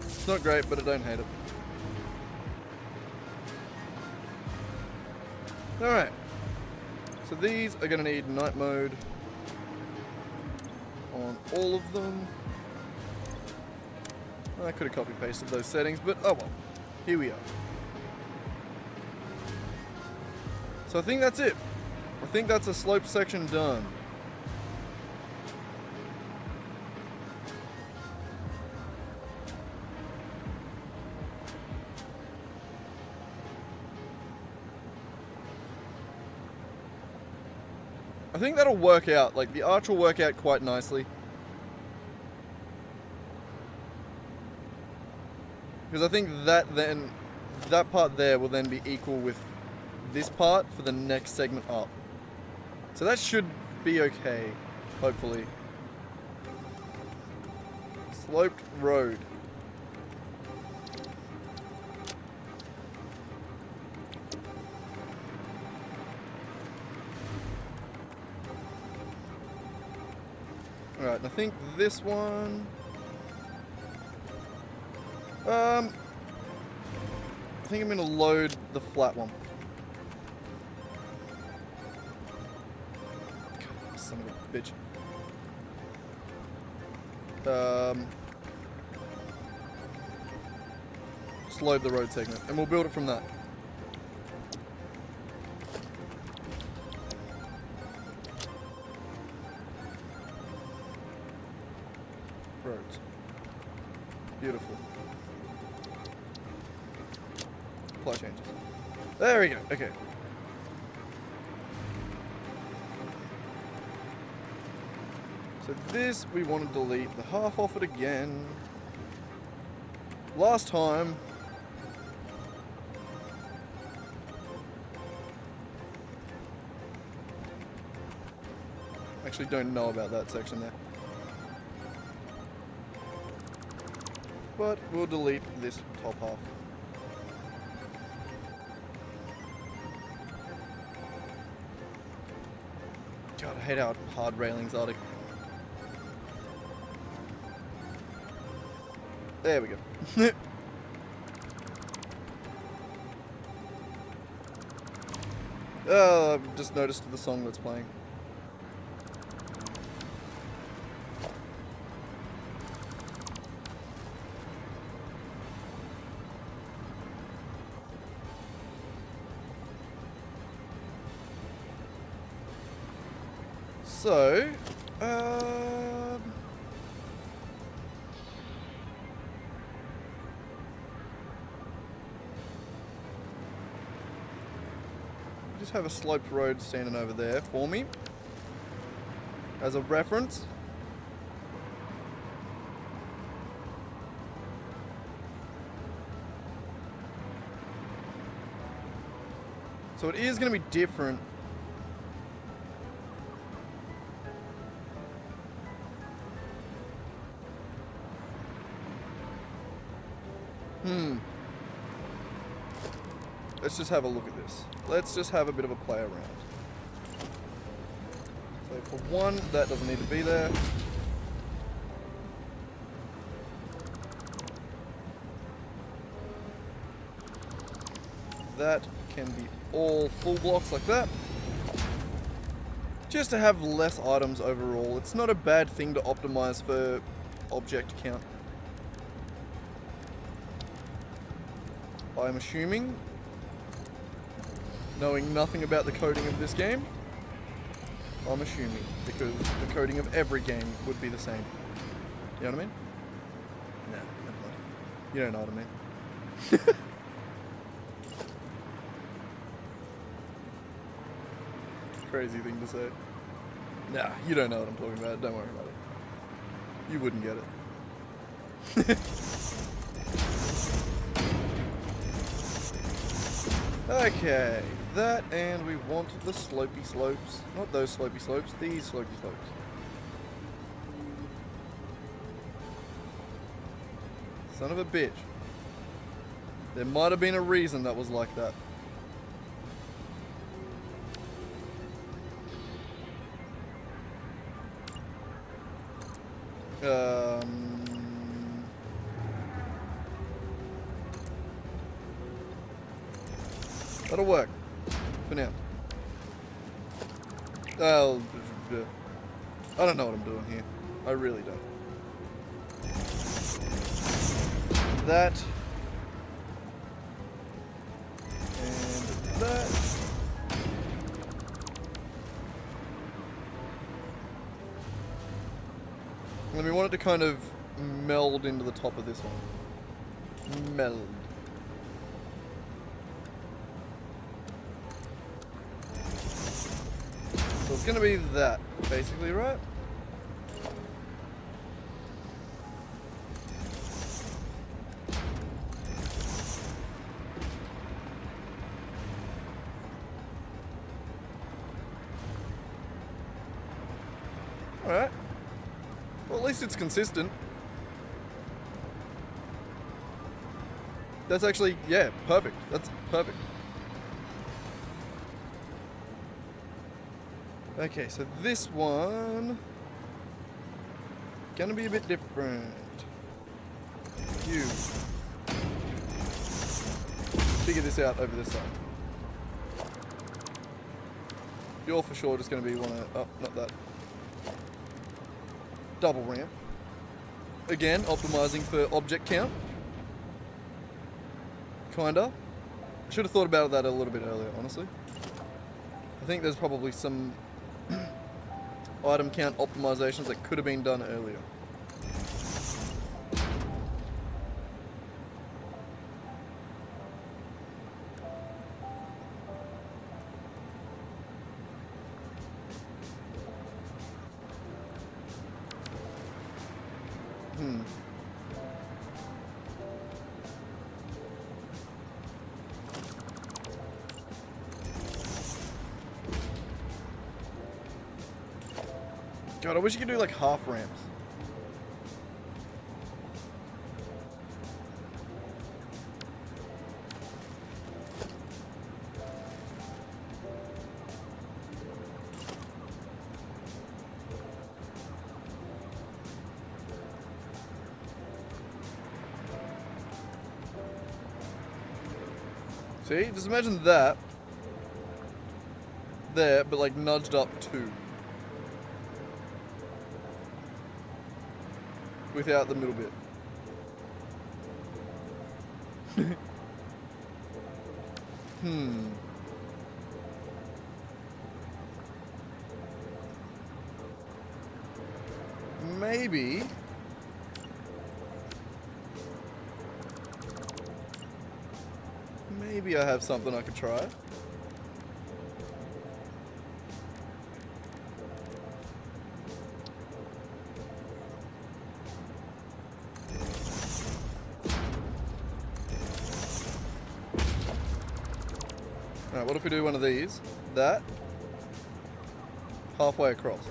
It's not great, but I don't hate it. Alright. So these are going to need night mode on all of them. I could have copy pasted those settings, but oh well. Here we are. So I think that's it. I think that's a slope section done. I think that'll work out. Like, the arch will work out quite nicely. Because I think that part there will then be equal with this part for the next segment up. So that should be okay, hopefully. Sloped road. Alright, and I think this one... I think I'm going to load the flat one. God, son of a bitch. Just load the road segment, and we'll build it from that. Roads. Beautiful. Apply changes. There we go. Okay. So this, we want to delete the half off it again. Last time. Actually don't know about that section there. But we'll delete this top half. God, I hate how hard railings are to... There we go. Oh, I've just noticed the song that's playing. So, just have a sloped road standing over there for me as a reference. So it is going to be different. Let's just have a look at this. Let's just have a bit of a play around. So for one, that doesn't need to be there. That can be all full blocks like that. Just to have less items overall. It's not a bad thing to optimize for object count. I'm assuming, knowing nothing about the coding of this game, I'm assuming, because the coding of every game would be the same. You know what I mean? Nah, never mind. You don't know what I mean. Crazy thing to say. Nah, you don't know what I'm talking about. Don't worry about it. You wouldn't get it. Okay, that, and we want the slopey slopes. Not those slopey slopes, these slopey slopes. Son of a bitch. There might have been a reason that was like that. That'll work. For now. I don't know what I'm doing here. I really don't. That. And that. And we want it to kind of meld into the top of this one. Meld. So it's going to be that, basically, right? Alright. Well, at least it's consistent. That's actually, yeah, perfect. That's perfect. Okay, so this one gonna be a bit different. You figure this out over this side. You're for sure just gonna be one of, oh, not that. Double ramp. Again, optimizing for object count. Kinda. I should have thought about that a little bit earlier, honestly. I think there's probably some item count optimizations that could have been done earlier. God, I wish you could do like half ramps. See, just imagine that there, but like nudged up two. Without the middle bit. Maybe. Maybe I have something I could try. Alright, what if we do one of these? That. Halfway across.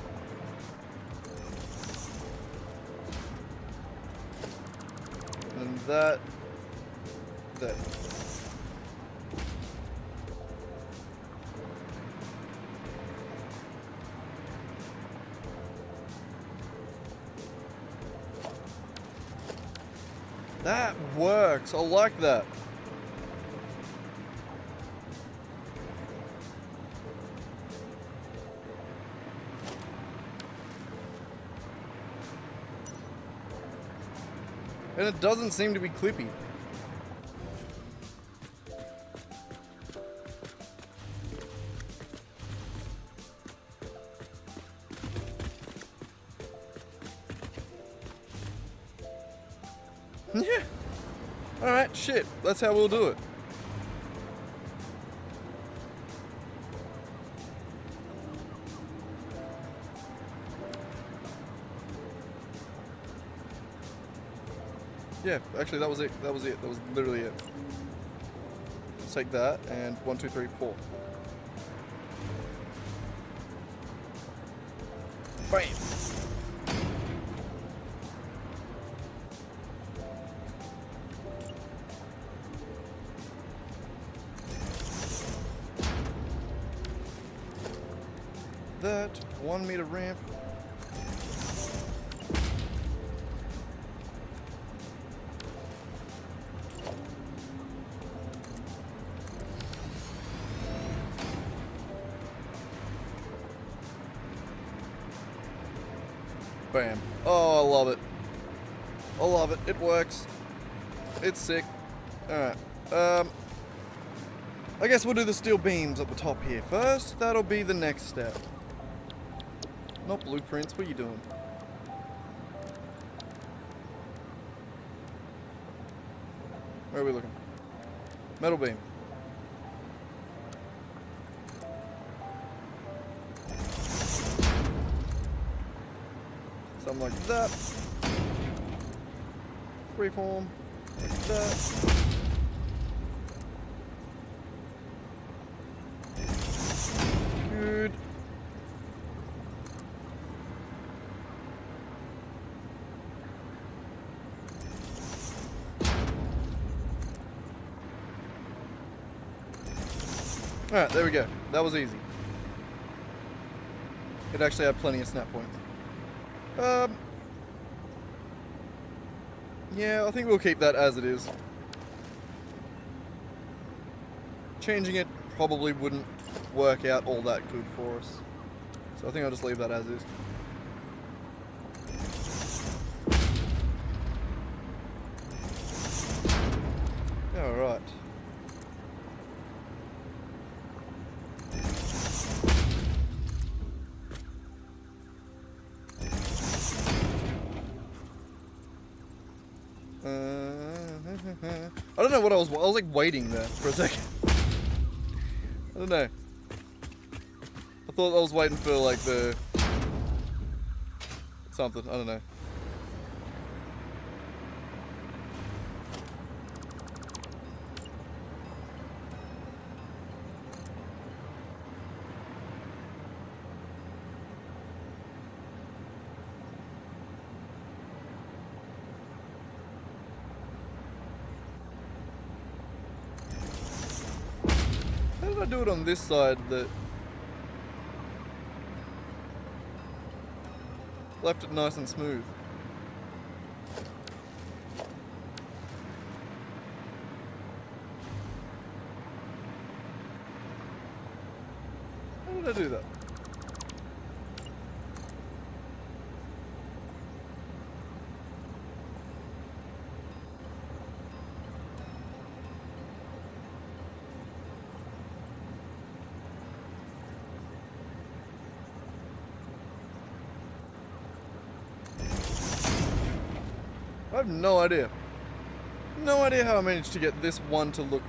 And that. There. That works. I like that. And it doesn't seem to be clippy. Yeah. Alright, shit. That's how we'll do it. Yeah, actually that was it. That was it. That was literally it. Let's take that and 1, 2, 3, 4. Bam! That 1 meter ramp. Bam. Oh, I love it. I love it. It works. It's sick. Alright. I guess we'll do the steel beams at the top here first. That'll be the next step. Not blueprints. What are you doing? Where are we looking? Metal beam. Something like that. Freeform. Like that. Good. Alright, there we go. That was easy. It actually had plenty of snap points. Yeah, I think we'll keep that as it is. Changing it probably wouldn't work out all that good for us. So I think I'll just leave that as is. Alright. I don't know what I was like waiting there for a second. I don't know. I thought I was waiting for like the something, I don't know. How did I do it on this side that left it nice and smooth? How did I do that? I have no idea. No idea how I managed to get this one to look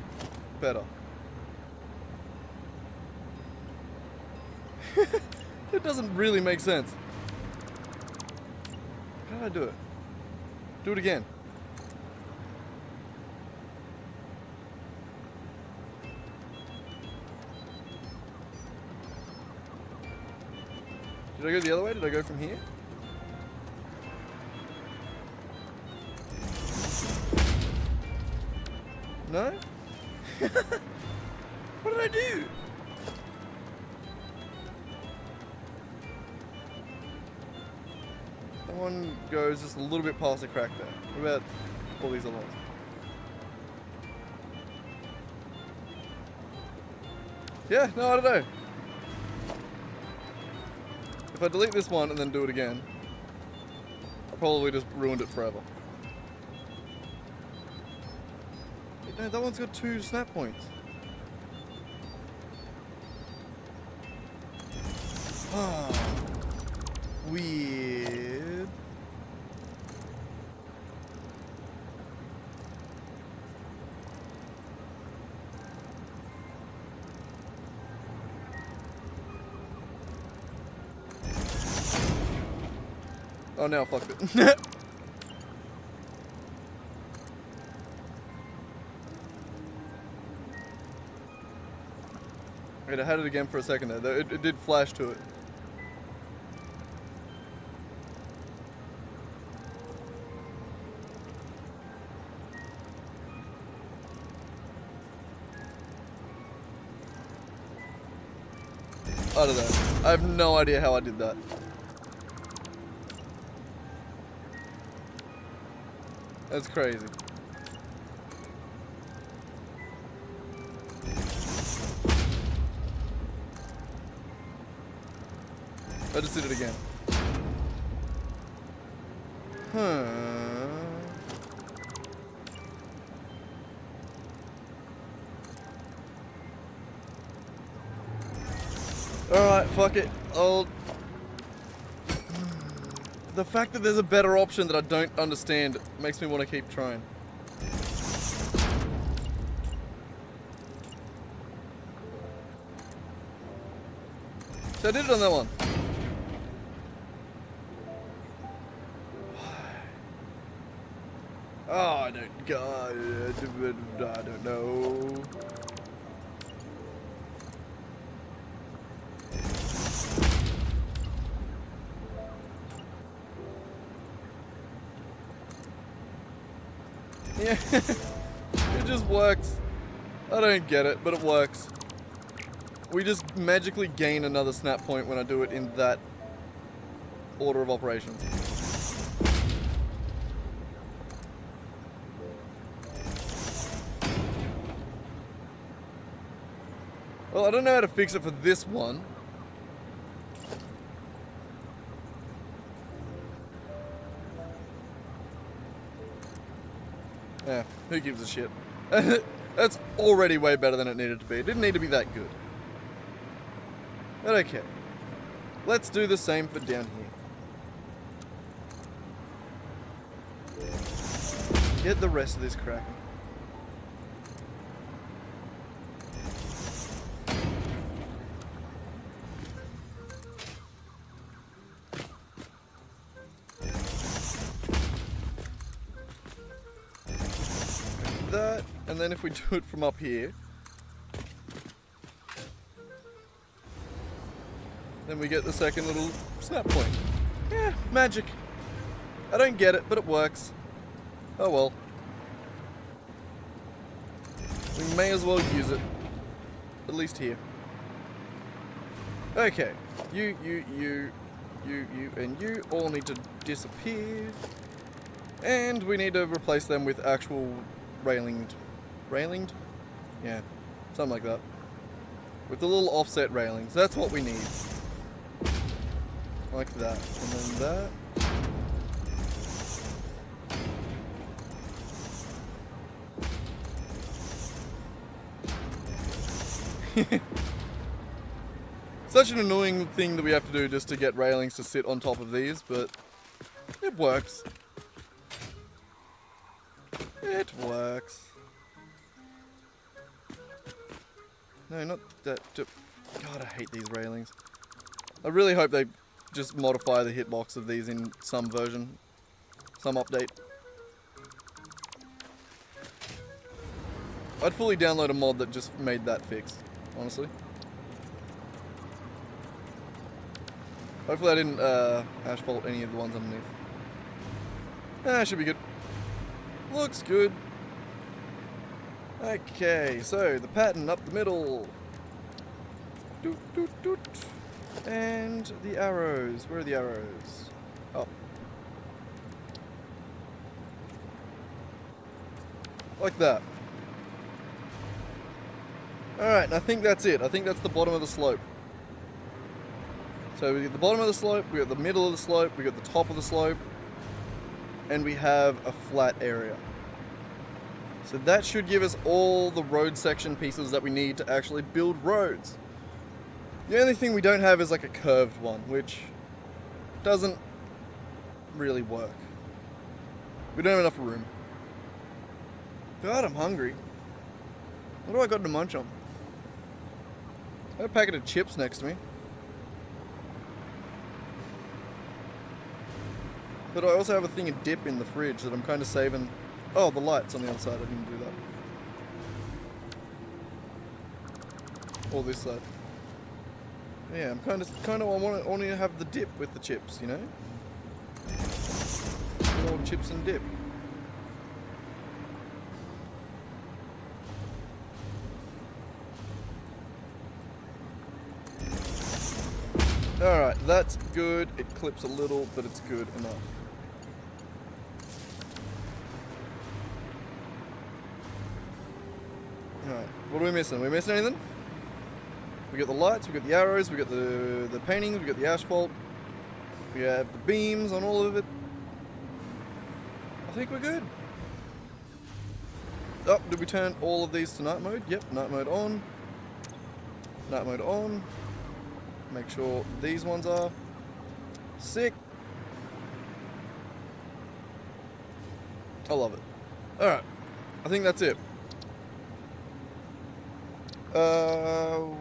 better. It doesn't really make sense. How did I do it? Do it again. Did I go the other way? Did I go from here? No? What did I do? That one goes just a little bit past the crack there. What about all these other ones? Yeah, no, I don't know. If I delete this one and then do it again, I probably just ruined it forever. No, that one's got 2 snap points. Ah, weird. Oh, now I fucked it. Wait, I had it again for a second there. It did flash to it. I don't know. I have no idea how I did that. That's crazy. I just did it again. Alright, fuck it. The fact that there's a better option that I don't understand makes me want to keep trying. So I did it on that one. Oh, I don't know. Yeah, it just works. I don't get it, but it works. We just magically gain another snap point when I do it in that order of operations. Well, I don't know how to fix it for this one. Yeah, who gives a shit? That's already way better than it needed to be. It didn't need to be that good. But okay. Let's do the same for down here. Get the rest of this cracking. That, and then if we do it from up here, then we get the second little snap point. Yeah, magic. I don't get it, but it works. Oh well. We may as well use it. At least here. Okay. You, and you all need to disappear. And we need to replace them with actual railinged? Yeah, something like that. With the little offset railings. That's what we need. Like that. And then that. Such an annoying thing that we have to do just to get railings to sit on top of these, but it works. It works. No, not that. God, I hate these railings. I really hope they just modify the hitbox of these in some version. Some update. I'd fully download a mod that just made that fix, honestly. Hopefully I didn't asphalt any of the ones underneath. Should be good. Looks good. Okay, so the pattern up the middle. Doot, doot, doot. And the arrows. Where are the arrows? Up. Like that. Alright, and I think that's it. I think that's the bottom of the slope. So we got the bottom of the slope, we got the middle of the slope, we got the top of the slope, and we have a flat area. So that should give us all the road section pieces that we need to actually build roads. The only thing we don't have is like a curved one, which doesn't really work. We don't have enough room. God, I'm hungry. What do I got to munch on? I have a packet of chips next to me. But I also have a thing of dip in the fridge that I'm kind of saving. Oh, the lights on the other side. I didn't do that. Or this side. Yeah, I'm kind of I want to have the dip with the chips, you know? Good old chips and dip. Alright, that's good. It clips a little, but it's good enough. Alright, what are we missing? Are we missing anything? We got the lights, we got the arrows, we got the paintings, we got the asphalt. We have the beams on all of it. I think we're good. Oh, did we turn all of these to night mode? Yep, night mode on. Night mode on. Make sure these ones are. Sick. I love it. Alright. I think that's it.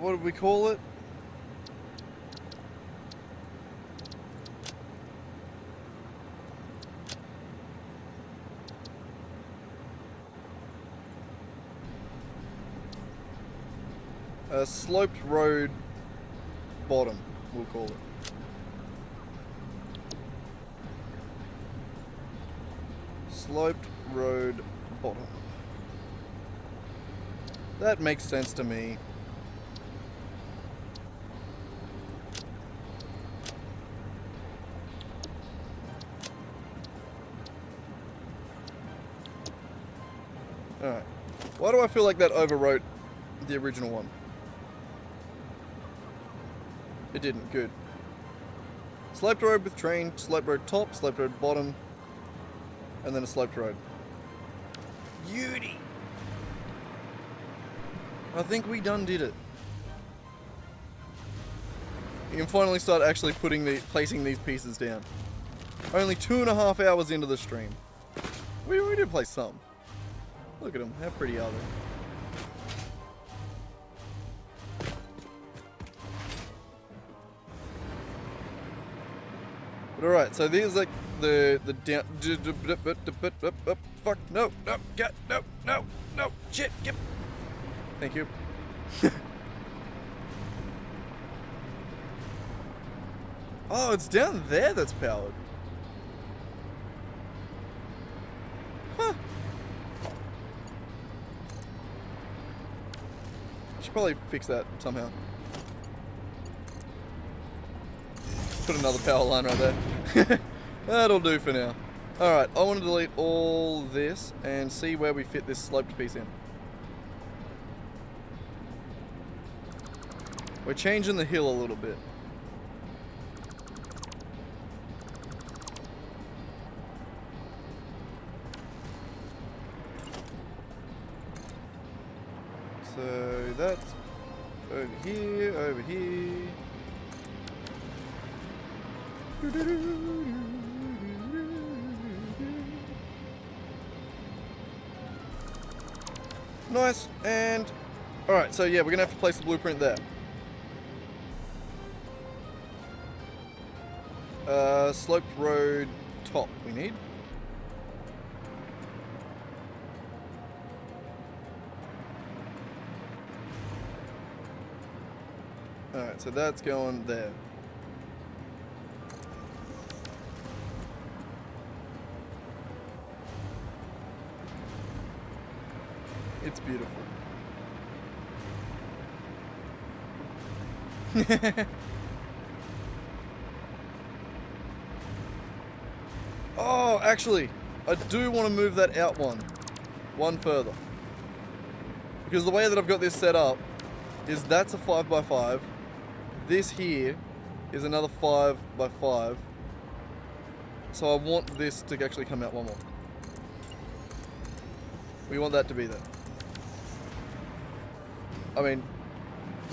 What did we call it? A sloped road bottom, we'll call it. Sloped road bottom. That makes sense to me. Alright. Why do I feel like that overwrote the original one? It didn't. Good. Sloped road with train, sloped road top, sloped road bottom, and then a sloped road. Beauty! I think we done did it. You can finally start actually placing these pieces down. Only 2.5 hours into the stream. We did place some. Look at them. How pretty are they? But alright, so these like the down. Fuck, no, get, no, shit, get. Thank you. Oh, it's down there that's powered. Huh. Should probably fix that somehow. Put another power line right there. That'll do for now. Alright, I want to delete all this and see where we fit this sloped piece in. We're changing the hill a little bit. So that's over here, over here. Nice, and alright, so yeah, we're gonna have to place the blueprint there. Sloped road top we need. Alright, so that's going there. It's beautiful. Oh, actually, I do want to move that out one further. Because the way that I've got this set up is that's a 5x5. This here is another 5x5. So I want this to actually come out one more. We want that to be there. I mean,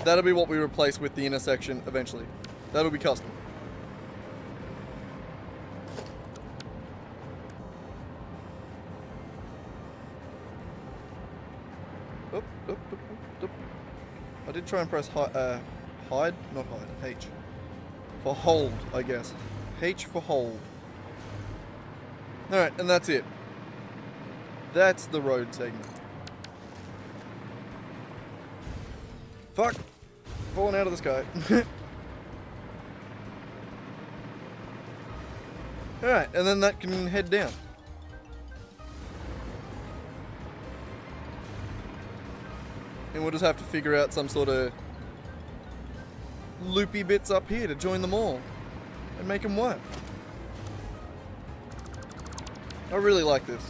that'll be what we replace with the intersection eventually. That'll be custom. Oop, oop, oop, oop, oop. I did try and press hide, not hide, H. For hold, I guess. H for hold. Alright, and that's it. That's the road segment. Fuck! Falling out of the sky. Alright, and then that can head down. And we'll just have to figure out some sort of loopy bits up here to join them all and make them work. I really like this.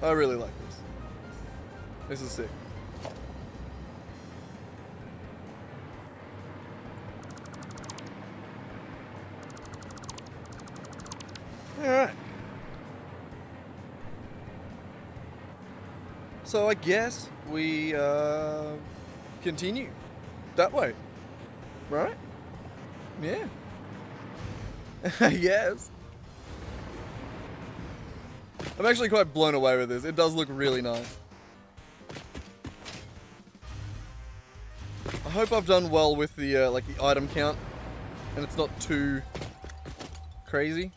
I really like this. This is sick. Alright. So I guess we continue that way. Right? Yeah. Yes. I'm actually quite blown away with this. It does look really nice. I hope I've done well with the like the item count, and it's not too crazy.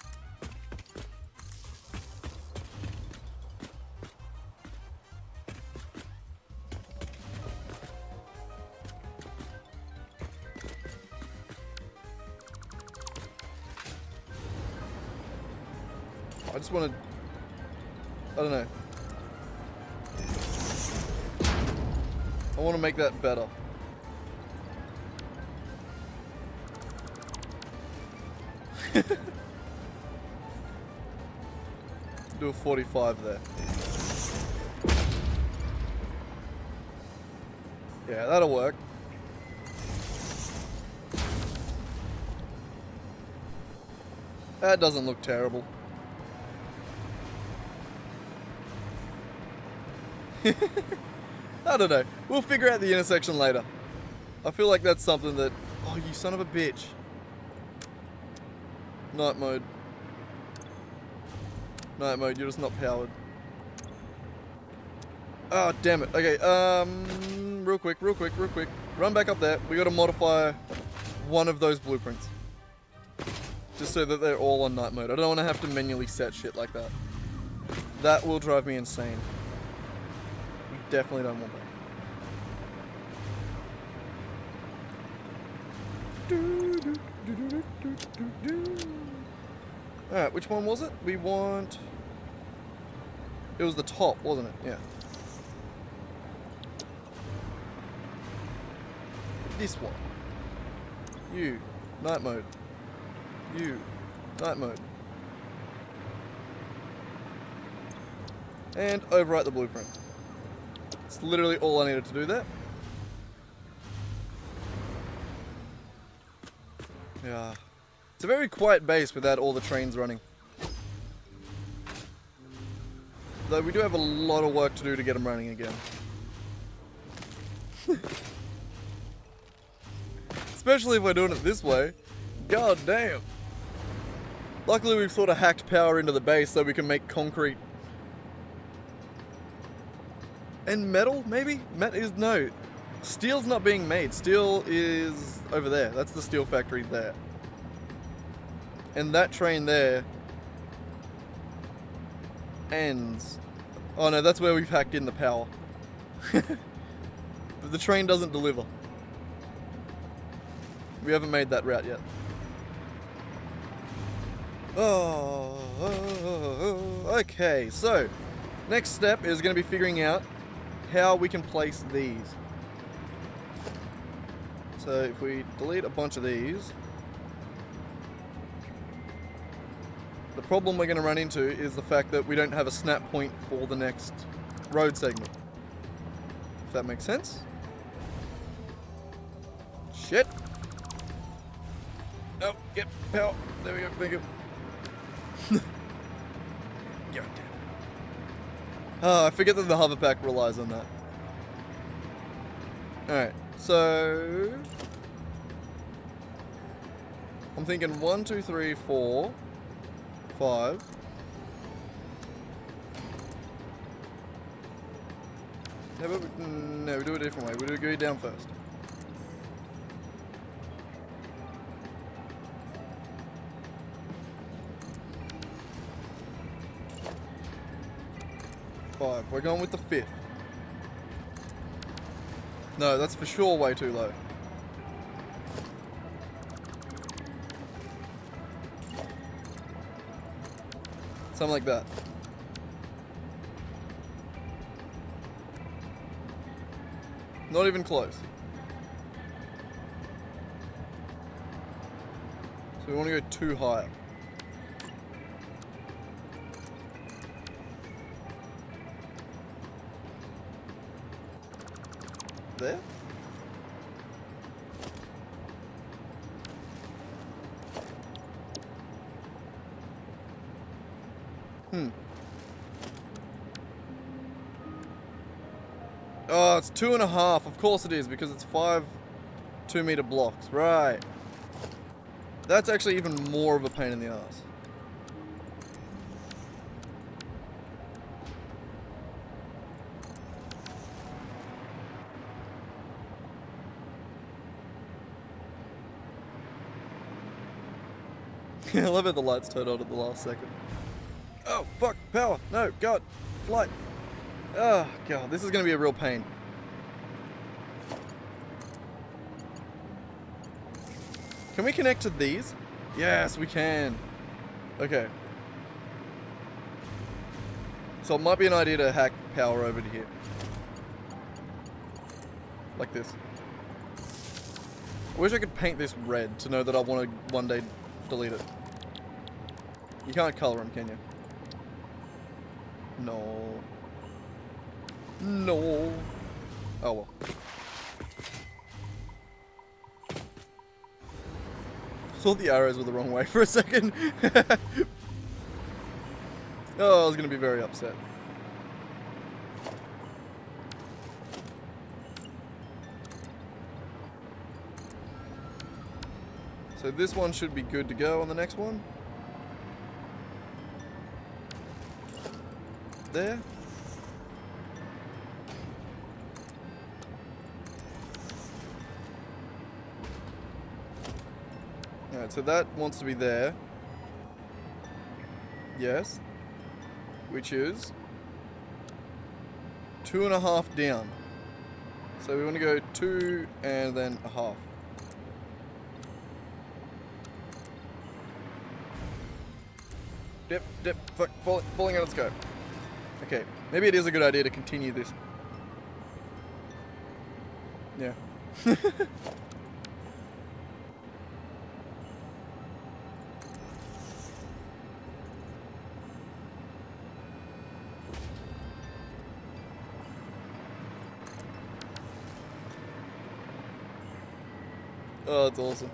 I just want to, I don't know. I want to make that better. Do a 45 there. Yeah, that'll work. That doesn't look terrible. I don't know. We'll figure out the intersection later. I feel like that's something that... Oh, you son of a bitch. Night mode. Night mode, you're just not powered. Oh, damn it. Okay, real quick. Run back up there. We gotta modify one of those blueprints. Just so that they're all on night mode. I don't want to have to manually set shit like that. That will drive me insane. We definitely don't want that. Alright, which one was it? We want... It was the top, wasn't it? Yeah. This one. You. Night mode. You. Night mode. And overwrite the blueprint. It's literally all I needed to do there. Yeah. It's a very quiet base without all the trains running. Though we do have a lot of work to do to get them running again. Especially if we're doing it this way. God damn. Luckily we've sort of hacked power into the base so we can make concrete. And metal, maybe? No. Steel's not being made. Steel is over there. That's the steel factory there. And that train there ends. Oh no, that's where we've hacked in the power. But the train doesn't deliver. We haven't made that route yet. Okay, so next step is going to be figuring out how we can place these. So if we delete a bunch of these, the problem we're going to run into is the fact that we don't have a snap point for the next road segment. If that makes sense. Shit. Oh, get power. There we go. Thank you. God damn. Oh, I forget that the hover pack relies on that. Alright, so... I'm thinking 1, 2, 3, 4, 5. No, we do it a different way. We do it go down first. Five. We're going with the 5th. No, that's for sure way too low. Something like that. Not even close. So we want to go too high. There? Oh, it's 2.5. Of course it is, because it's 5 2-meter blocks. Right. That's actually even more of a pain in the ass. I love how the lights turned on at the last second. Oh, fuck. Power. No, God. Flight. Oh, God. This is going to be a real pain. Can we connect to these? Yes, we can. Okay. So it might be an idea to hack power over to here. Like this. I wish I could paint this red to know that I want to one day delete it. You can't color them, can you? No. No. Oh well. Thought the arrows were the wrong way for a second. Oh, I was going to be very upset. So this one should be good to go on the next one. There. Alright, so that wants to be there. Yes. Which is 2.5 down. So we want to go 2 and then a half. Dip, dip, fuck, falling out of scope. Okay, maybe it is a good idea to continue this. Yeah. Oh, that's awesome.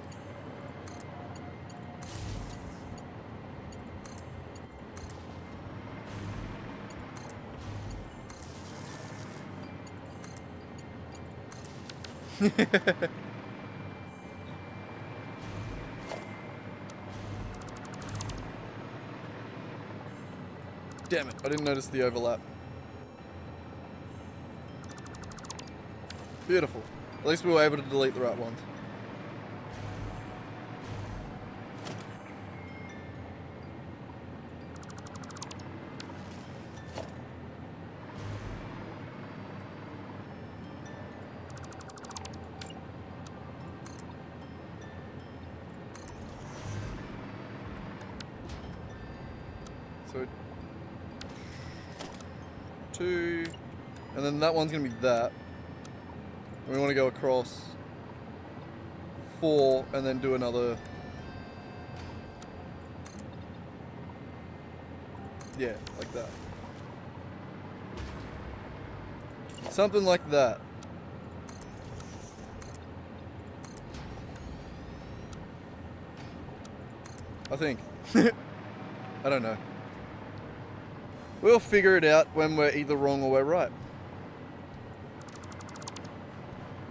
Damn it, I didn't notice the overlap. Beautiful. At least we were able to delete the right ones. So 2, and then that one's gonna be that. And we want to go across 4 and then do another. Yeah, like that. Something like that. I think. I don't know. We'll figure it out when we're either wrong or we're right.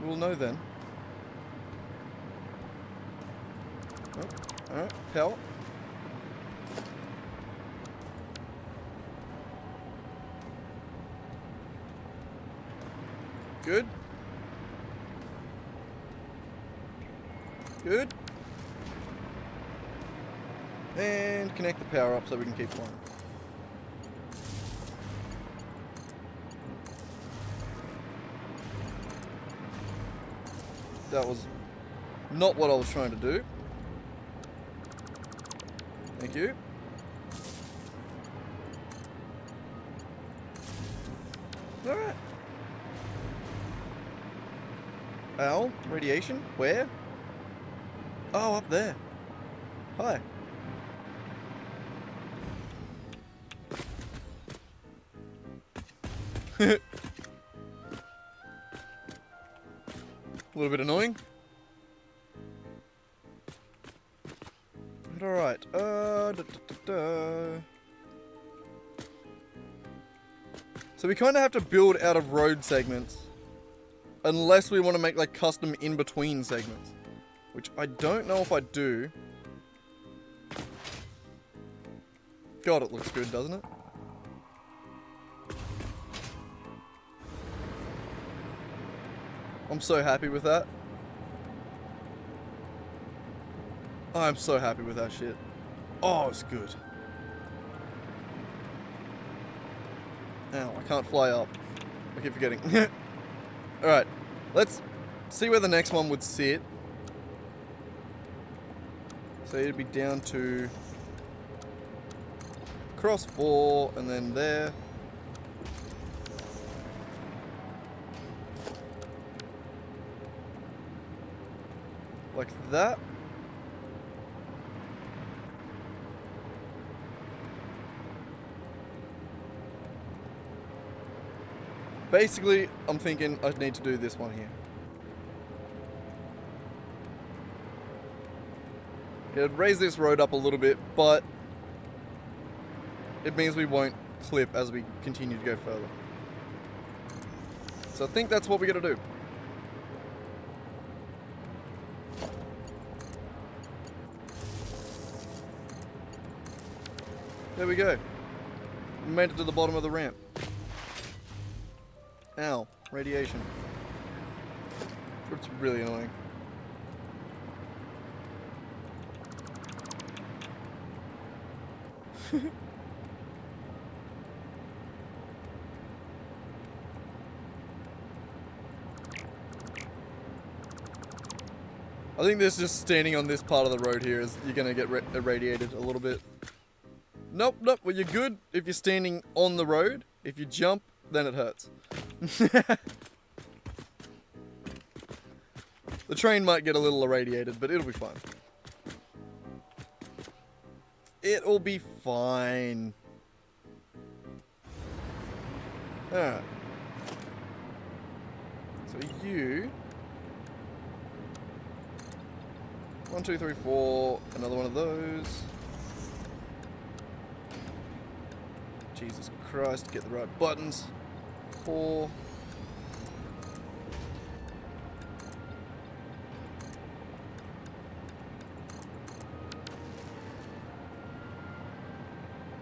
We'll know then. Oh, alright, power. Good. Good. And connect the power up so we can keep flying. That was not what I was trying to do. Thank you. Ow, radiation? Where? Oh, up there. Hi. A little bit annoying. Alright, So we kind of have to build out of road segments. Unless we want to make like custom in-between segments. Which I don't know if I do. God, it looks good, doesn't it? I'm so happy with that. I'm so happy with that shit. Oh, it's good. Ow, I can't fly up. I keep forgetting. Alright, let's see where the next one would sit. So it'd be down to cross 4 and then there. Like that. Basically, I'm thinking I'd need to do this one here. It'd raise this road up a little bit, but it means we won't clip as we continue to go further. So I think that's what we gotta do. There we go. We made it to the bottom of the ramp. Ow, radiation. It's really annoying. I think this just standing on this part of the road here is you're gonna get irradiated a little bit. Nope, nope, well you're good if you're standing on the road. If you jump, then it hurts. The train might get a little irradiated, but it'll be fine. It'll be fine. Alright. So you... 1, 2, 3, 4. Another one of those. Jesus Christ, get the right buttons. 4.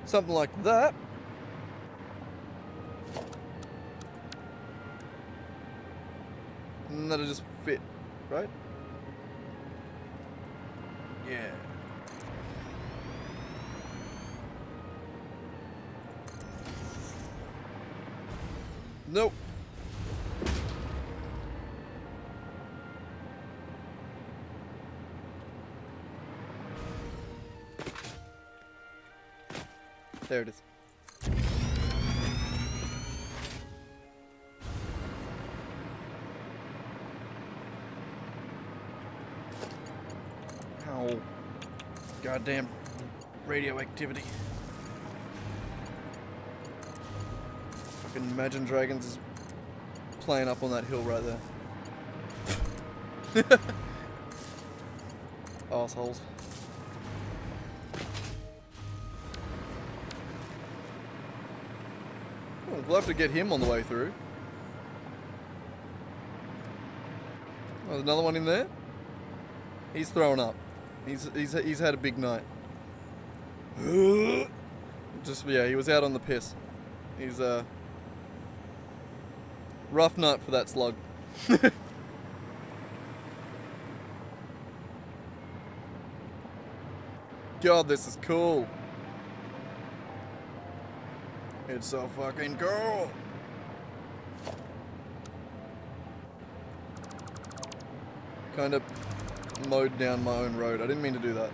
Something like that. And that'll just fit, right? Yeah. Nope. There it is. Ow. Goddamn radioactivity. Fucking Imagine Dragons is playing up on that hill right there. Assholes. Oh, we'll have to get him on the way through. Oh, there's another one in there. He's throwing up. He's had a big night. Just yeah, he was out on the piss. He's a rough nut for that slug. God, this is cool. It's so fucking cool. Kind of mowed down my own road. I didn't mean to do that.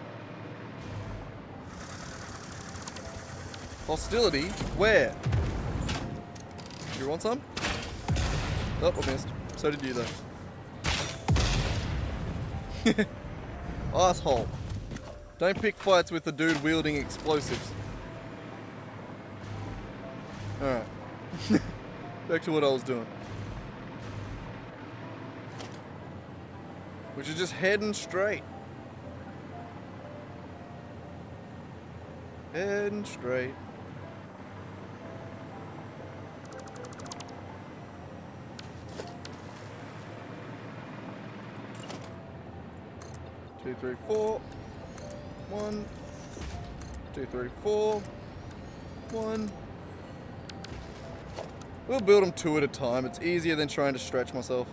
Hostility? Where? You want some? Oh, I missed. So did you though. Asshole. Don't pick fights with the dude wielding explosives. Alright. Back to what I was doing. Which is just heading straight. Heading straight. Two, three, four. 1, 2, 3, 4. 1. We'll build them 2 at a time. It's easier than trying to stretch myself.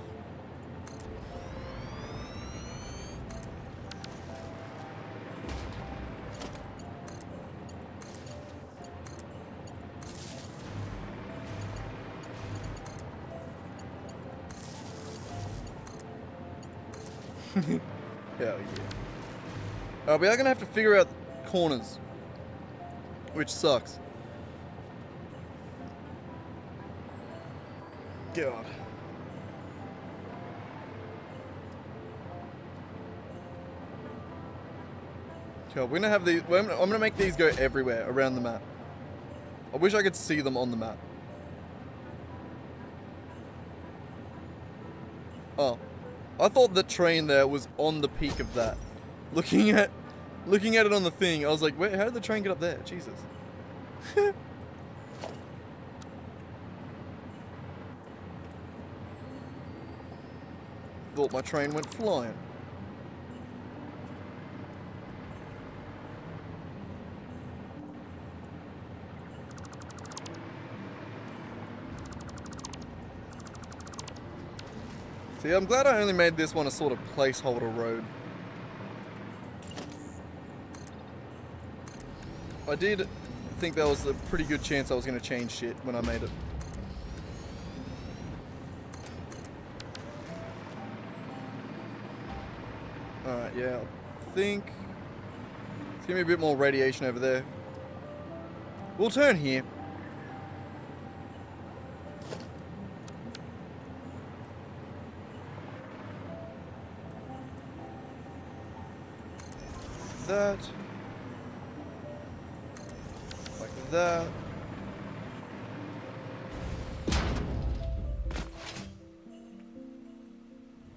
Hell yeah. We are going to have to figure out corners, which sucks. God. Cool. We're gonna have these. I'm gonna make these go everywhere around the map. I wish I could see them on the map. Oh, I thought the train there was on the peak of that. Looking at it on the thing, I was like, wait, how did the train get up there? Jesus. Thought my train went flying. See, I'm glad I only made this one a sort of placeholder road. I did think there was a pretty good chance I was going to change shit when I made it. Alright, yeah, I think it's gonna be a bit more radiation over there. We'll turn here. That. Like that.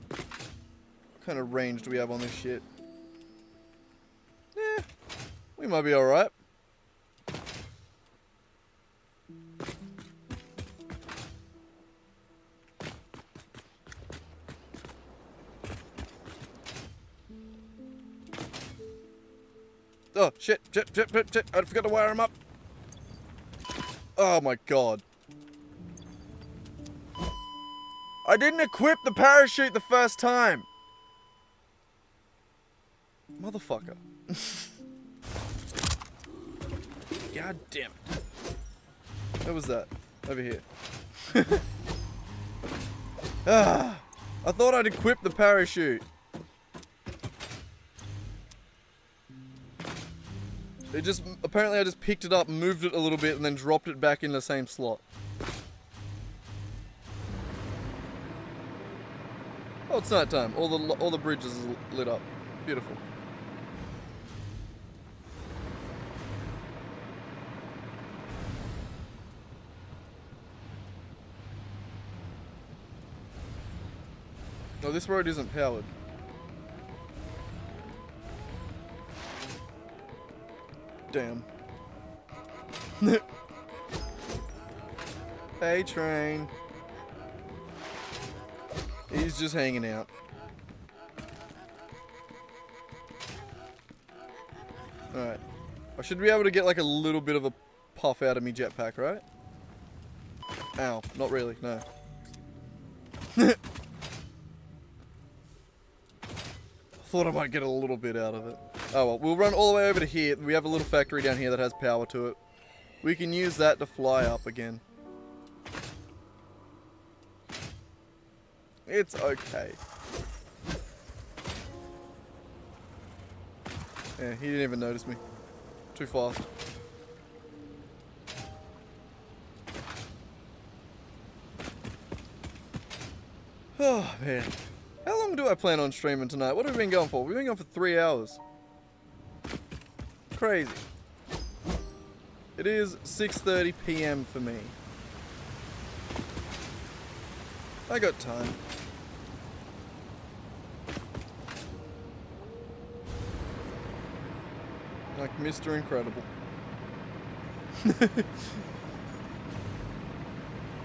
What kind of range do we have on this shit? Yeah, we might be alright. Oh, shit. I forgot to wire him up. Oh my god. I didn't equip the parachute the first time. Motherfucker. God damn it. Where was that? Over here. Ah, I thought I'd equip the parachute. It just, apparently I just picked it up, moved it a little bit, and then dropped it back in the same slot. Oh, it's night time. All the bridges are lit up. Beautiful. Oh, this road isn't powered. Damn. Hey, train. He's just hanging out. Alright. I should be able to get like a little bit of a puff out of me jetpack, right? Ow. Not really, no. Thought I might get a little bit out of it. Oh well, we'll run all the way over to here. We have a little factory down here that has power to it. We can use that to fly up again. It's okay. Yeah, he didn't even notice me. Too fast. Oh, man. How long do I plan on streaming tonight? What have we been going for? We've been going for 3 hours. Crazy. It is 6:30 p.m. for me. I got time. Like Mr. Incredible.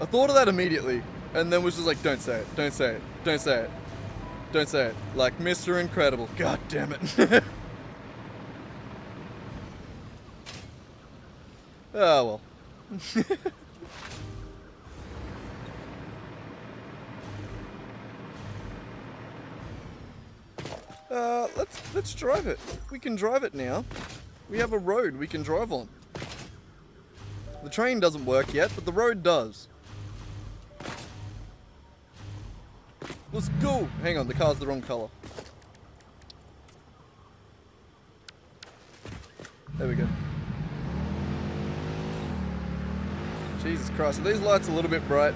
I thought of that immediately, and then was just like, don't say it, don't say it, don't say it, don't say it. Like Mr. Incredible. God damn it. Oh well. Let's drive it. We can drive it now. We have a road we can drive on. The train doesn't work yet, but the road does. Let's go! Hang on, the car's the wrong colour. There we go. Jesus Christ, are these lights a little bit bright?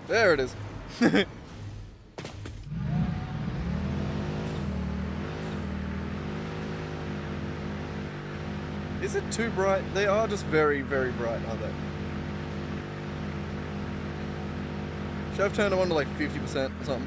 There it is. Is it too bright? They are just very, very bright, aren't they? Should I have turned them on to like 50% or something?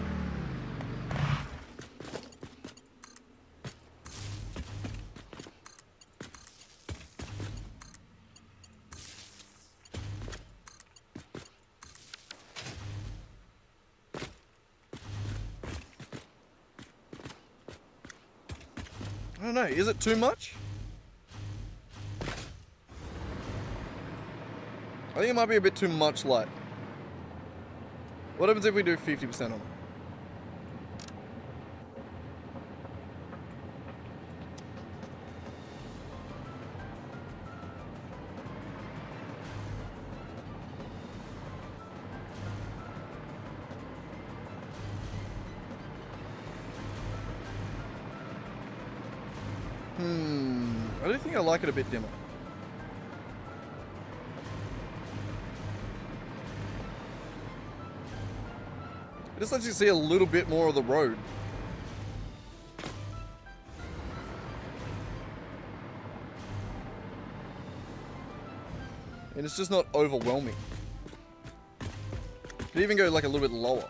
I don't know, is it too much? I think it might be a bit too much light. What happens if we do 50% on it? I do think I like it a bit dimmer. It just lets you see a little bit more of the road. And it's just not overwhelming. Could even go like a little bit lower.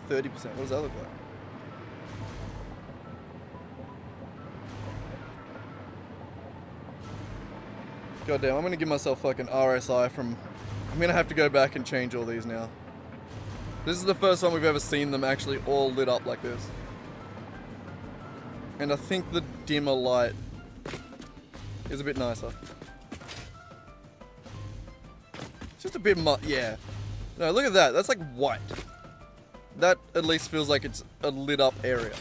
%. What does that look like? God damn, I'm gonna give myself fucking RSI from... I'm gonna have to go back and change all these now. This is the first time we've ever seen them actually all lit up like this. And I think the dimmer light is a bit nicer. It's just a bit yeah. No, look at that. That's like white. That at least feels like it's a lit up area.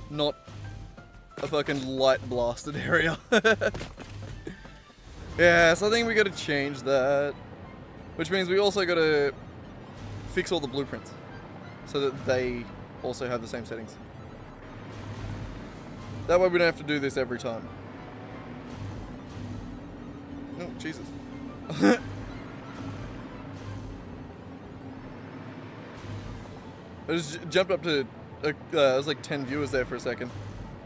Not a fucking light blasted area. Yeah, so I think we gotta change that. Which means we also gotta fix all the blueprints. So that they also have the same settings. That way we don't have to do this every time. Oh, Jesus. I just jumped up to, it was like 10 viewers there for a second.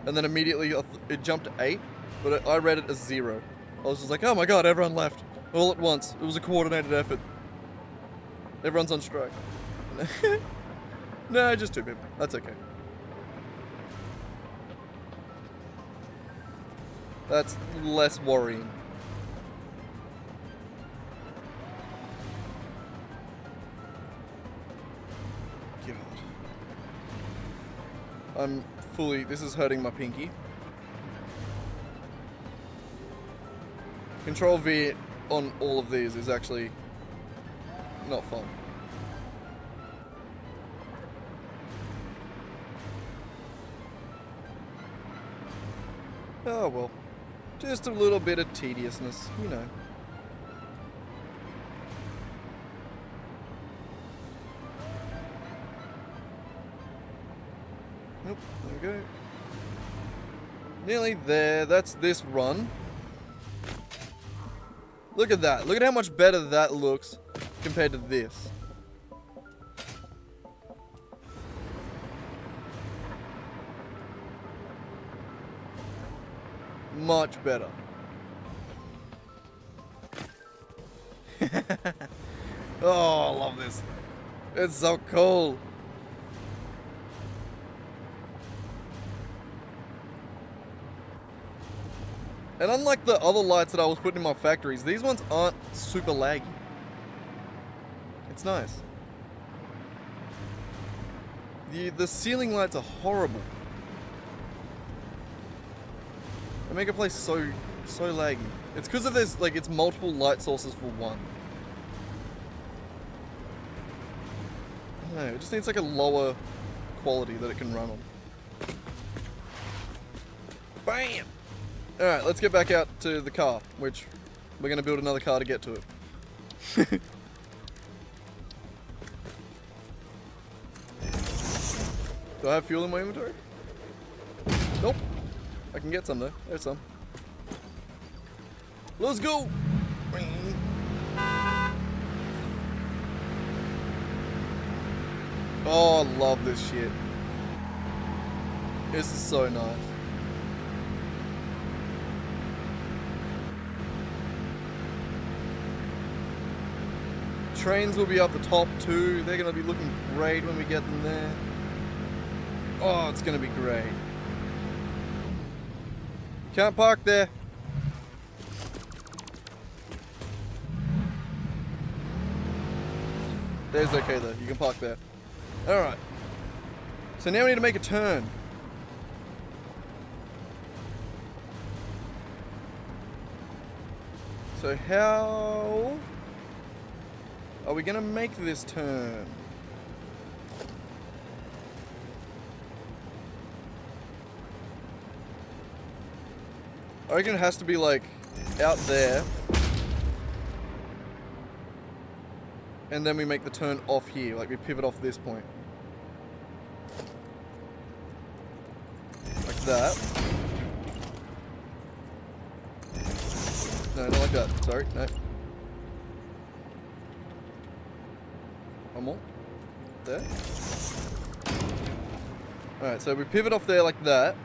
And then immediately it jumped to 8, but I read it as 0. I was just like, oh my god, everyone left. All at once. It was a coordinated effort. Everyone's on strike. No, just 2 people. That's okay. That's less worrying. I'm fully... This is hurting my pinky. Control V on all of these is actually not fun. Oh well. Just a little bit of tediousness, you know. Nope, there we go. Nearly there. That's this run. Look at that. Look at how much better that looks compared to this. Much better. Oh, I love this. It's so cool. And unlike the other lights that I was putting in my factories, these ones aren't super laggy. It's nice. The ceiling lights are horrible. They make a place so laggy. It's because of there's like it's multiple light sources for one. I don't know, it just needs like a lower quality that it can run on. Bam! Alright, let's get back out to the car, which we're going to build another car to get to it. Do I have fuel in my inventory? Nope. I can get some though. There's some. Let's go! Oh, I love this shit. This is so nice. Trains will be up the top too. They're going to be looking great when we get them there. Oh, it's going to be great. Can't park there. There's okay though. You can park there. Alright. So now we need to make a turn. So how are we gonna make this turn? I reckon it has to be like out there. And then we make the turn off here, like we pivot off this point. Like that. No, not like that. Sorry, no. One more. There. Alright, so we pivot off there like that.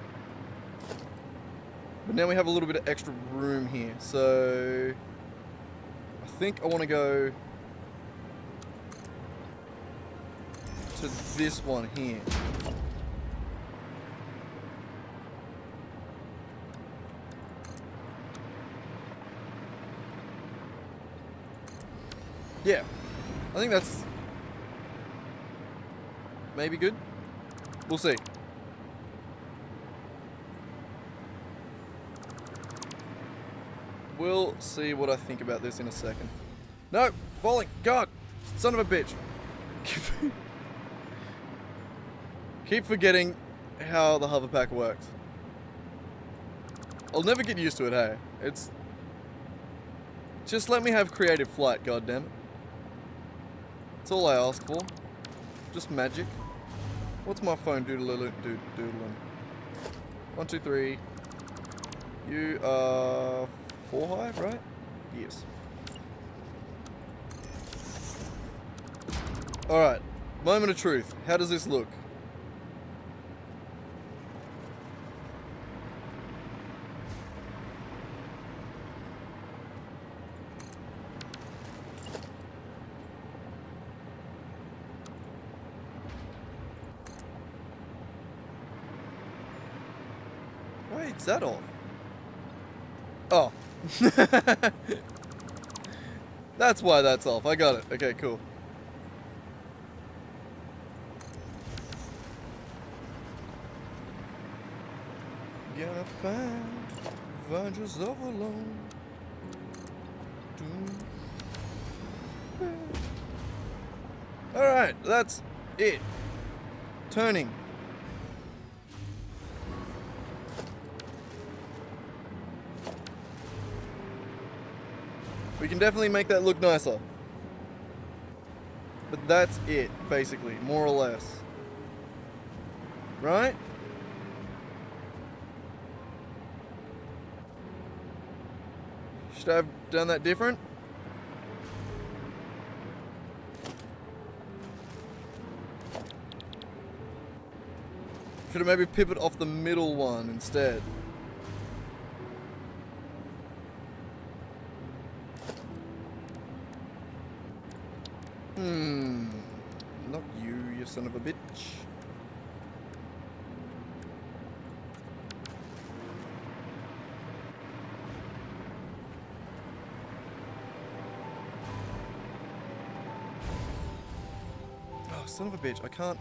But now we have a little bit of extra room here. So I think I want to go to this one here. Yeah, I think that's maybe good. We'll see. We'll see what I think about this in a second. No, falling. God, son of a bitch. Keep forgetting how the hover pack works. I'll never get used to it, hey? It's... Just let me have creative flight, goddammit. That's all I ask for. Just magic. What's my phone doodling? 1, 2, 3. You are 4 high, right? Yes. Alright. Moment of truth. How does this look? Wait, is that off? Oh. That's why that's off. I got it. Okay, cool. Gonna find yourself alone. Alright, that's it. Turning. We can definitely make that look nicer. But that's it, basically, more or less. Right? Should I have done that different? Should have maybe pivot off the middle one instead. Not you, you son of a bitch. Oh, son of a bitch, I can't.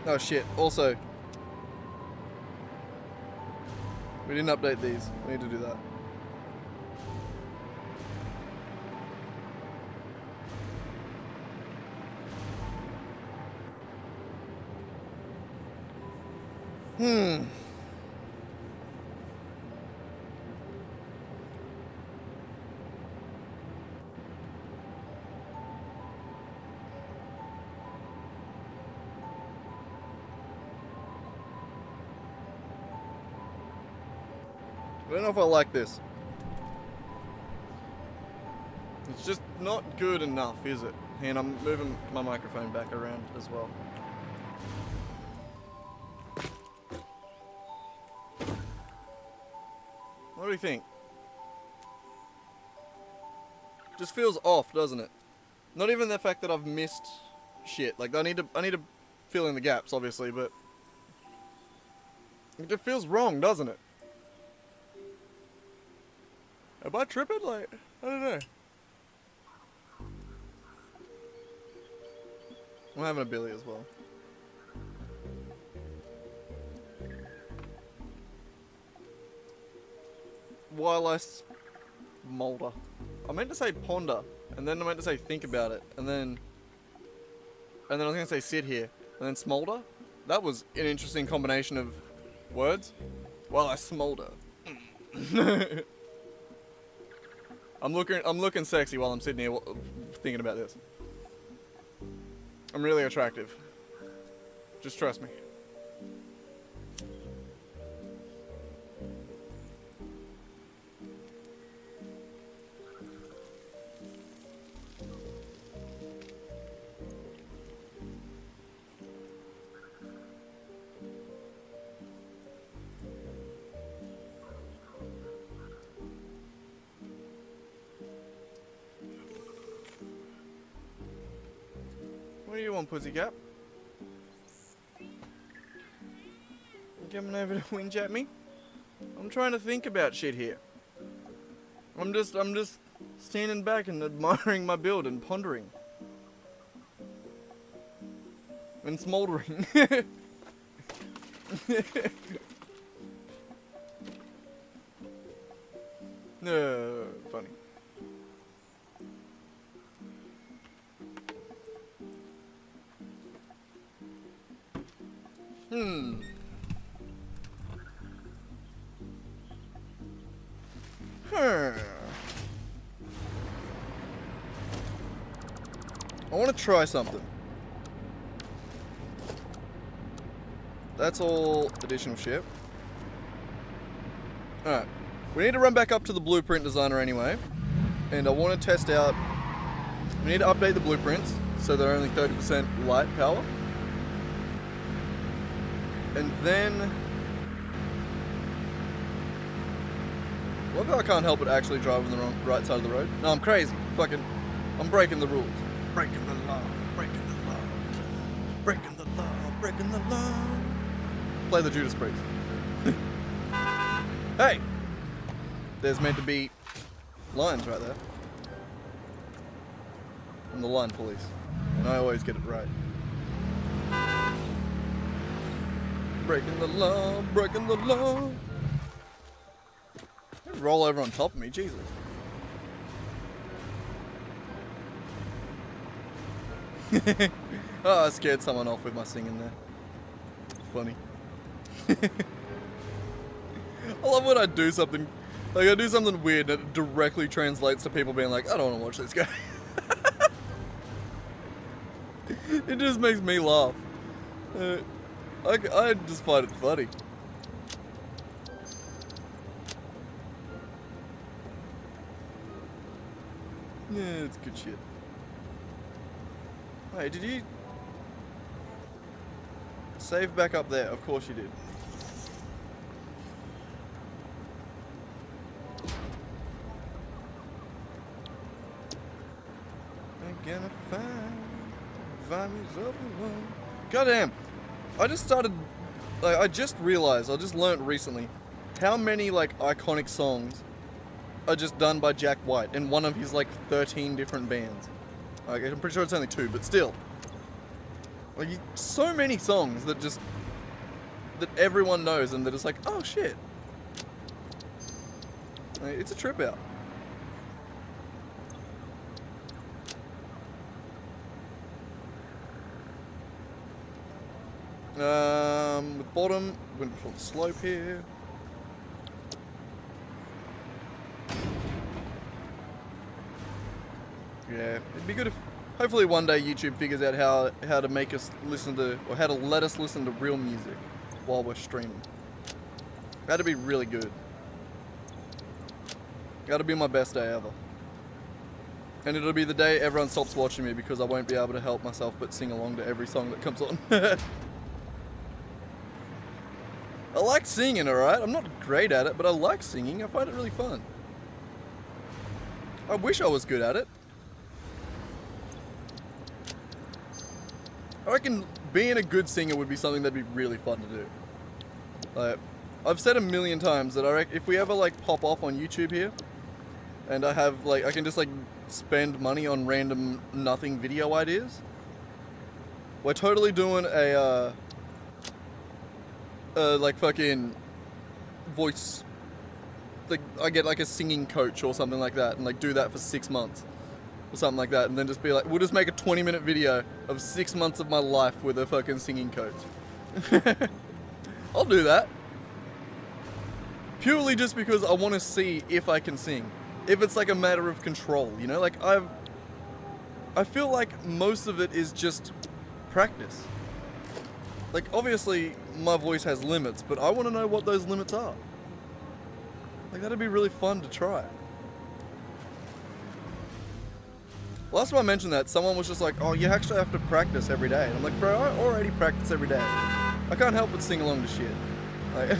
Oh shit, also, we didn't update these. We need to do that. I don't know if I like this. It's just not good enough, is it? And I'm moving my microphone back around as well. What do you think? Just feels off, doesn't it? Not even the fact that I've missed shit. Like I need to fill in the gaps, obviously, but it just feels wrong, doesn't it? Am I tripping? Like, I don't know. I'm having a Billy as well. While I smolder. I meant to say ponder, and then I meant to say think about it, and then I was gonna say sit here, and then smolder. That was an interesting combination of words. While I smolder. I'm looking sexy while I'm sitting here thinking about this. I'm really attractive. Just trust me. What do you want, pussycat? You coming over to whinge at me? I'm trying to think about shit here. I'm just standing back and admiring my build and pondering. And smoldering. No, funny. I want to try something. That's all additional shit. Alright. We need to run back up to the blueprint designer anyway. And I want to test out... We need to update the blueprints so they're only 30% light power. And then... What if I can't help but actually drive on the right side of the road? No, I'm crazy. I'm breaking the rules. Breaking the law, breaking the law, breaking the law, breaking the law. Play the Judas Priest. Hey! There's meant to be lines right there. I'm the line police. And I always get it right. Breaking the law, breaking the law. Roll over on top of me, Jesus. Oh, I scared someone off with my singing there. Funny. I love when I do something, like I do something weird that directly translates to people being like, I don't want to watch this guy. It just makes me laugh. I just find it funny. Yeah, it's good shit. Hey, did you save back up there? Of course you did. I'm gonna find me someone. Goddamn! I just started. Like, I just realized. I just learnt recently how many like iconic songs are just done by Jack White in one of his like 13 different bands. Like, I'm pretty sure it's only 2, but still. Like, so many songs that just that everyone knows and that it's like, oh shit. Like, it's a trip out. With bottom, we're going to put the slope here. Yeah, it'd be good if, hopefully one day YouTube figures out how to make us listen to, or how to let us listen to real music while we're streaming. That'd be really good. That'd be my best day ever. And it'll be the day everyone stops watching me because I won't be able to help myself but sing along to every song that comes on. I like singing, alright? I'm not great at it, but I like singing. I find it really fun. I wish I was good at it. I reckon being a good singer would be something that'd be really fun to do. Like, I've said a million times that I reckon if we ever like pop off on YouTube here, and I have like, I can just like spend money on random nothing video ideas. We're totally doing a like fucking voice, like I get like a singing coach or something like that, and like do that for 6 months. Or something like that, and then just be like, we'll just make a 20-minute video of 6 months of my life with a fucking singing coach. I'll do that. Purely just because I want to see if I can sing. If it's like a matter of control, you know? Like, I feel like most of it is just practice. Like, obviously, my voice has limits, but I want to know what those limits are. Like, that'd be really fun to try. Last time I mentioned that, someone was just like, oh, you actually have to practice every day. And I'm like, bro, I already practice every day. I can't help but sing along to shit. Like,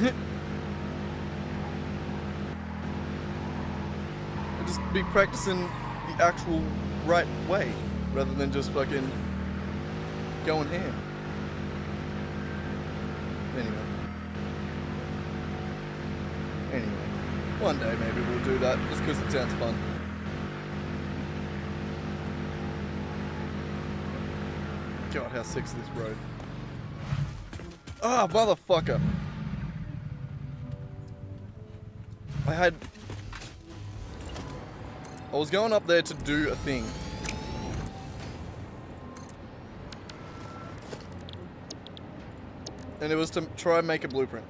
I'd just be practicing the actual right way, rather than just fucking going ham. Anyway, one day maybe we'll do that, just because it sounds fun. God, how sick is this road? Ah, motherfucker! I was going up there to do a thing. And it was to try and make a blueprint.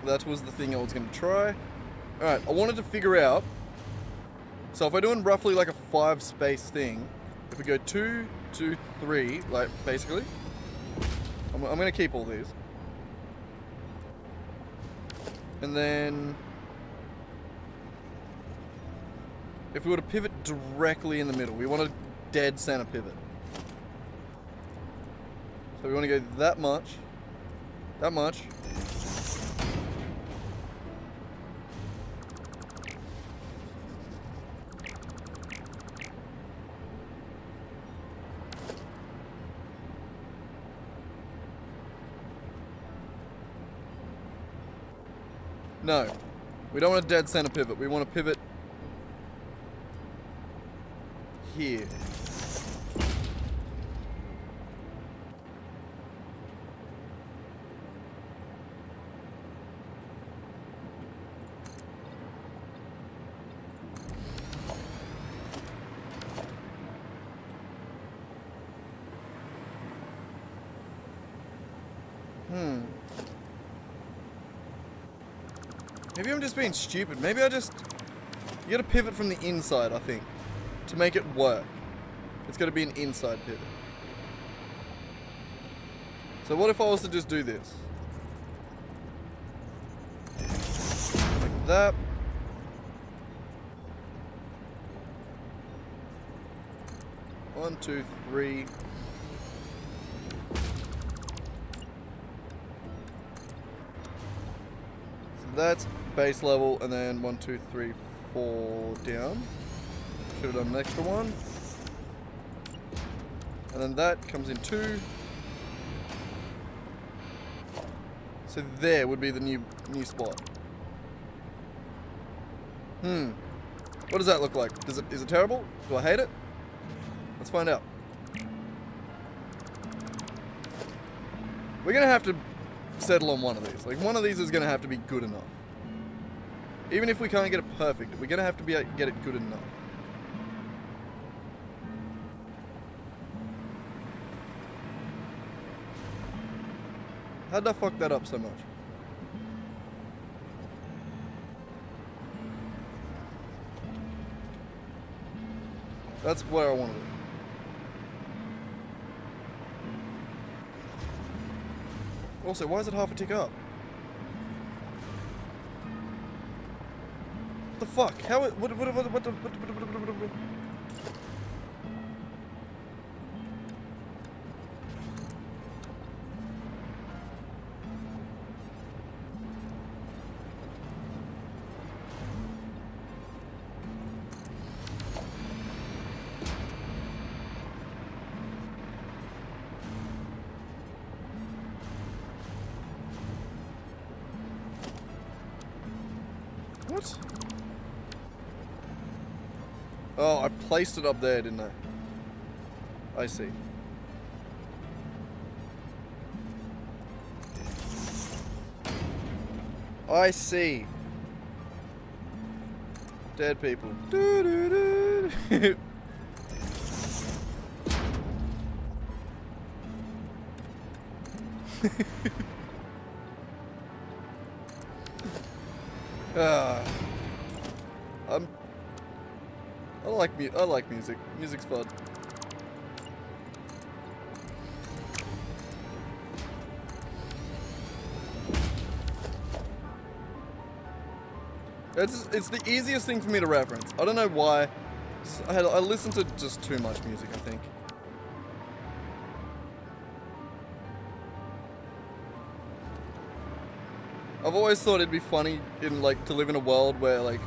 That was the thing I was going to try. Alright, I wanted to figure out. So if we're doing roughly like a 5-space thing, if we go 2, 2, 3, like basically, I'm going to keep all these. And then, if we were to pivot directly in the middle, we want a dead center pivot. So we want to go that much, that much. No, we don't want a dead center pivot. We want to pivot here. Maybe I'm just being stupid. Maybe I just... You gotta pivot from the inside, I think, to make it work. It's gotta be an inside pivot. So what if I was to just do this? Like that. One, two, three. So that's base level, and then 1, 2, 3, 4 down. Should have done an extra one. And then that comes in 2. So there would be the new spot. What does that look like? Is it terrible? Do I hate it? Let's find out. We're gonna have to settle on one of these. Like, one of these is gonna have to be good enough. Even if we can't get it perfect, we're gonna have to get it good enough. How'd I fuck that up so much? That's where I wanted it. Also, why is it half a tick up? What the fuck? How it... What the... What? Oh, I placed it up there, didn't I? I see. I see. Dead people. I like music. Music's fun. It's the easiest thing for me to reference. I don't know why. I listen to just too much music, I think. I've always thought it'd be funny to live in a world where like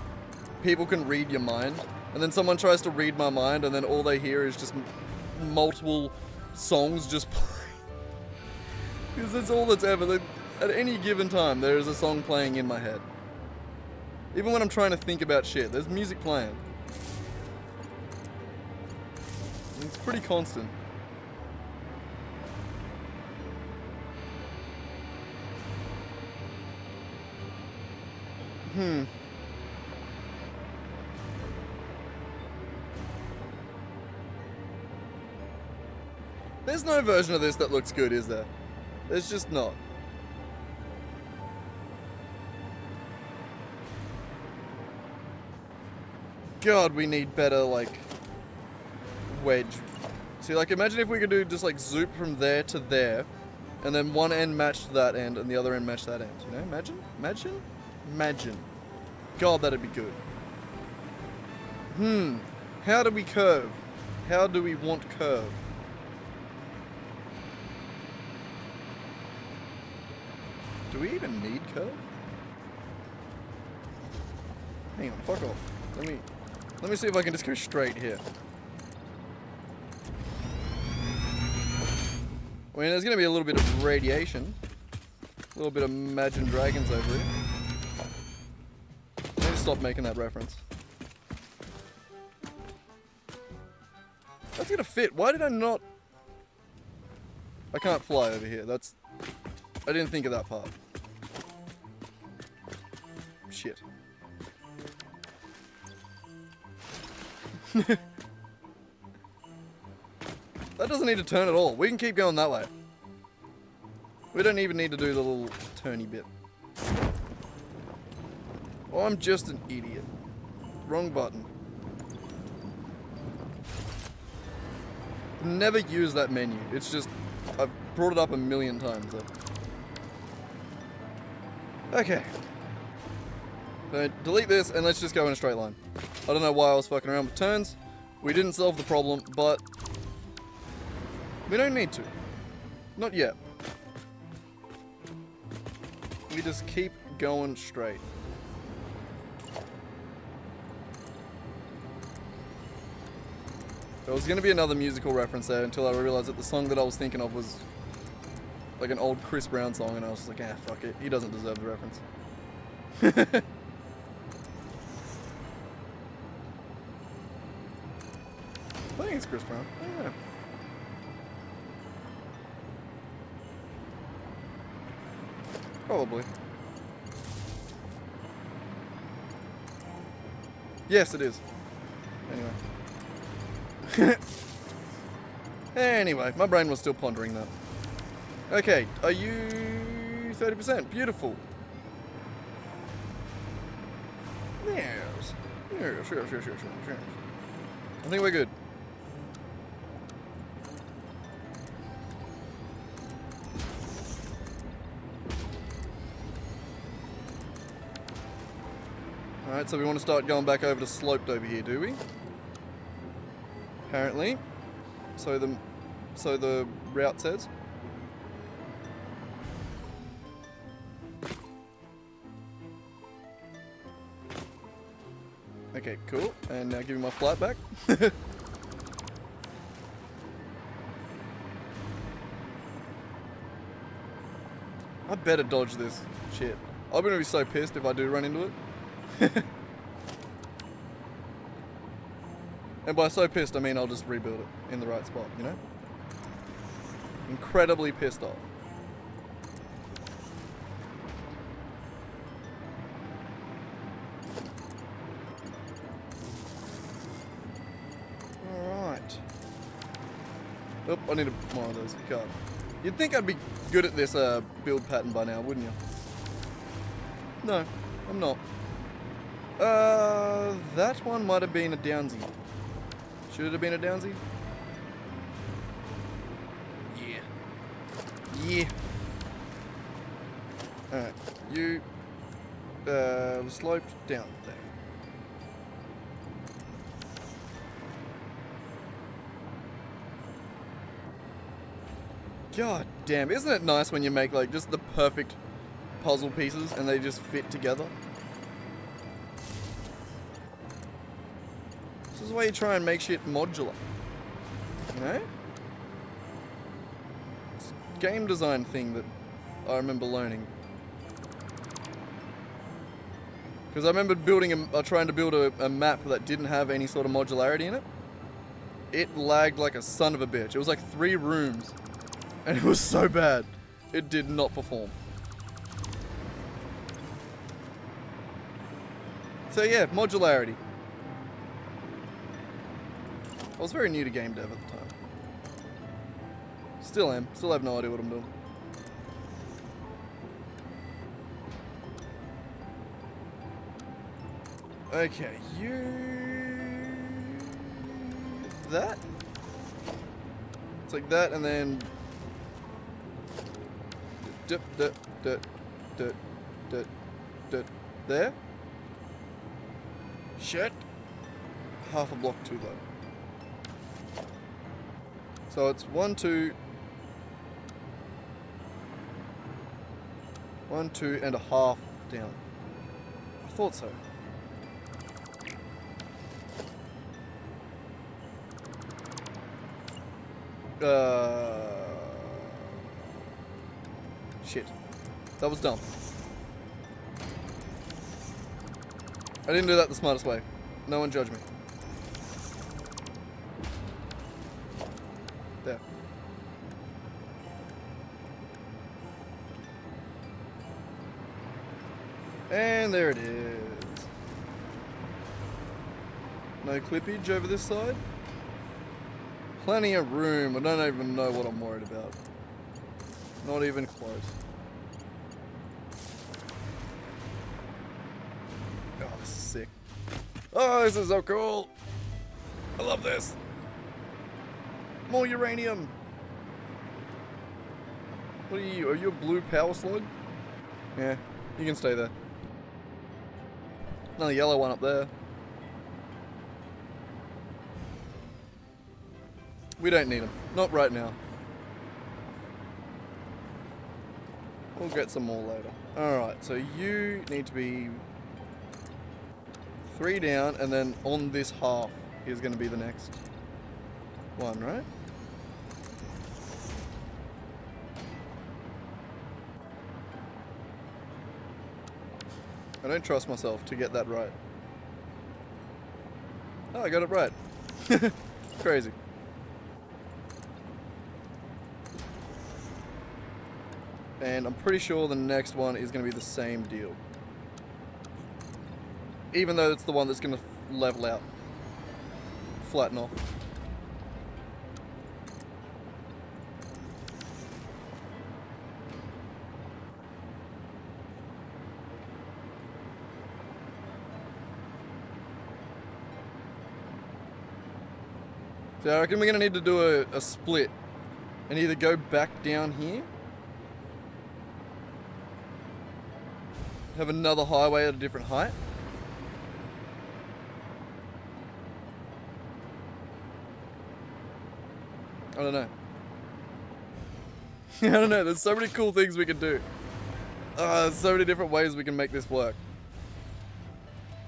people can read your mind, and then someone tries to read my mind, and then all they hear is just multiple songs just playing. Because that's all that's ever. At any given time, there is a song playing in my head. Even when I'm trying to think about shit, there's music playing. It's pretty constant. There's no version of this that looks good, is there? There's just not. God, we need better, like, wedge. See, like, imagine if we could do just, like, zoop from there to there, and then one end matched that end, and the other end matched that end. You know, imagine? Imagine? Imagine. God, that'd be good. How do we curve? How do we want curve? Do we even need curve? Hang on, fuck off. Let me see if I can just go straight here. I mean, there's gonna be a little bit of radiation. A little bit of Imagine Dragons over here. I need to stop making that reference. That's gonna fit. Why did I not... I can't fly over here. I didn't think of that part. Shit. That doesn't need to turn at all. We can keep going that way. We don't even need to do the little turny bit. Oh, I'm just an idiot. Wrong button. Never use that menu. It's just, I've brought it up a million times though. Okay. Delete this and let's just go in a straight line. I don't know why I was fucking around with turns. We didn't solve the problem, but we don't need to. Not yet. We just keep going straight. There was going to be another musical reference there until I realized that the song that I was thinking of was like an old Chris Brown song, and I was just like, ah, fuck it. He doesn't deserve the reference. I think it's Chris Brown. Yeah. Probably. Yes, it is. Anyway. Anyway, my brain was still pondering that. Okay, are you 30%? Beautiful. Yes. Sure. I think we're good. Alright, so we want to start going back over to sloped over here, do we? Apparently. So the route says. Okay, cool. And now give me my flat back. I better dodge this shit. I'm gonna be so pissed if I do run into it. And by so pissed, I mean I'll just rebuild it in the right spot, you know? Incredibly pissed off. Alright. Oh, I need more of those. God. You'd think I'd be good at this build pattern by now, wouldn't you? No, I'm not. That one might have been a downsy. Should it have been a downsy? Yeah. Alright, you sloped down there. God damn, isn't it nice when you make like just the perfect puzzle pieces and they just fit together? This is why you try and make shit modular. You know? It's a game design thing that I remember learning. Because I remember trying to build a map that didn't have any sort of modularity in it. It lagged like a son of a bitch. It was like 3 rooms. And it was so bad. It did not perform. So yeah, modularity. I was very new to game dev at the time. Still am. Still have no idea what I'm doing. Okay, you... that? It's like that and then... there? Shit. Half a block too low. So it's 1, 2, 1, 2 and a half down. I thought so. Shit. That was dumb. I didn't do that the smartest way. No one judge me. There. And there it is. No clippage over this side. Plenty of room. I don't even know what I'm worried about. Not even close. This is sick. Oh, this is so cool. I love this. More uranium. What are you? Are you a blue power slug? Yeah, you can stay there. Another yellow one up there. We don't need them. Not right now. We'll get some more later. Alright, so you need to be 3 down, and then on this half is going to be the next one, right? I don't trust myself to get that right. Oh, I got it right. Crazy. And I'm pretty sure the next one is going to be the same deal. Even though it's the one that's going to level out. Flatten off. So I reckon we're going to need to do a split. And either go back down here. Have another highway at a different height. I don't know. I don't know, there's so many cool things we can do. There's so many different ways we can make this work.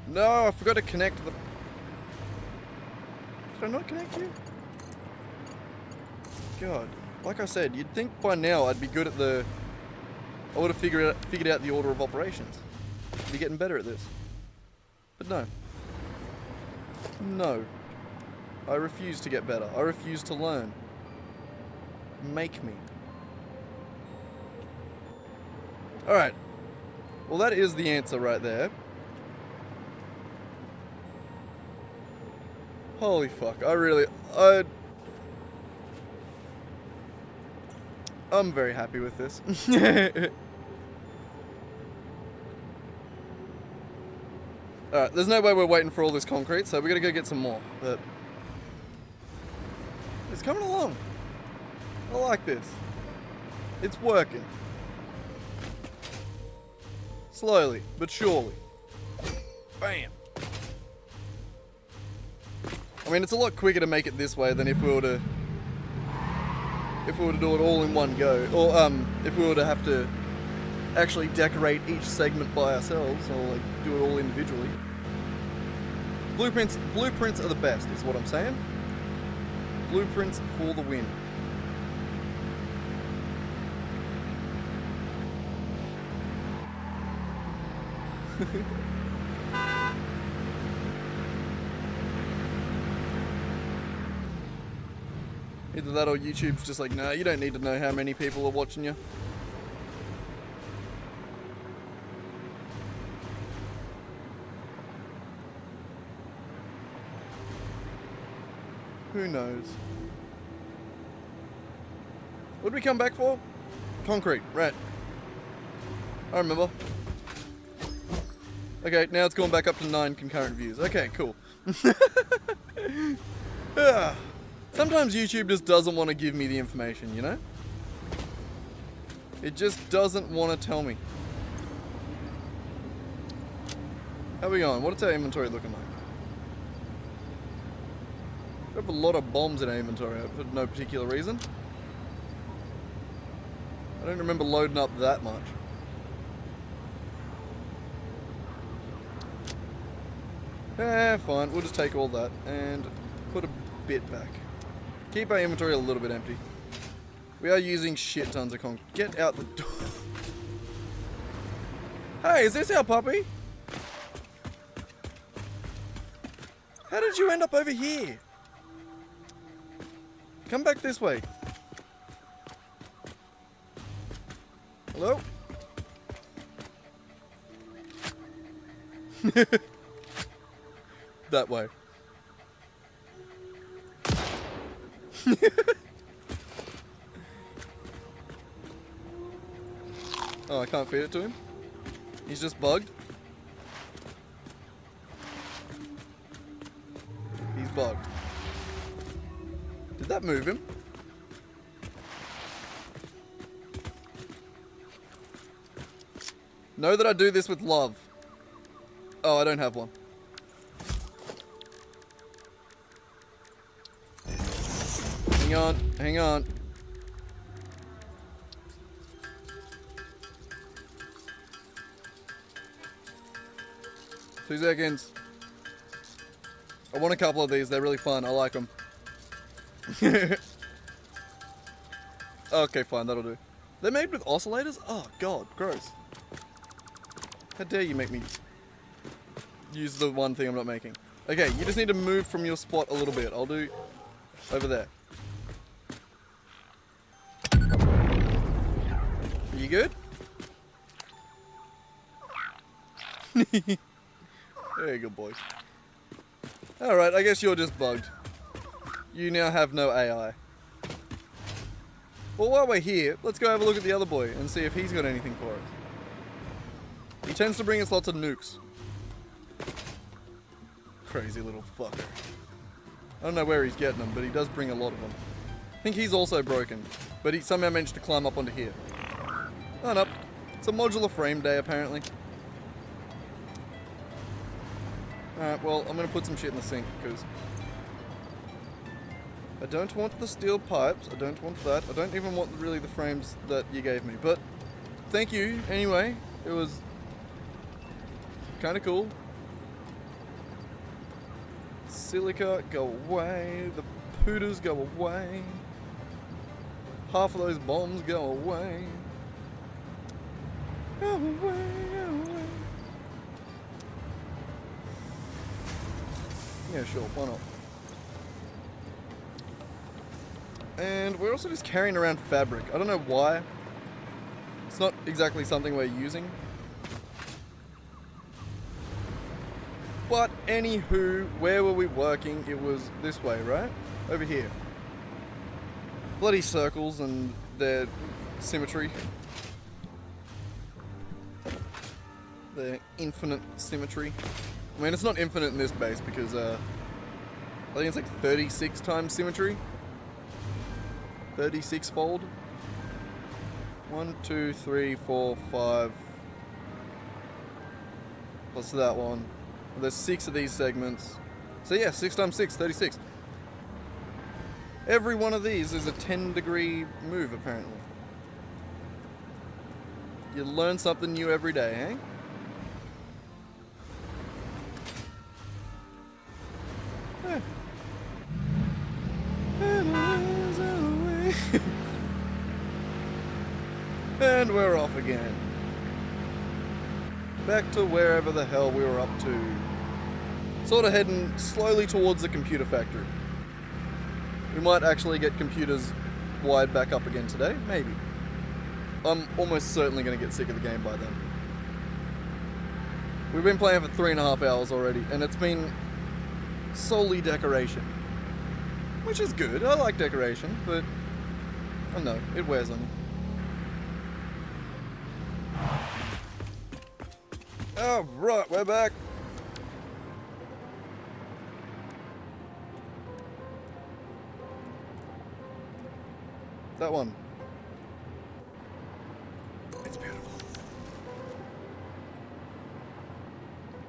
No, I forgot to connect the... Did I not connect you? God, like I said, you'd think by now I'd be good at the... I would have figured out the order of operations. Be getting better at this. But no. No. I refuse to get better. I refuse to learn. Make me. Alright. Well, that is the answer right there. Holy fuck. I'm very happy with this. Alright, there's no way we're waiting for all this concrete, so we gotta go get some more. But it's coming along. I like this. It's working. Slowly, but surely. Bam. I mean, it's a lot quicker to make it this way than if we were to do it all in one go, or if we were to have to actually decorate each segment by ourselves, or like do it all individually. Blueprints are the best, is what I'm saying. Blueprints for the win. Either that or YouTube's just like, nah, you don't need to know how many people are watching you. Who knows? What did we come back for? Concrete, right. I remember. Okay, now it's gone back up to 9 concurrent views. Okay, cool. Sometimes YouTube just doesn't want to give me the information, you know? It just doesn't want to tell me. How are we going? What's our inventory looking like? We have a lot of bombs in our inventory for no particular reason. I don't remember loading up that much. Fine. We'll just take all that and put a bit back. Keep our inventory a little bit empty. We are using shit tons of concrete. Get out the door. Hey, is this our puppy? How did you end up over here? Come back this way. Hello? That way. Oh, I can't feed it to him? He's just bugged? bugged. Did that move him? Know that I do this with love. Oh, I don't have one. Hang on, hang on. Two seconds. I want a couple of these. They're really fun. I like them. Okay, fine. That'll do. They're made with oscillators? Oh, God. Gross. How dare you make me use the one thing I'm not making. Okay, you just need to move from your spot a little bit. I'll do over there. You good? Very good, boy. Alright, I guess you're just bugged. You now have no AI. Well, while we're here, let's go have a look at the other boy and see if he's got anything for us. He tends to bring us lots of nukes. Crazy little fucker. I don't know where he's getting them, but he does bring a lot of them. I think he's also broken, but he somehow managed to climb up onto here. Oh, no. It's a modular frame day, apparently. Alright, well, I'm going to put some shit in the sink, because I don't want the steel pipes. I don't want that. I don't even want really the frames that you gave me. But thank you, anyway. It was kind of cool. Silica, go away. The pooters, go away. Half of those bombs, go away. Go away, go away. Yeah, sure, why not? And we're also just carrying around fabric. I don't know why. It's not exactly something we're using. But anywho, where were we working? It was this way, right? Over here. Bloody circles and their symmetry. Their infinite symmetry. I mean, it's not infinite in this base because I think it's like 36 times symmetry. 36 fold. 1, 2, 3, 4, 5. Plus that one. There's 6 of these segments. So yeah, 6 times 6, 36. Every one of these is a 10-degree move, apparently. You learn something new every day, eh? And we're off again. Back to wherever the hell we were up to. Sort of heading slowly towards the computer factory. We might actually get computers wired back up again today, maybe. I'm almost certainly going to get sick of the game by then. We've been playing for 3.5 hours already, and it's been solely decoration. Which is good, I like decoration, but I don't know, it wears on you. Oh, right, we're back. That one. It's beautiful.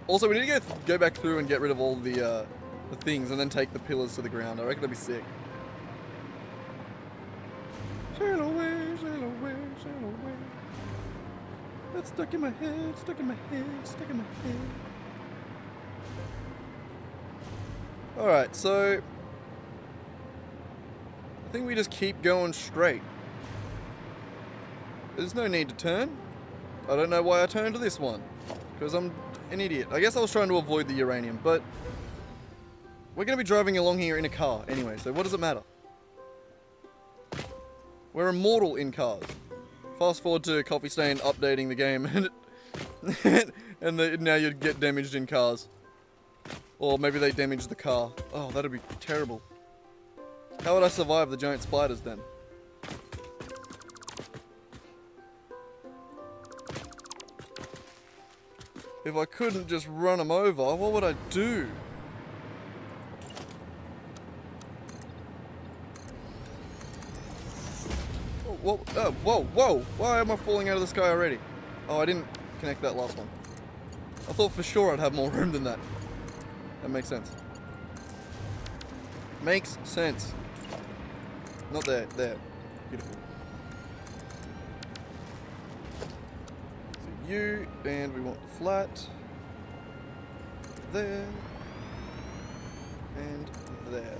Also, we need to go back through and get rid of all the things and then take the pillars to the ground. I reckon that'd be sick. Sail away, sail away, sail away. That's stuck in my head, stuck in my head, stuck in my head. Alright, so I think we just keep going straight. There's no need to turn. I don't know why I turned to this one. Because I'm an idiot. I guess I was trying to avoid the uranium, but we're going to be driving along here in a car anyway, so what does it matter? We're immortal in cars. Fast forward to Coffee Stain updating the game and now you'd get damaged in cars. Or maybe they damage the car. Oh, that'd be terrible. How would I survive the giant spiders then? If I couldn't just run them over, what would I do? whoa, oh, whoa, whoa. Why am I falling out of the sky already? Oh, I didn't connect that last one. I thought for sure I'd have more room than that. That makes sense. Makes sense. Not there, there. Beautiful. So you, and we want the flat. There. And there.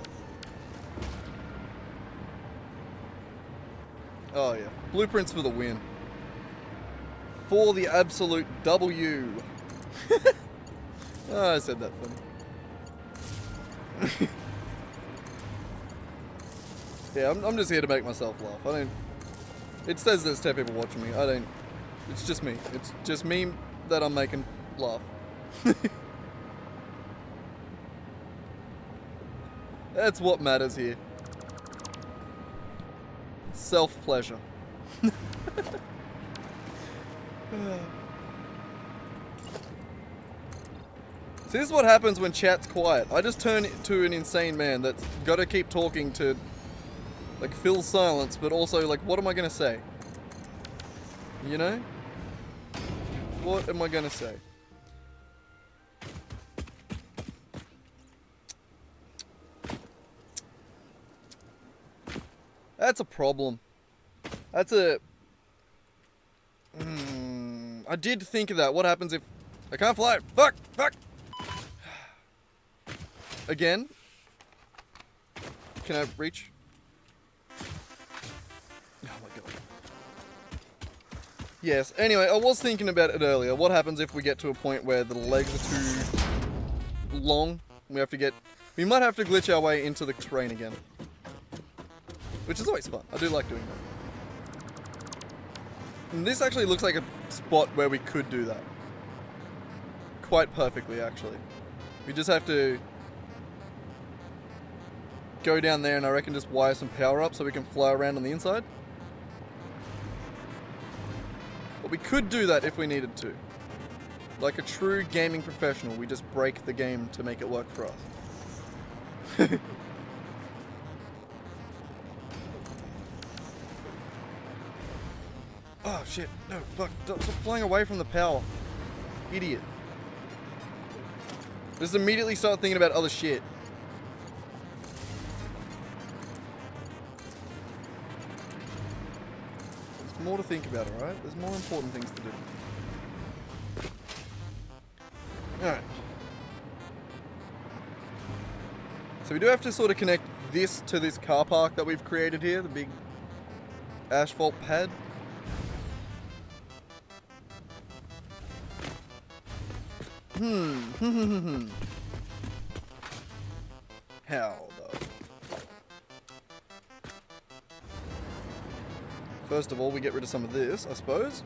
Oh yeah. Blueprints for the win. For the absolute W. Oh, I said that funny. Yeah, I'm just here to make myself laugh. I don't... It says there's 10 people watching me. I don't... It's just me. It's just me that I'm making laugh. That's what matters here. Self-pleasure. See, this is what happens when chat's quiet. I just turn into an insane man that's got to keep talking to, like, fill silence, but also, like, what am I going to say? You know? What am I going to say? That's a problem. That's a... I did think of that. What happens if... I can't fly. Fuck! Fuck! Again? Can I reach? Oh my god. Yes, anyway, I was thinking about it earlier. What happens if we get to a point where the legs are too long? We have to get... We might have to glitch our way into the terrain again. Which is always fun. I do like doing that. And this actually looks like a spot where we could do that. Quite perfectly, actually. We just have to go down there and I reckon just wire some power up so we can fly around on the inside. But we could do that if we needed to. Like a true gaming professional, we just break the game to make it work for us. Oh shit, no, fuck, stop flying away from the power. Idiot. Just immediately start thinking about other shit. There's more to think about, alright? There's more important things to do. Alright. So we do have to sort of connect this to this car park that we've created here, the big asphalt pad. How, though? First of all, we get rid of some of this, I suppose.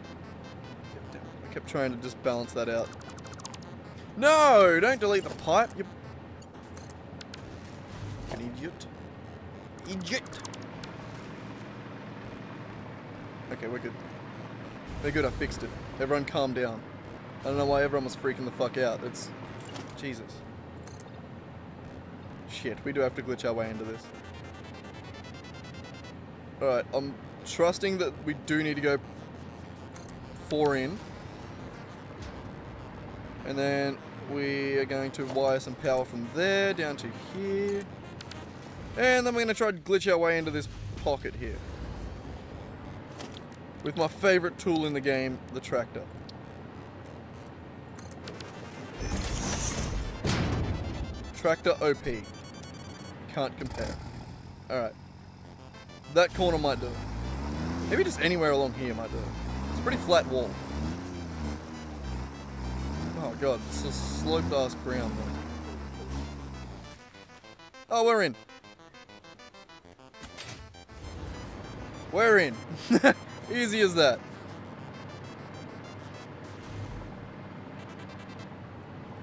I kept trying to just balance that out. No! Don't delete the pipe, you... An idiot. Idiot! Okay, we're good. We're good, I fixed it. Everyone calm down. I don't know why everyone was freaking the fuck out. It's... Jesus. Shit, we do have to glitch our way into this. Alright, I'm trusting that we do need to go 4 in. And then we are going to wire some power from there down to here. And then we're going to try to glitch our way into this pocket here. With my favorite tool in the game, the tractor. Tractor OP. Can't compare. Alright. That corner might do it. Maybe just anywhere along here might do it. It's a pretty flat wall. Oh god, it's a sloped ass ground though. Oh, we're in. We're in. Easy as that.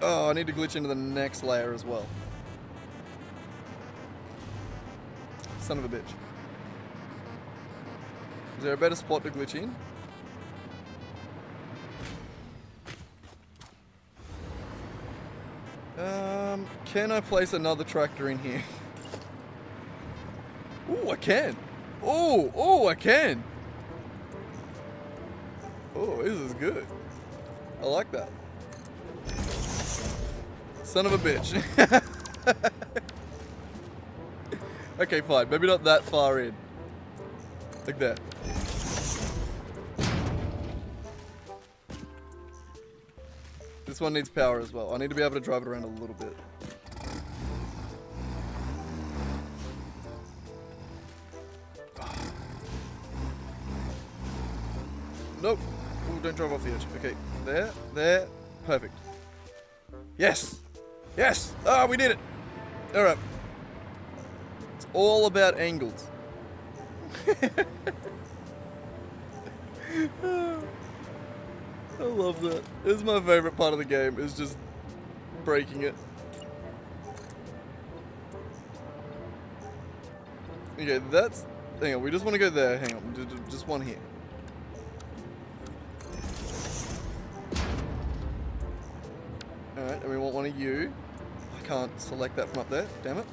Oh, I need to glitch into the next layer as well. Son of a bitch. Is there a better spot to glitch in? Can I place another tractor in here? Ooh, I can. Oh, I can. Oh, this is good. I like that. Son of a bitch. Okay, fine. Maybe not that far in. Like that. This one needs power as well. I need to be able to drive it around a little bit. Nope. Ooh, don't drive off the edge. Okay, there. Perfect. Yes! Yes! Ah, we did it! Alright. It's all about angles. I love that. This is my favorite part of the game, is just breaking it. Okay, that's... Hang on, we just want to go there. Hang on, just one here. Alright, and we want one of you. I can't select that from up there, damn it.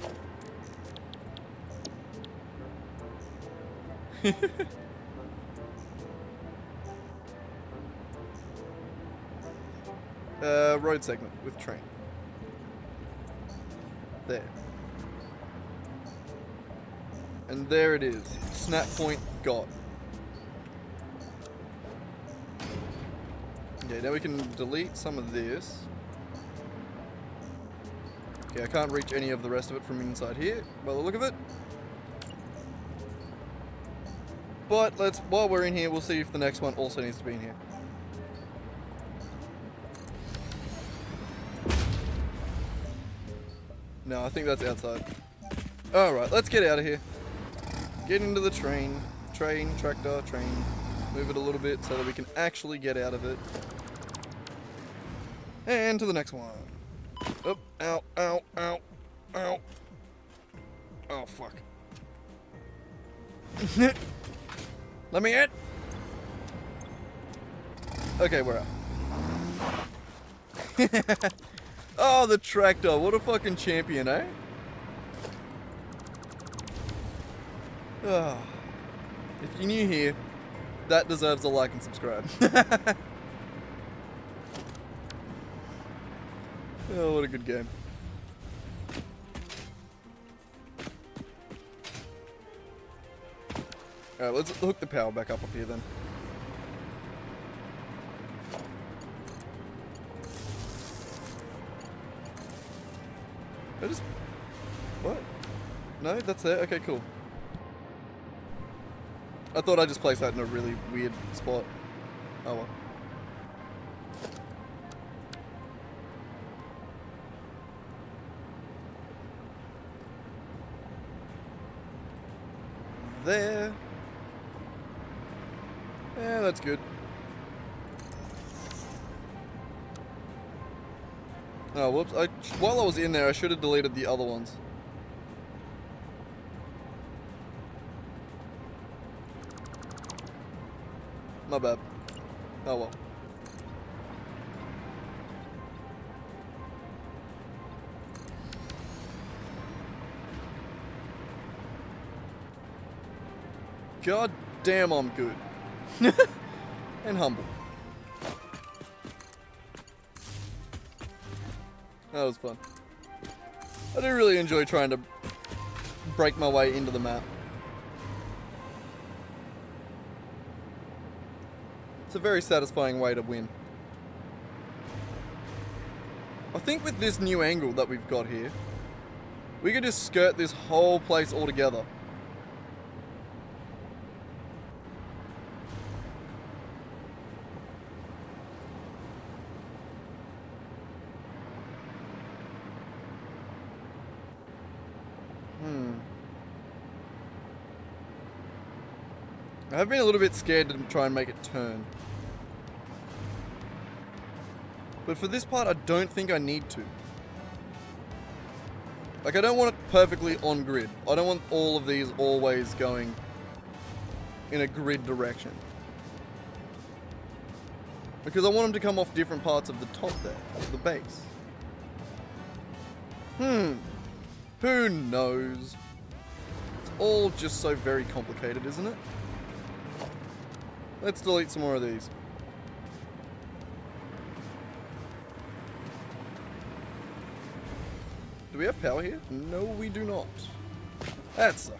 Road segment with train. There. And there it is. Snap point got. Okay, now we can delete some of this. Okay, I can't reach any of the rest of it from inside here, by the look of it. But while we're in here, we'll see if the next one also needs to be in here. No, I think that's outside. Alright, let's get out of here. Get into the train. Tractor, train. Move it a little bit so that we can actually get out of it. And to the next one. Oh, ow, ow, ow, ow. Oh, fuck. Let me in. Okay, we're out. Oh, the tractor. What a fucking champion, eh? Oh. If you're new here, that deserves a like and subscribe. Oh, what a good game. Alright, let's hook the power back up here then. What? No, that's it? Okay, cool. I thought I just placed that in a really weird spot. Oh well. There. Yeah, that's good. Oh, whoops. While I was in there, I should have deleted the other ones. My bad. Oh well. God damn, I'm good. And humble. That was fun. I do really enjoy trying to break my way into the map. It's a very satisfying way to win. I think with this new angle that we've got here, we could just skirt this whole place altogether. I've been a little bit scared to try and make it turn. But for this part, I don't think I need to. Like, I don't want it perfectly on grid. I don't want all of these always going in a grid direction. Because I want them to come off different parts of the top there, of the base. Who knows? It's all just so very complicated, isn't it? Let's delete some more of these. Do we have power here? No, we do not. That sucks.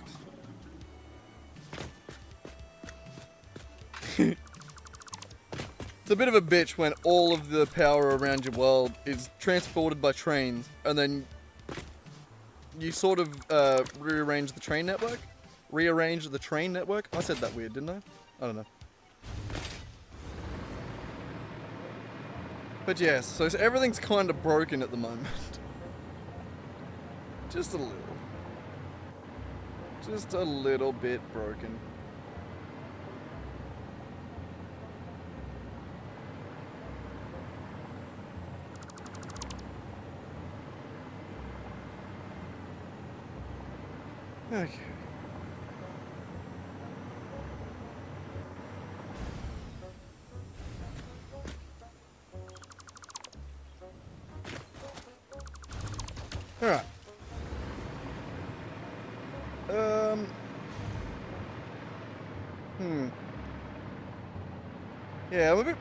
It's a bit of a bitch when all of the power around your world is transported by trains, and then you sort of rearrange the train network? Rearrange the train network? I said that weird, didn't I? I don't know. But yes, so everything's kind of broken at the moment. Just a little. Just a little bit broken. Okay. Alright. Yeah, I'm a bit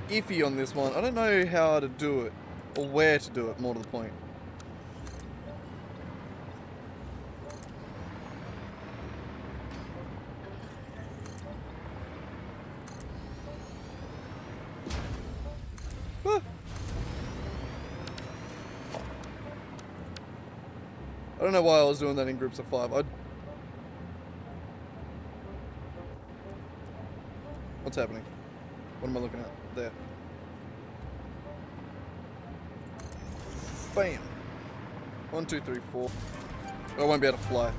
iffy on this one. I don't know how to do it, or where to do it, more to the point. Ah. I don't know why I was doing that in groups of 5. What's happening? What am I looking at? There. Bam. 1, 2, 3, 4. I won't be able to fly.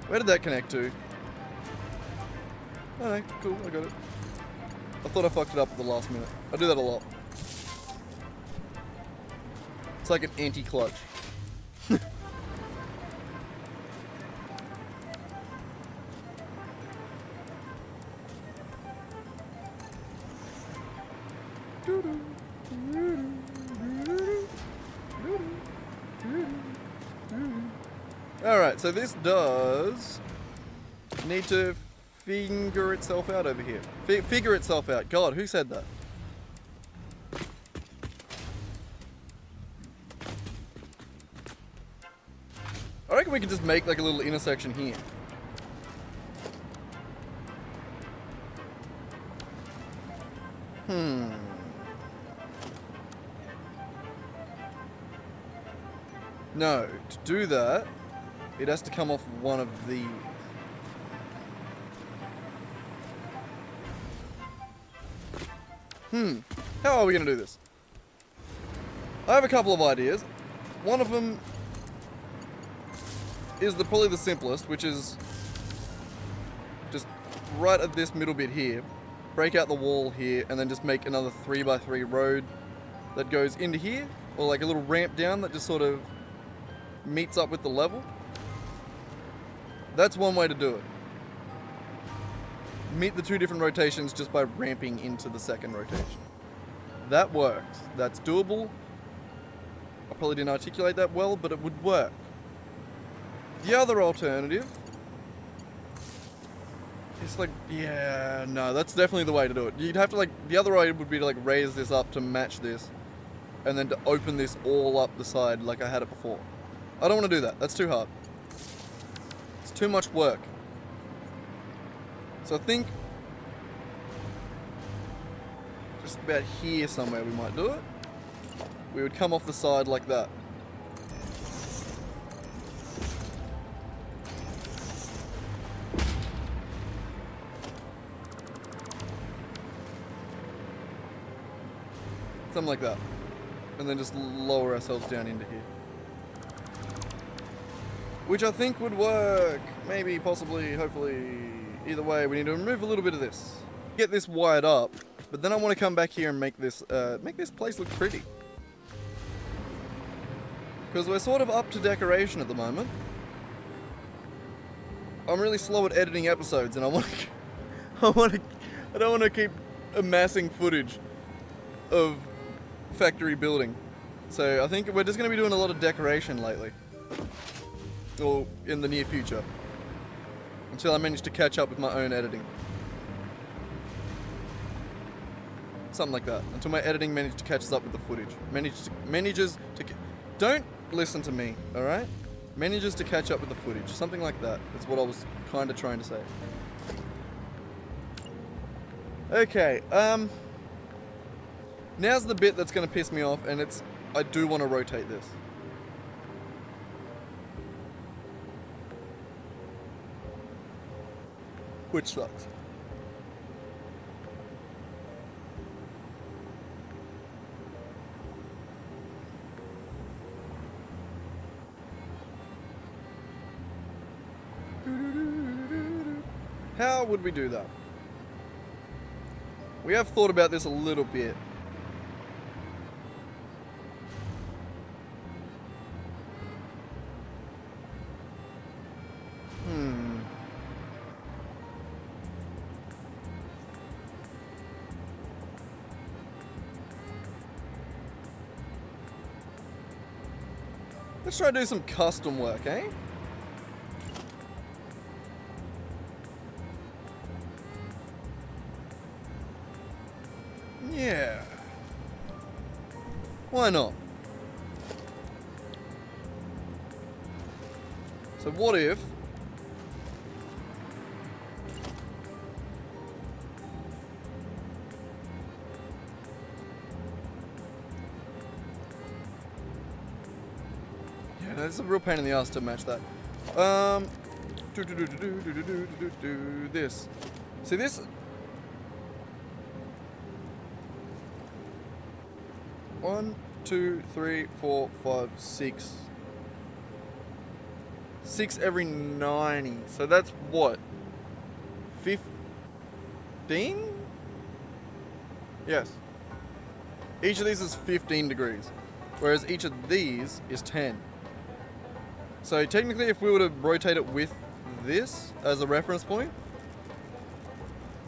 Where did that connect to? Alright, cool, I got it. I thought I fucked it up at the last minute. I do that a lot. It's like an anti-clutch. Alright, so this does need to figure itself out over here. Figure itself out. God, who said that? I reckon we could just make like a little intersection here. No, to do that, it has to come off one of these. How are we going to do this? I have a couple of ideas. One of them is probably the simplest, which is just right at this middle bit here, break out the wall here, and then just make another 3x3 road that goes into here, or like a little ramp down that just sort of meets up with the level. That's one way to do it. Meet the two different rotations just by ramping into the second rotation. That works. That's doable. I probably didn't articulate that well, but it would work. The other alternative is like, yeah, no, that's definitely the way to do it. You'd have to like, the other way would be to like raise this up to match this, and then to open this all up the side like I had it before. I don't want to do that. That's too hard. It's too much work. So I think just about here somewhere we might do it. We would come off the side like that. Something like that. And then just lower ourselves down into here. Which I think would work. Maybe, possibly, hopefully. Either way, we need to remove a little bit of this. Get this wired up, but then I want to come back here and make this place look pretty. Because we're sort of up to decoration at the moment. I'm really slow at editing episodes, and I don't want to keep amassing footage of factory building. So I think we're just going to be doing a lot of decoration lately. Or in the near future. Until I manage to catch up with my own editing. Something like that. Until my editing manages to catch up with the footage. Manages to Don't listen to me, alright? Manages to catch up with the footage. Something like that. That's what I was kind of trying to say. Okay, now's the bit that's going to piss me off, and it's... I do want to rotate this. Which sucks. How would we do that? We have thought about this a little bit. Let's try to do some custom work, eh? Yeah. Why not? So what if... Yeah, no, it's a real pain in the ass to match that. This. See this... 1, 2, 3, 4, 5, 6. 6 every 90. So that's what? 15? Yes. Each of these is 15 degrees. Whereas each of these is 10. So technically if we were to rotate it with this as a reference point,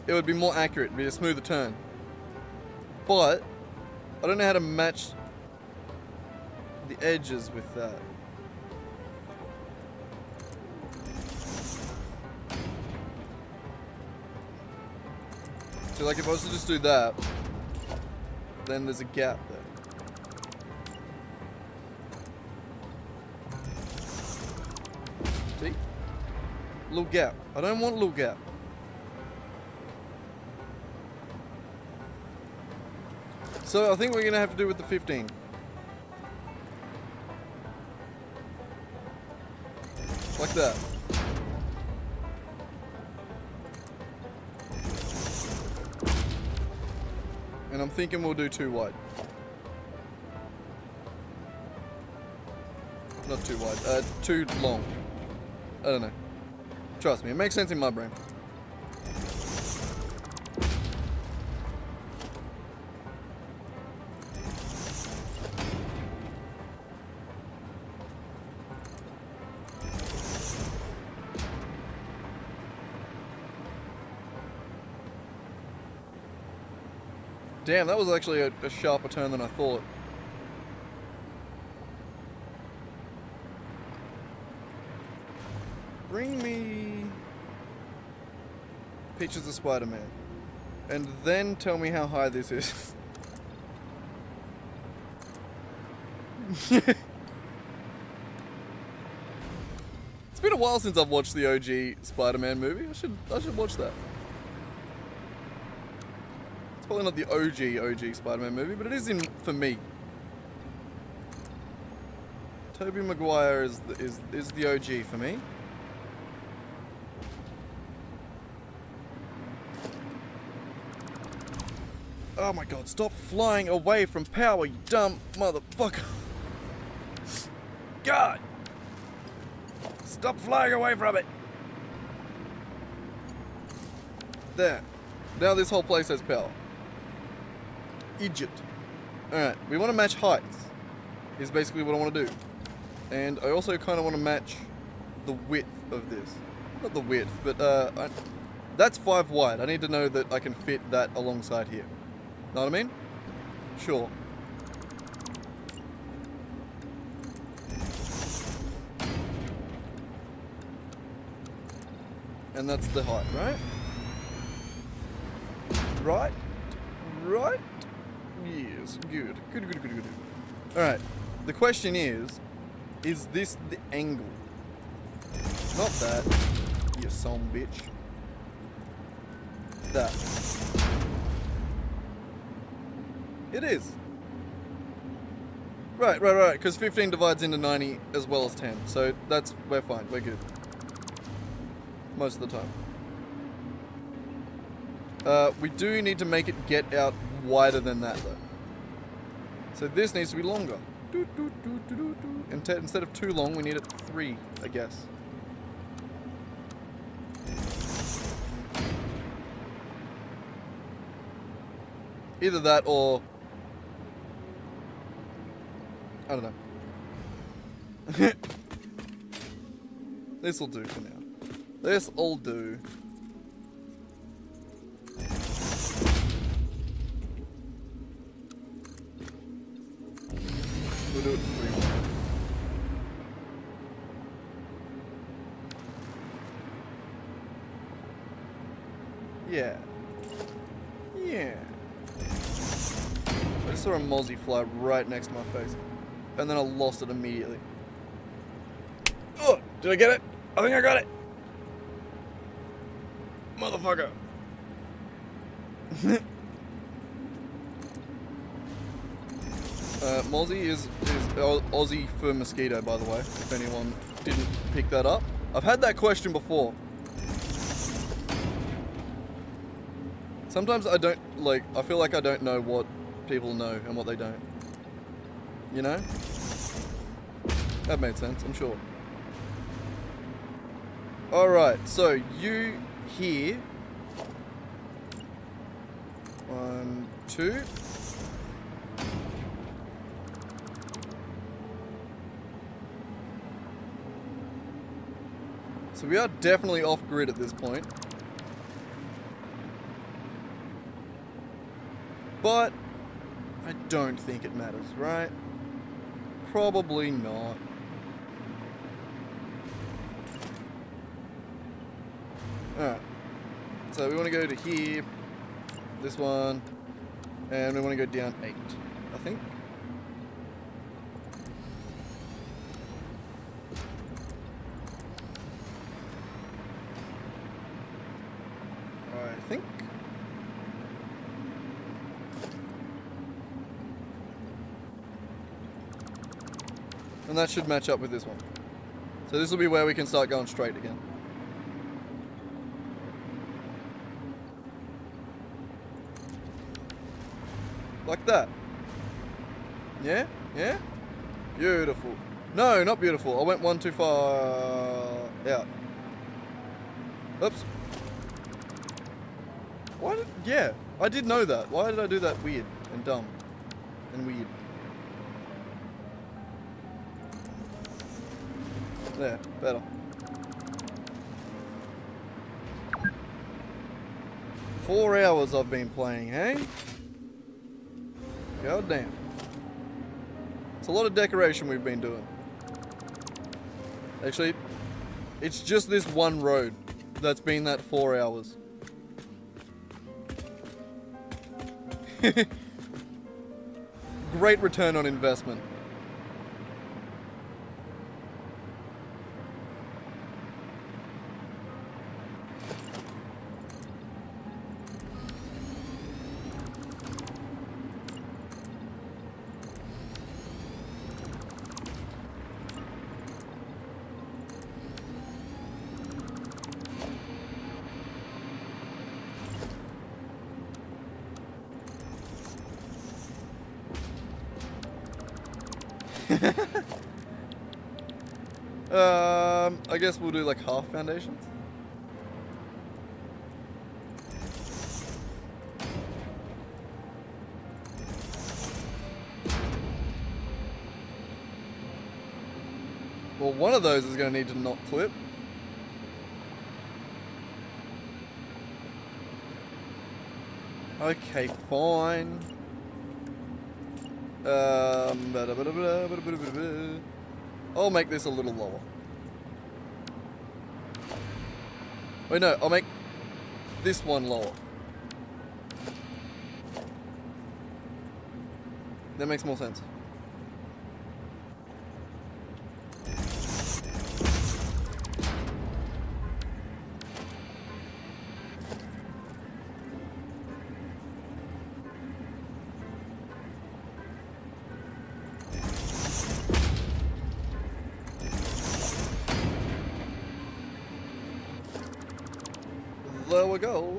it would be more accurate, it'd be a smoother turn. But I don't know how to match the edges with that. So like if I was to just do that, then there's a gap there. See? Little gap. I don't want a little gap. So I think we're going to have to do with the 15. Like that. And I'm thinking we'll do too wide. Not too wide, too long. I don't know. Trust me, it makes sense in my brain. Damn, that was actually a sharper turn than I thought. Bring me pictures of Spider-Man. And then tell me how high this is. It's been a while since I've watched the OG Spider-Man movie. I should watch that. Probably not the OG Spider-Man movie, but it is in for me. Tobey Maguire is the OG for me. Oh my god, stop flying away from power, you dumb motherfucker. God! Stop flying away from it! There. Now this whole place has power. Idiot. Alright, we want to match heights. Is basically what I want to do. And I also kind of want to match the width of this. Not the width, but that's 5 wide. I need to know that I can fit that alongside here. Know what I mean? Sure. And that's the height, right? Right? Right? Yes, good. Good. Alright. The question is this the angle? Not that, you son bitch. That. It is. Right, because 15 divides into 90 as well as 10. So we're fine, we're good. Most of the time. We do need to make it get out wider than that though. So this needs to be longer. Instead of 2 long, we need it 3, I guess. Either that or... I don't know. This'll do for now. This'll do. We'll do it 3 more. Yeah. Yeah. I just saw a mozzie fly right next to my face. And then I lost it immediately. Oh, did I get it? I think I got it. Motherfucker. Mozzie is Aussie for mosquito, by the way, if anyone didn't pick that up. I've had that question before. Sometimes I feel like I don't know what people know and what they don't. You know? That made sense, I'm sure. Alright, so you here. 1, 2. So we are definitely off grid at this point. But I don't think it matters, right? Probably not. Alright. So we want to go to here, this one, and we want to go down 8, I think. I think. And that should match up with this one. So this will be where we can start going straight again. Like that. Yeah? Yeah? Beautiful. No, not beautiful. I went one too far out. Oops. Why did... Yeah, I did know that. Why did I do that weird and dumb and weird? There, better. 4 hours I've been playing, hey? God damn. It's a lot of decoration we've been doing. Actually, it's just this one road that's been that 4 hours. Great return on investment. I guess we'll do like half foundations. Well, one of those is going to need to not clip. Okay, fine. I'll make this a little lower. Wait, no, I'll make this one lower. That makes more sense. there we go.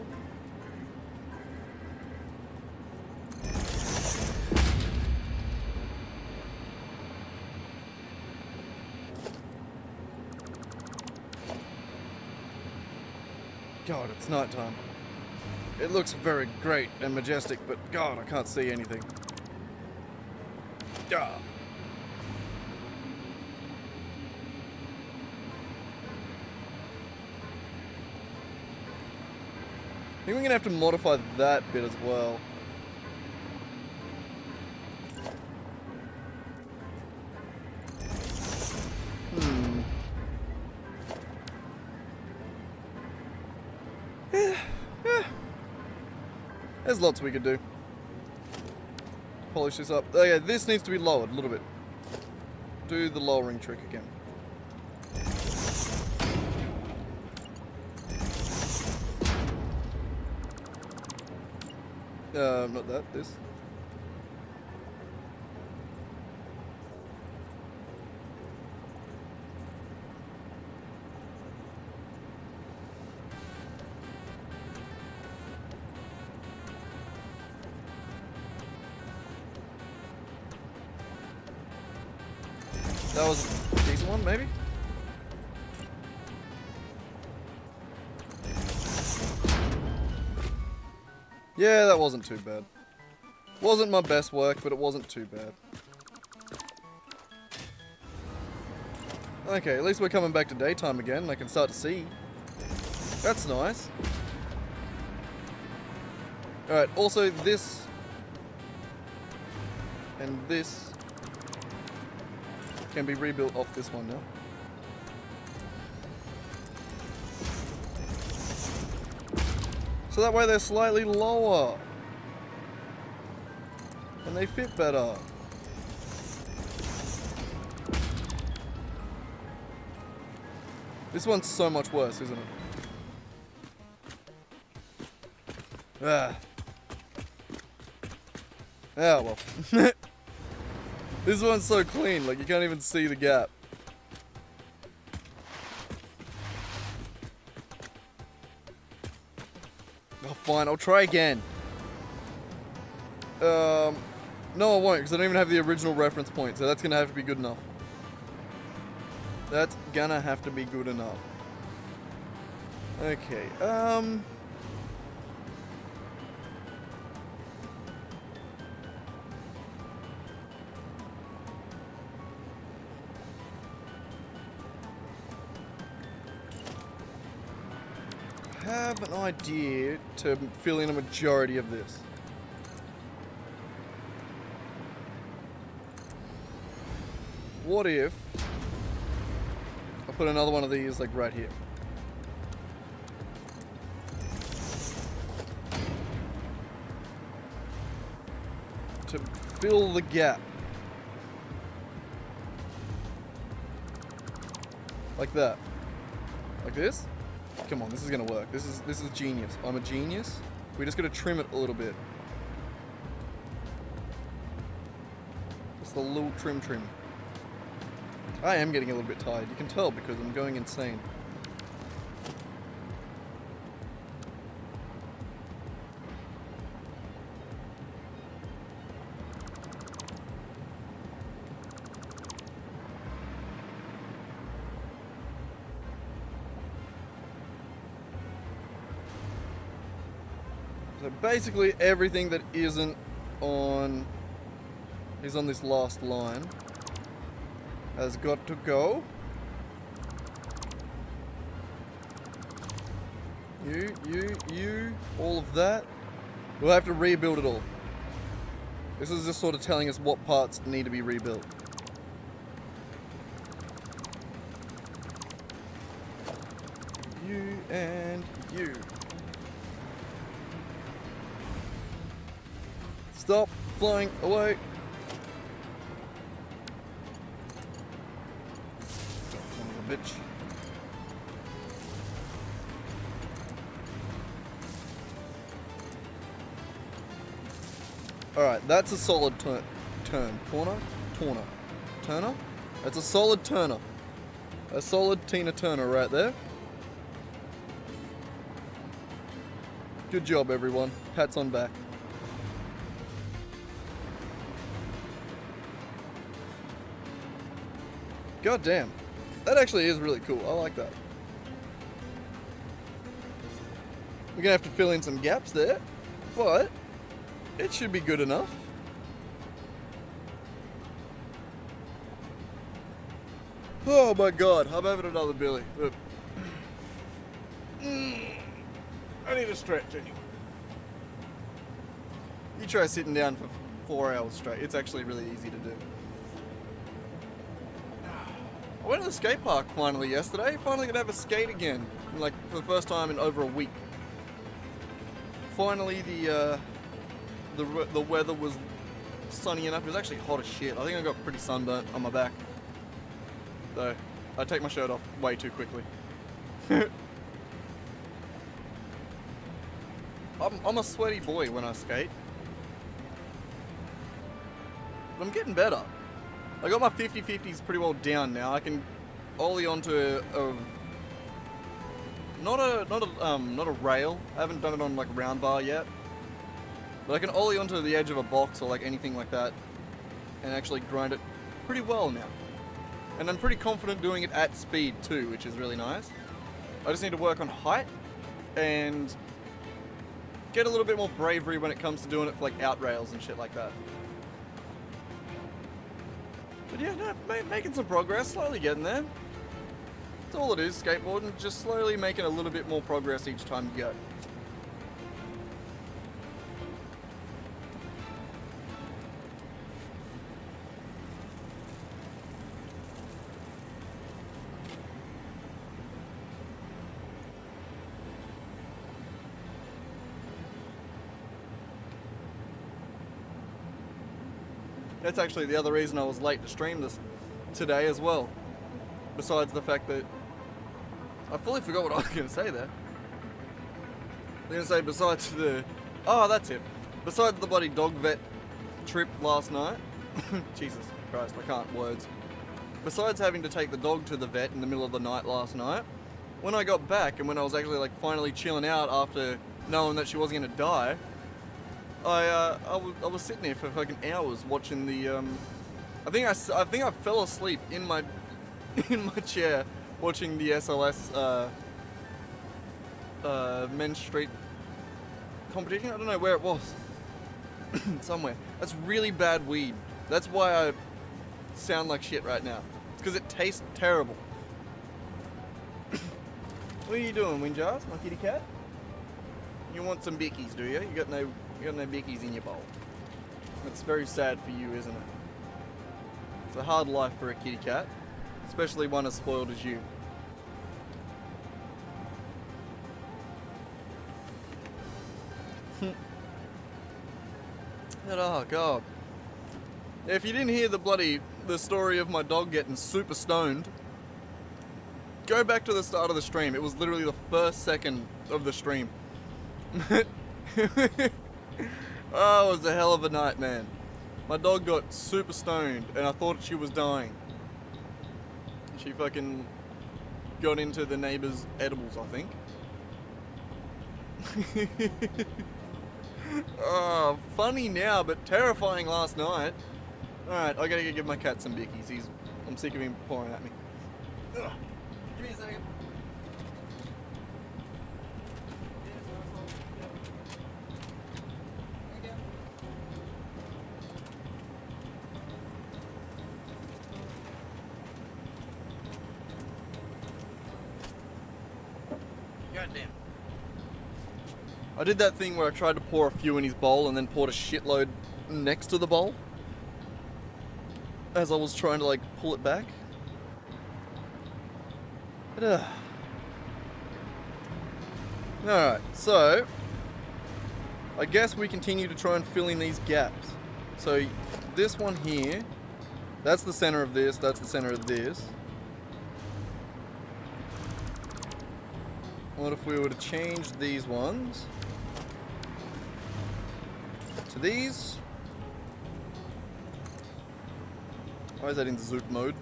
God, it's nighttime. It looks very great and majestic, but God, I can't see anything. Ah. I think we're gonna have to modify that bit as well. There's lots we could do. Polish this up. Oh yeah, this needs to be lowered a little bit. Do the lowering trick again. Not that, this. That was a decent one, maybe? Yeah, that wasn't too bad. Wasn't my best work, but it wasn't too bad. Okay, at least we're coming back to daytime again. I can start to see. That's nice. Alright, also this and this can be rebuilt off this one now. So that way they're slightly lower. And they fit better. This one's so much worse, isn't it? Ah. Ah, well. This one's so clean, like you can't even see the gap. Oh, fine, I'll try again. No I won't, because I don't even have the original reference point, so that's gonna have to be good enough. That's gonna have to be good enough. Okay, have an idea to fill in a majority of this. What if I put another one of these like right here? To fill the gap. Like that. Like this? Come on, this is gonna work. This is genius. I'm a genius. We just gotta trim it a little bit. Just a little trim. I am getting a little bit tired. You can tell because I'm going insane. So basically everything that isn't on is on this last line has got to go. You, all of that. We'll have to rebuild it all. This is just sort of telling us what parts need to be rebuilt. You and you. Stop flying away. Son of a bitch. Alright, that's a solid turn. Turner? That's a solid turner. A solid Tina Turner right there. Good job, everyone. Pats on back. God damn. That actually is really cool. I like that. We're gonna have to fill in some gaps there, but it should be good enough. Oh my god, I'm having another Billy. But I need a stretch anyway. You try sitting down for 4 hours straight. It's actually really easy to do. I went to the skate park finally yesterday. Finally gonna have a skate again, like for the first time in over a week. Finally, the weather was sunny enough. It was actually hot as shit. I think I got pretty sunburnt on my back. Though I take my shirt off way too quickly. I'm a sweaty boy when I skate. But I'm getting better. I got my 50-50s pretty well down now. I can ollie onto not a rail. I haven't done it on like a round bar yet. But I can ollie onto the edge of a box or like anything like that and actually grind it pretty well now. And I'm pretty confident doing it at speed too, which is really nice. I just need to work on height and get a little bit more bravery when it comes to doing it for like out rails and shit like that. But yeah, no, making some progress, slowly getting there. That's all it is, skateboarding, just slowly making a little bit more progress each time you go. That's actually the other reason I was late to stream this today as well. Besides the fact that I fully forgot what I was going to say there. I was going to say besides the... Oh, that's it. Besides the bloody dog vet trip last night. Jesus Christ, I can't words. Besides having to take the dog to the vet in the middle of the night last night, when I got back and when I was actually like finally chilling out after knowing that she wasn't going to die, I was sitting there for fucking hours watching the I think I fell asleep in my chair watching the SLS men's street competition. I don't know where it was. Somewhere. That's really bad weed. That's why I sound like shit right now. It's because it tastes terrible. What are you doing, Windjars, my kitty cat? You want some bickies, do you? You got no bickies in your bowl. It's very sad for you, isn't it? It's a hard life for a kitty cat, especially one as spoiled as you. Oh god. If you didn't hear the story of my dog getting super stoned, go back to the start of the stream. It was literally the first second of the stream. Oh, it was a hell of a night, man. My dog got super stoned and I thought she was dying. She fucking got into the neighbor's edibles, I think. Oh, funny now, but terrifying last night. Alright, I gotta go give my cat some bickies. I'm sick of him pouring at me. Ugh. Give me a second. Goddamn. I did that thing where I tried to pour a few in his bowl and then poured a shitload next to the bowl as I was trying to like pull it back. But, alright, so I guess we continue to try and fill in these gaps. So this one here, that's the center of this, that's the center of this. What if we were to change these ones to these? Why is that in zoop mode?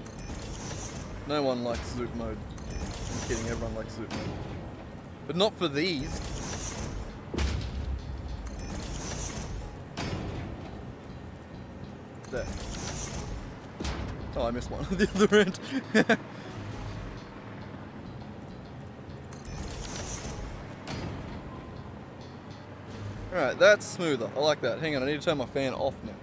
No one likes zoop mode. I'm kidding, everyone likes zoop mode. But not for these. There. Oh, I missed one at the other end. Alright, that's smoother. I like that. Hang on, I need to turn my fan off now.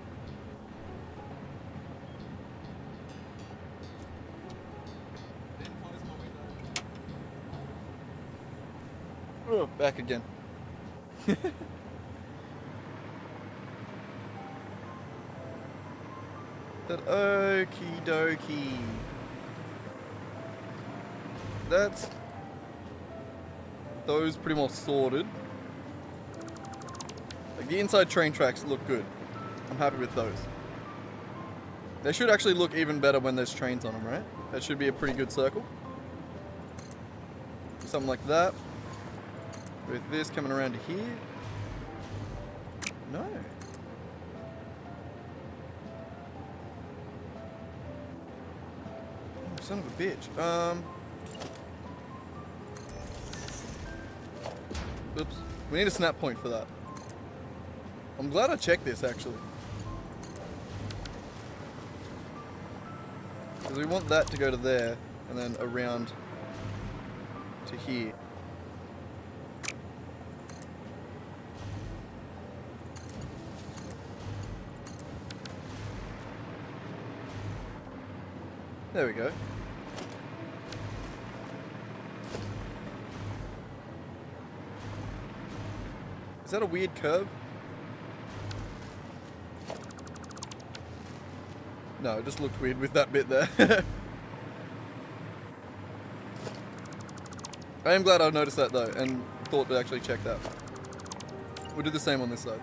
Oh, back again. That okie dokie. That's those pretty much sorted. Like the inside train tracks look good. I'm happy with those. They should actually look even better when there's trains on them, right? That should be a pretty good circle. Something like that. With this coming around to here. No. Oh, son of a bitch. Oops. We need a snap point for that. I'm glad I checked this actually. Because we want that to go to there and then around to here. There we go. Is that a weird curve? No, it just looked weird with that bit there. I am glad I noticed that though, and thought to actually check that. We'll do the same on this side.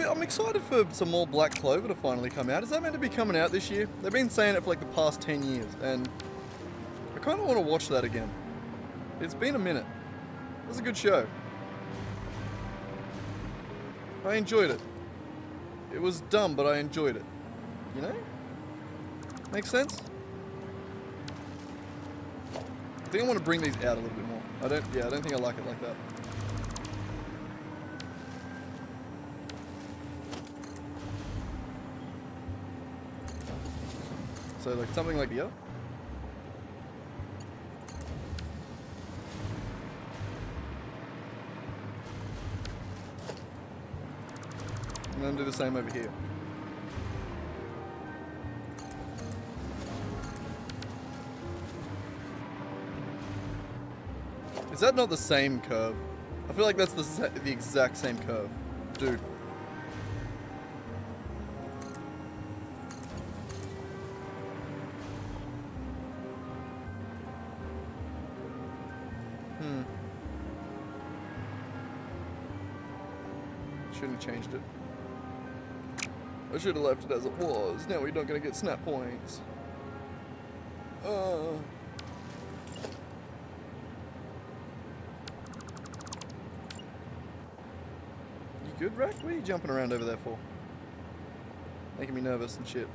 I'm excited for some more Black Clover to finally come out. Is that meant to be coming out this year? They've been saying it for like the past 10 years, and I kind of want to watch that again. It's been a minute. It was a good show. I enjoyed it. It was dumb, but I enjoyed it. You know? Makes sense? I think I want to bring these out a little bit more. I don't think I like it like that. So like something like the other. And then do the same over here. Is that not the same curve? I feel like that's the exact same curve. Dude. Shouldn't have changed it. I should have left it as it was. Now we're not going to get snap points. You good, Rack? What are you jumping around over there for? Making me nervous and shit.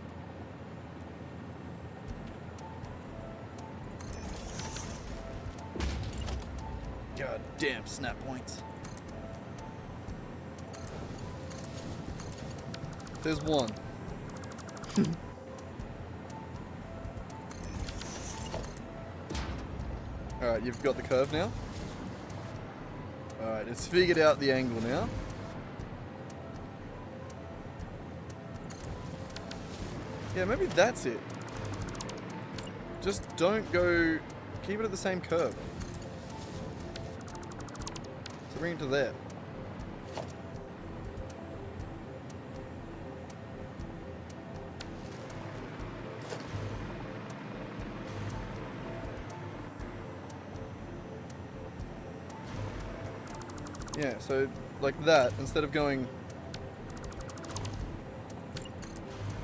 God damn snap points. There's one. Alright, you've got the curve now. Alright, it's figured out the angle now. Yeah, maybe that's it. Just don't go... Keep it at the same curve. So bring it to there. Yeah, so like that, instead of going,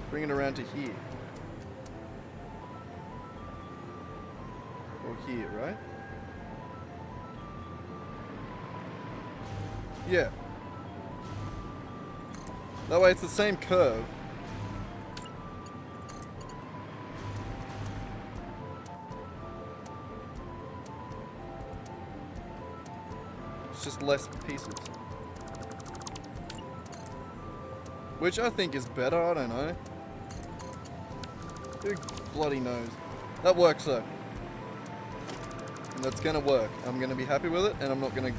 bring it around to here. Or here, right? Yeah. That way it's the same curve. It's just less pieces. Which I think is better, I don't know. Who bloody knows? That works though. And that's gonna work. I'm gonna be happy with it, and I'm not gonna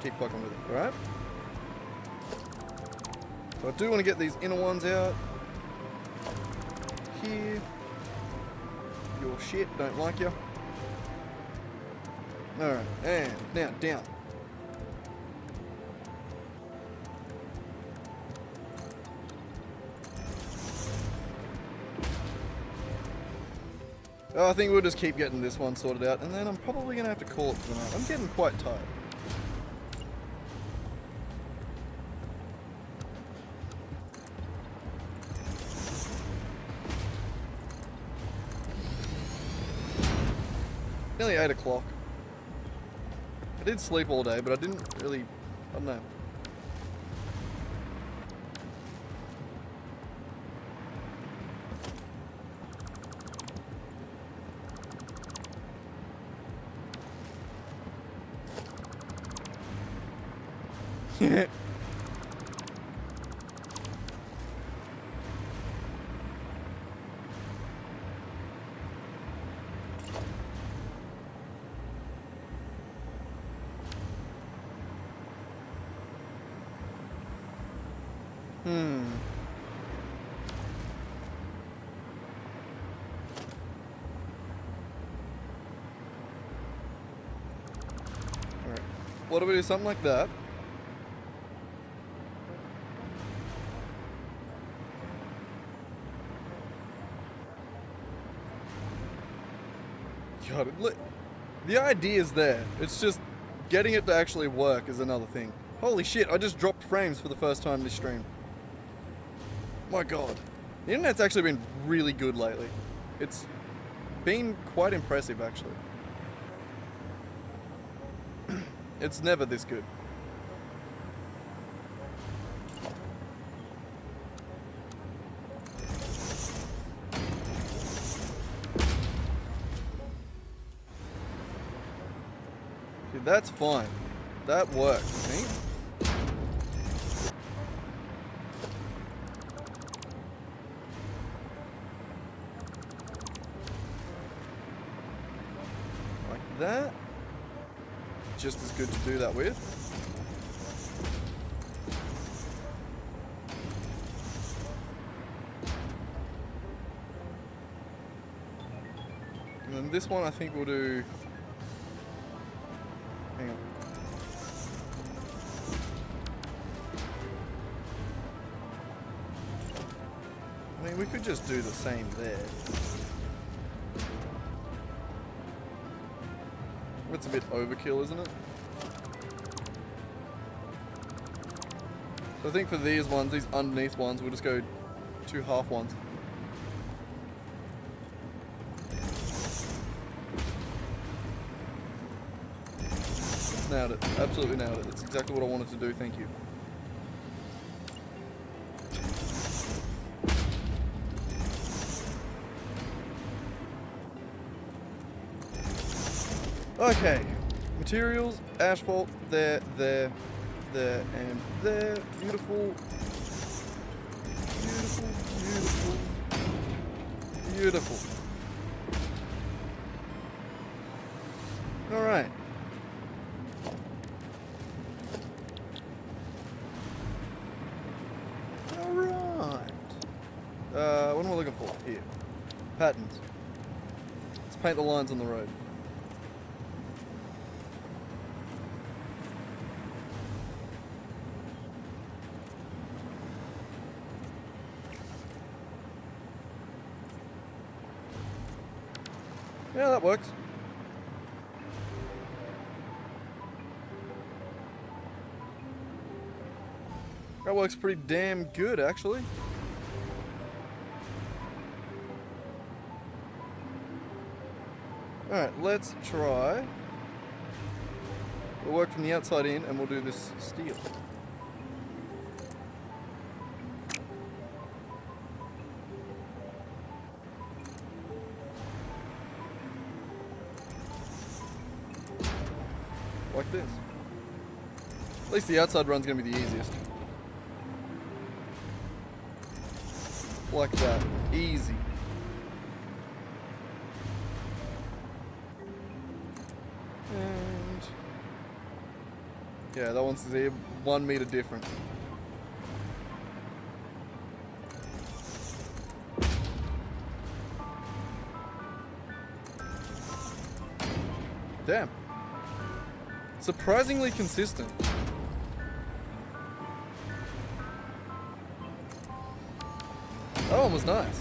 keep fucking with it, alright? So I do want to get these inner ones out. Here. Your shit, don't like you. Alright, and now down. Oh, I think we'll just keep getting this one sorted out, and then I'm probably going to have to call it for the night. I'm getting quite tired. Nearly 8 o'clock. I did sleep all day, but I didn't really, I don't know. Alright. What do we do? Something like that. God, the idea is there. It's just getting it to actually work is another thing. Holy shit, I just dropped frames for the first time this stream. My god. The internet's actually been really good lately. It's been quite impressive, actually. It's never this good. Dude, that's fine. That works, I think. That just as good to do that with. And then this one I think we'll do. Hang on. I mean, we could just do the same there. It's a bit overkill, isn't it? So I think for these ones, these underneath ones, we'll just go 2 half ones. Nailed it. Absolutely nailed it. That's exactly what I wanted to do. Thank you. Okay, materials, asphalt, there, and there. Beautiful. Beautiful, beautiful, beautiful. Alright. Alright. What am I looking for? Here. Patterns. Let's paint the lines on the road. Yeah, that works. That works pretty damn good, actually. Alright, let's try. We'll work from the outside in and we'll do this steel. like this. At least the outside run's gonna be the easiest. Like that. Easy. And yeah, that one's 1 meter different. Damn. Surprisingly consistent. That one was nice.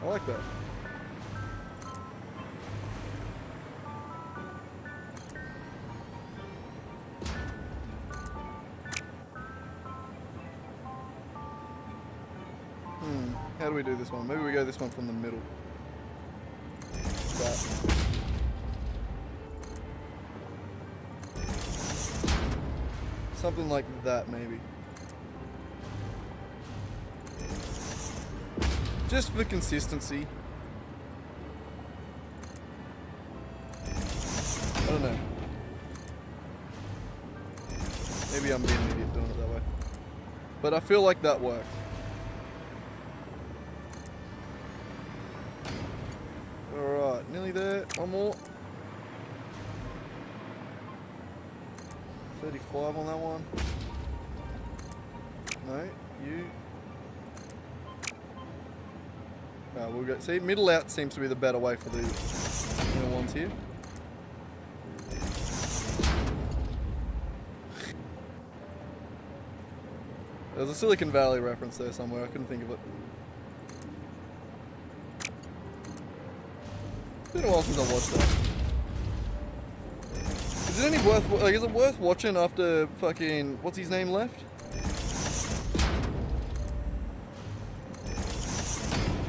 I like that. How do we do this one? Maybe we go this one from the middle. That. Something like that, maybe. Just for consistency. I don't know. Maybe I'm being an idiot doing it that way. But I feel like that worked. Alright, nearly there. One more. 35 on that one. No, you. We'll go. See, middle out seems to be the better way for the middle ones here. There's a Silicon Valley reference there somewhere. I couldn't think of it. It's been a while since I watched that. Is it any worth? Like, is it worth watching after fucking what's his name left?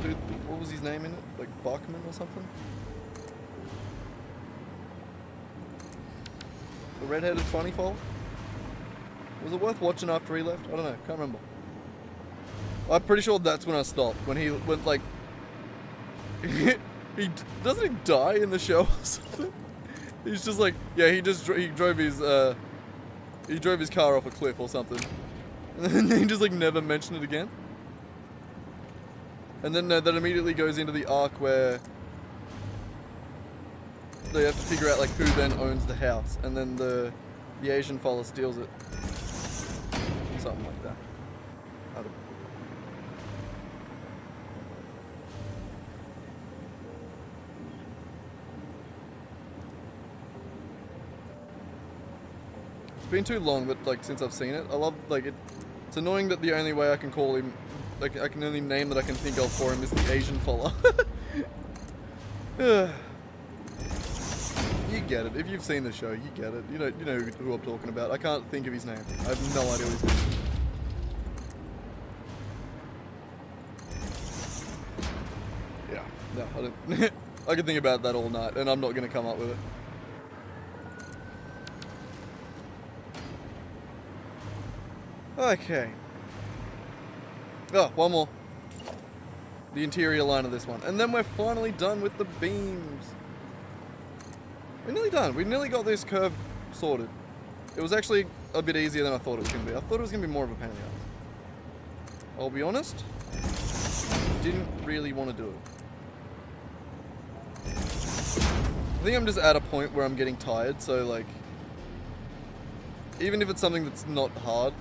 Dude, what was his name in it? Like Bachman or something? The redheaded funny folk? Was it worth watching after he left? I don't know. Can't remember. I'm pretty sure that's when I stopped. When he went like, he doesn't he die in the show or something? He's just like, yeah. He drove his car off a cliff or something, and then he just like never mentioned it again. And then that immediately goes into the arc where they have to figure out like who then owns the house, and then the Asian fella steals it. Something like that. I don't know. It's been too long that like since I've seen it. I love like it. It's annoying that the only way I can call him, like I can only name that I can think of for him is the Asian fella. You get it. If you've seen the show, you get it. You know who I'm talking about. I can't think of his name. I have no idea what his name is. Yeah, no, I don't. I can think about that all night, and I'm not going to come up with it. Okay. Oh, one more. The interior line of this one. And then we're finally done with the beams. We're nearly done. We nearly got this curve sorted. It was actually a bit easier than I thought it was going to be. I thought it was going to be more of a pain in the ass. I'll be honest. Didn't really want to do it. I think I'm just at a point where I'm getting tired, so like, even if it's something that's not hard,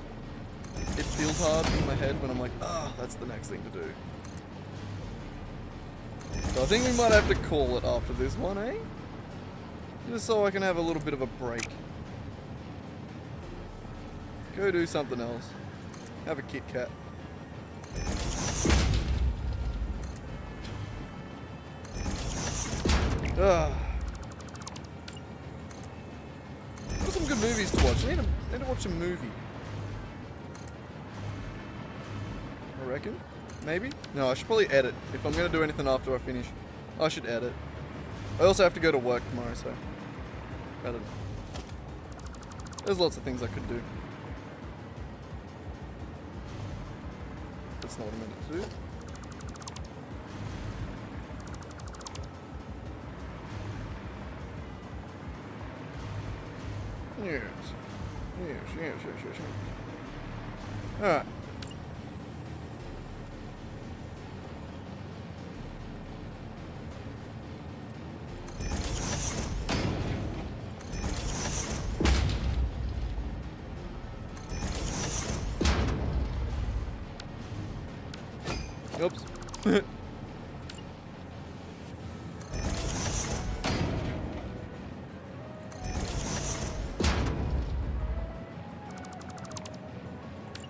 it feels hard in my head when I'm like, that's the next thing to do. So I think we might have to call it after this one, eh? Just so I can have a little bit of a break. Go do something else. Have a Kit Kat. What are some good movies to watch? I need to watch a movie. I reckon. Maybe? No, I should probably edit. If I'm going to do anything after I finish, I should edit. I also have to go to work tomorrow, so I don't know. There's lots of things I could do. That's not what I meant to do. Yes. Yes, yes, yes, yes, yes. Alright. Oops.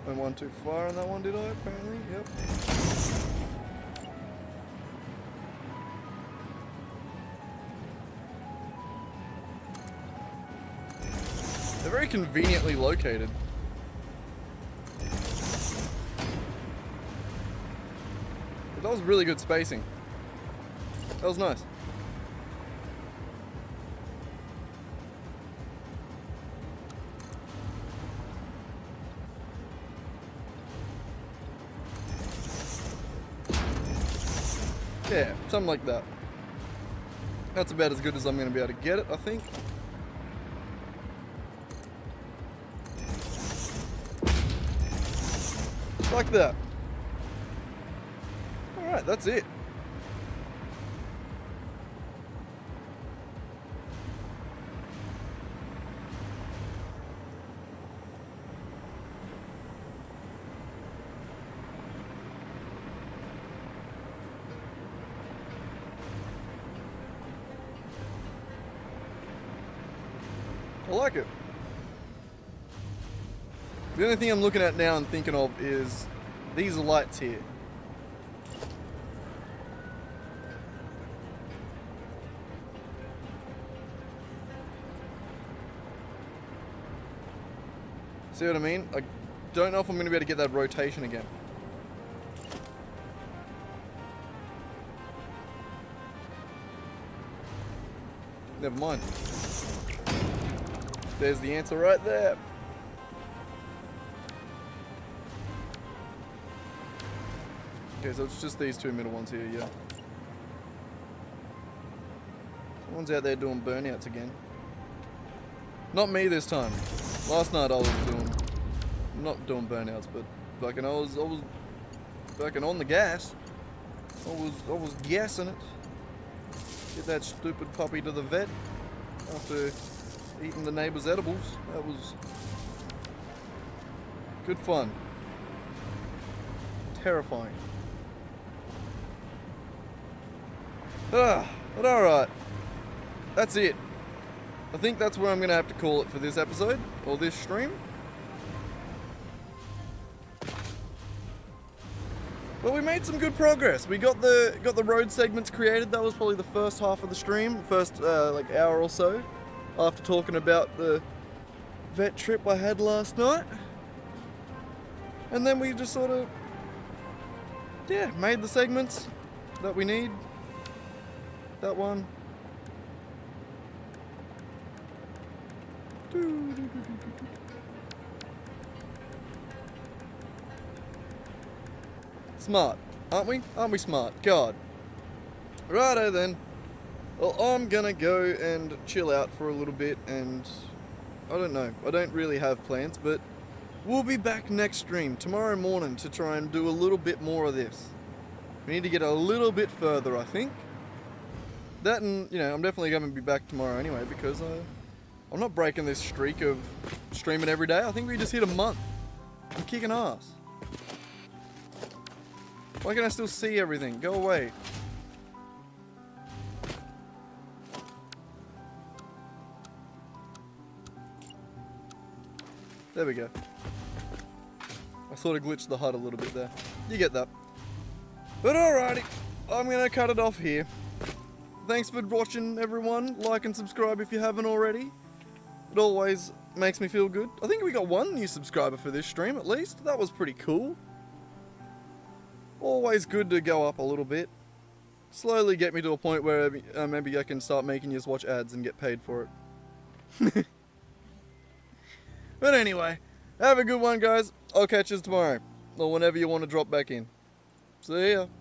Went one too far on that one, did I? Apparently, yep. They're very conveniently located. That was really good spacing. That was nice. Yeah, something like that. That's about as good as I'm going to be able to get it, I think. Like that. Alright, that's it. I like it. The only thing I'm looking at now and thinking of is these lights here. See what I mean? I don't know if I'm going to be able to get that rotation again. Never mind. There's the answer right there. Okay, so it's just these two middle ones here, yeah. Someone's out there doing burnouts again. Not me this time. Last night I was not doing burnouts, but fucking I was fucking on the gas. I was gassing it. Get that stupid puppy to the vet after eating the neighbor's edibles. That was good fun. Terrifying. But alright. That's it. I think that's where I'm going to have to call it for this episode, or this stream. But we made some good progress. We got the road segments created. That was probably the first half of the stream, first like hour or so, after talking about the vet trip I had last night. And then we just sort of, yeah, made the segments that we need. That one. Smart, aren't we? Aren't we smart? God. Righto then. Well, I'm gonna go and chill out for a little bit, and I don't know. I don't really have plans, but we'll be back next stream tomorrow morning to try and do a little bit more of this. We need to get a little bit further, I think. That and, you know, I'm definitely going to be back tomorrow anyway, because I'm not breaking this streak of streaming every day. I think we just hit a month. I'm kicking ass. Why can't I still see everything? Go away. There we go. I sort of glitched the HUD a little bit there. You get that. But alrighty, I'm going to cut it off here. Thanks for watching, everyone. Like and subscribe if you haven't already. It always makes me feel good. I think we got one new subscriber for this stream, at least. That was pretty cool. Always good to go up a little bit. Slowly get me to a point where maybe I can start making you watch ads and get paid for it. But anyway, have a good one, guys. I'll catch you tomorrow. Or whenever you want to drop back in. See ya.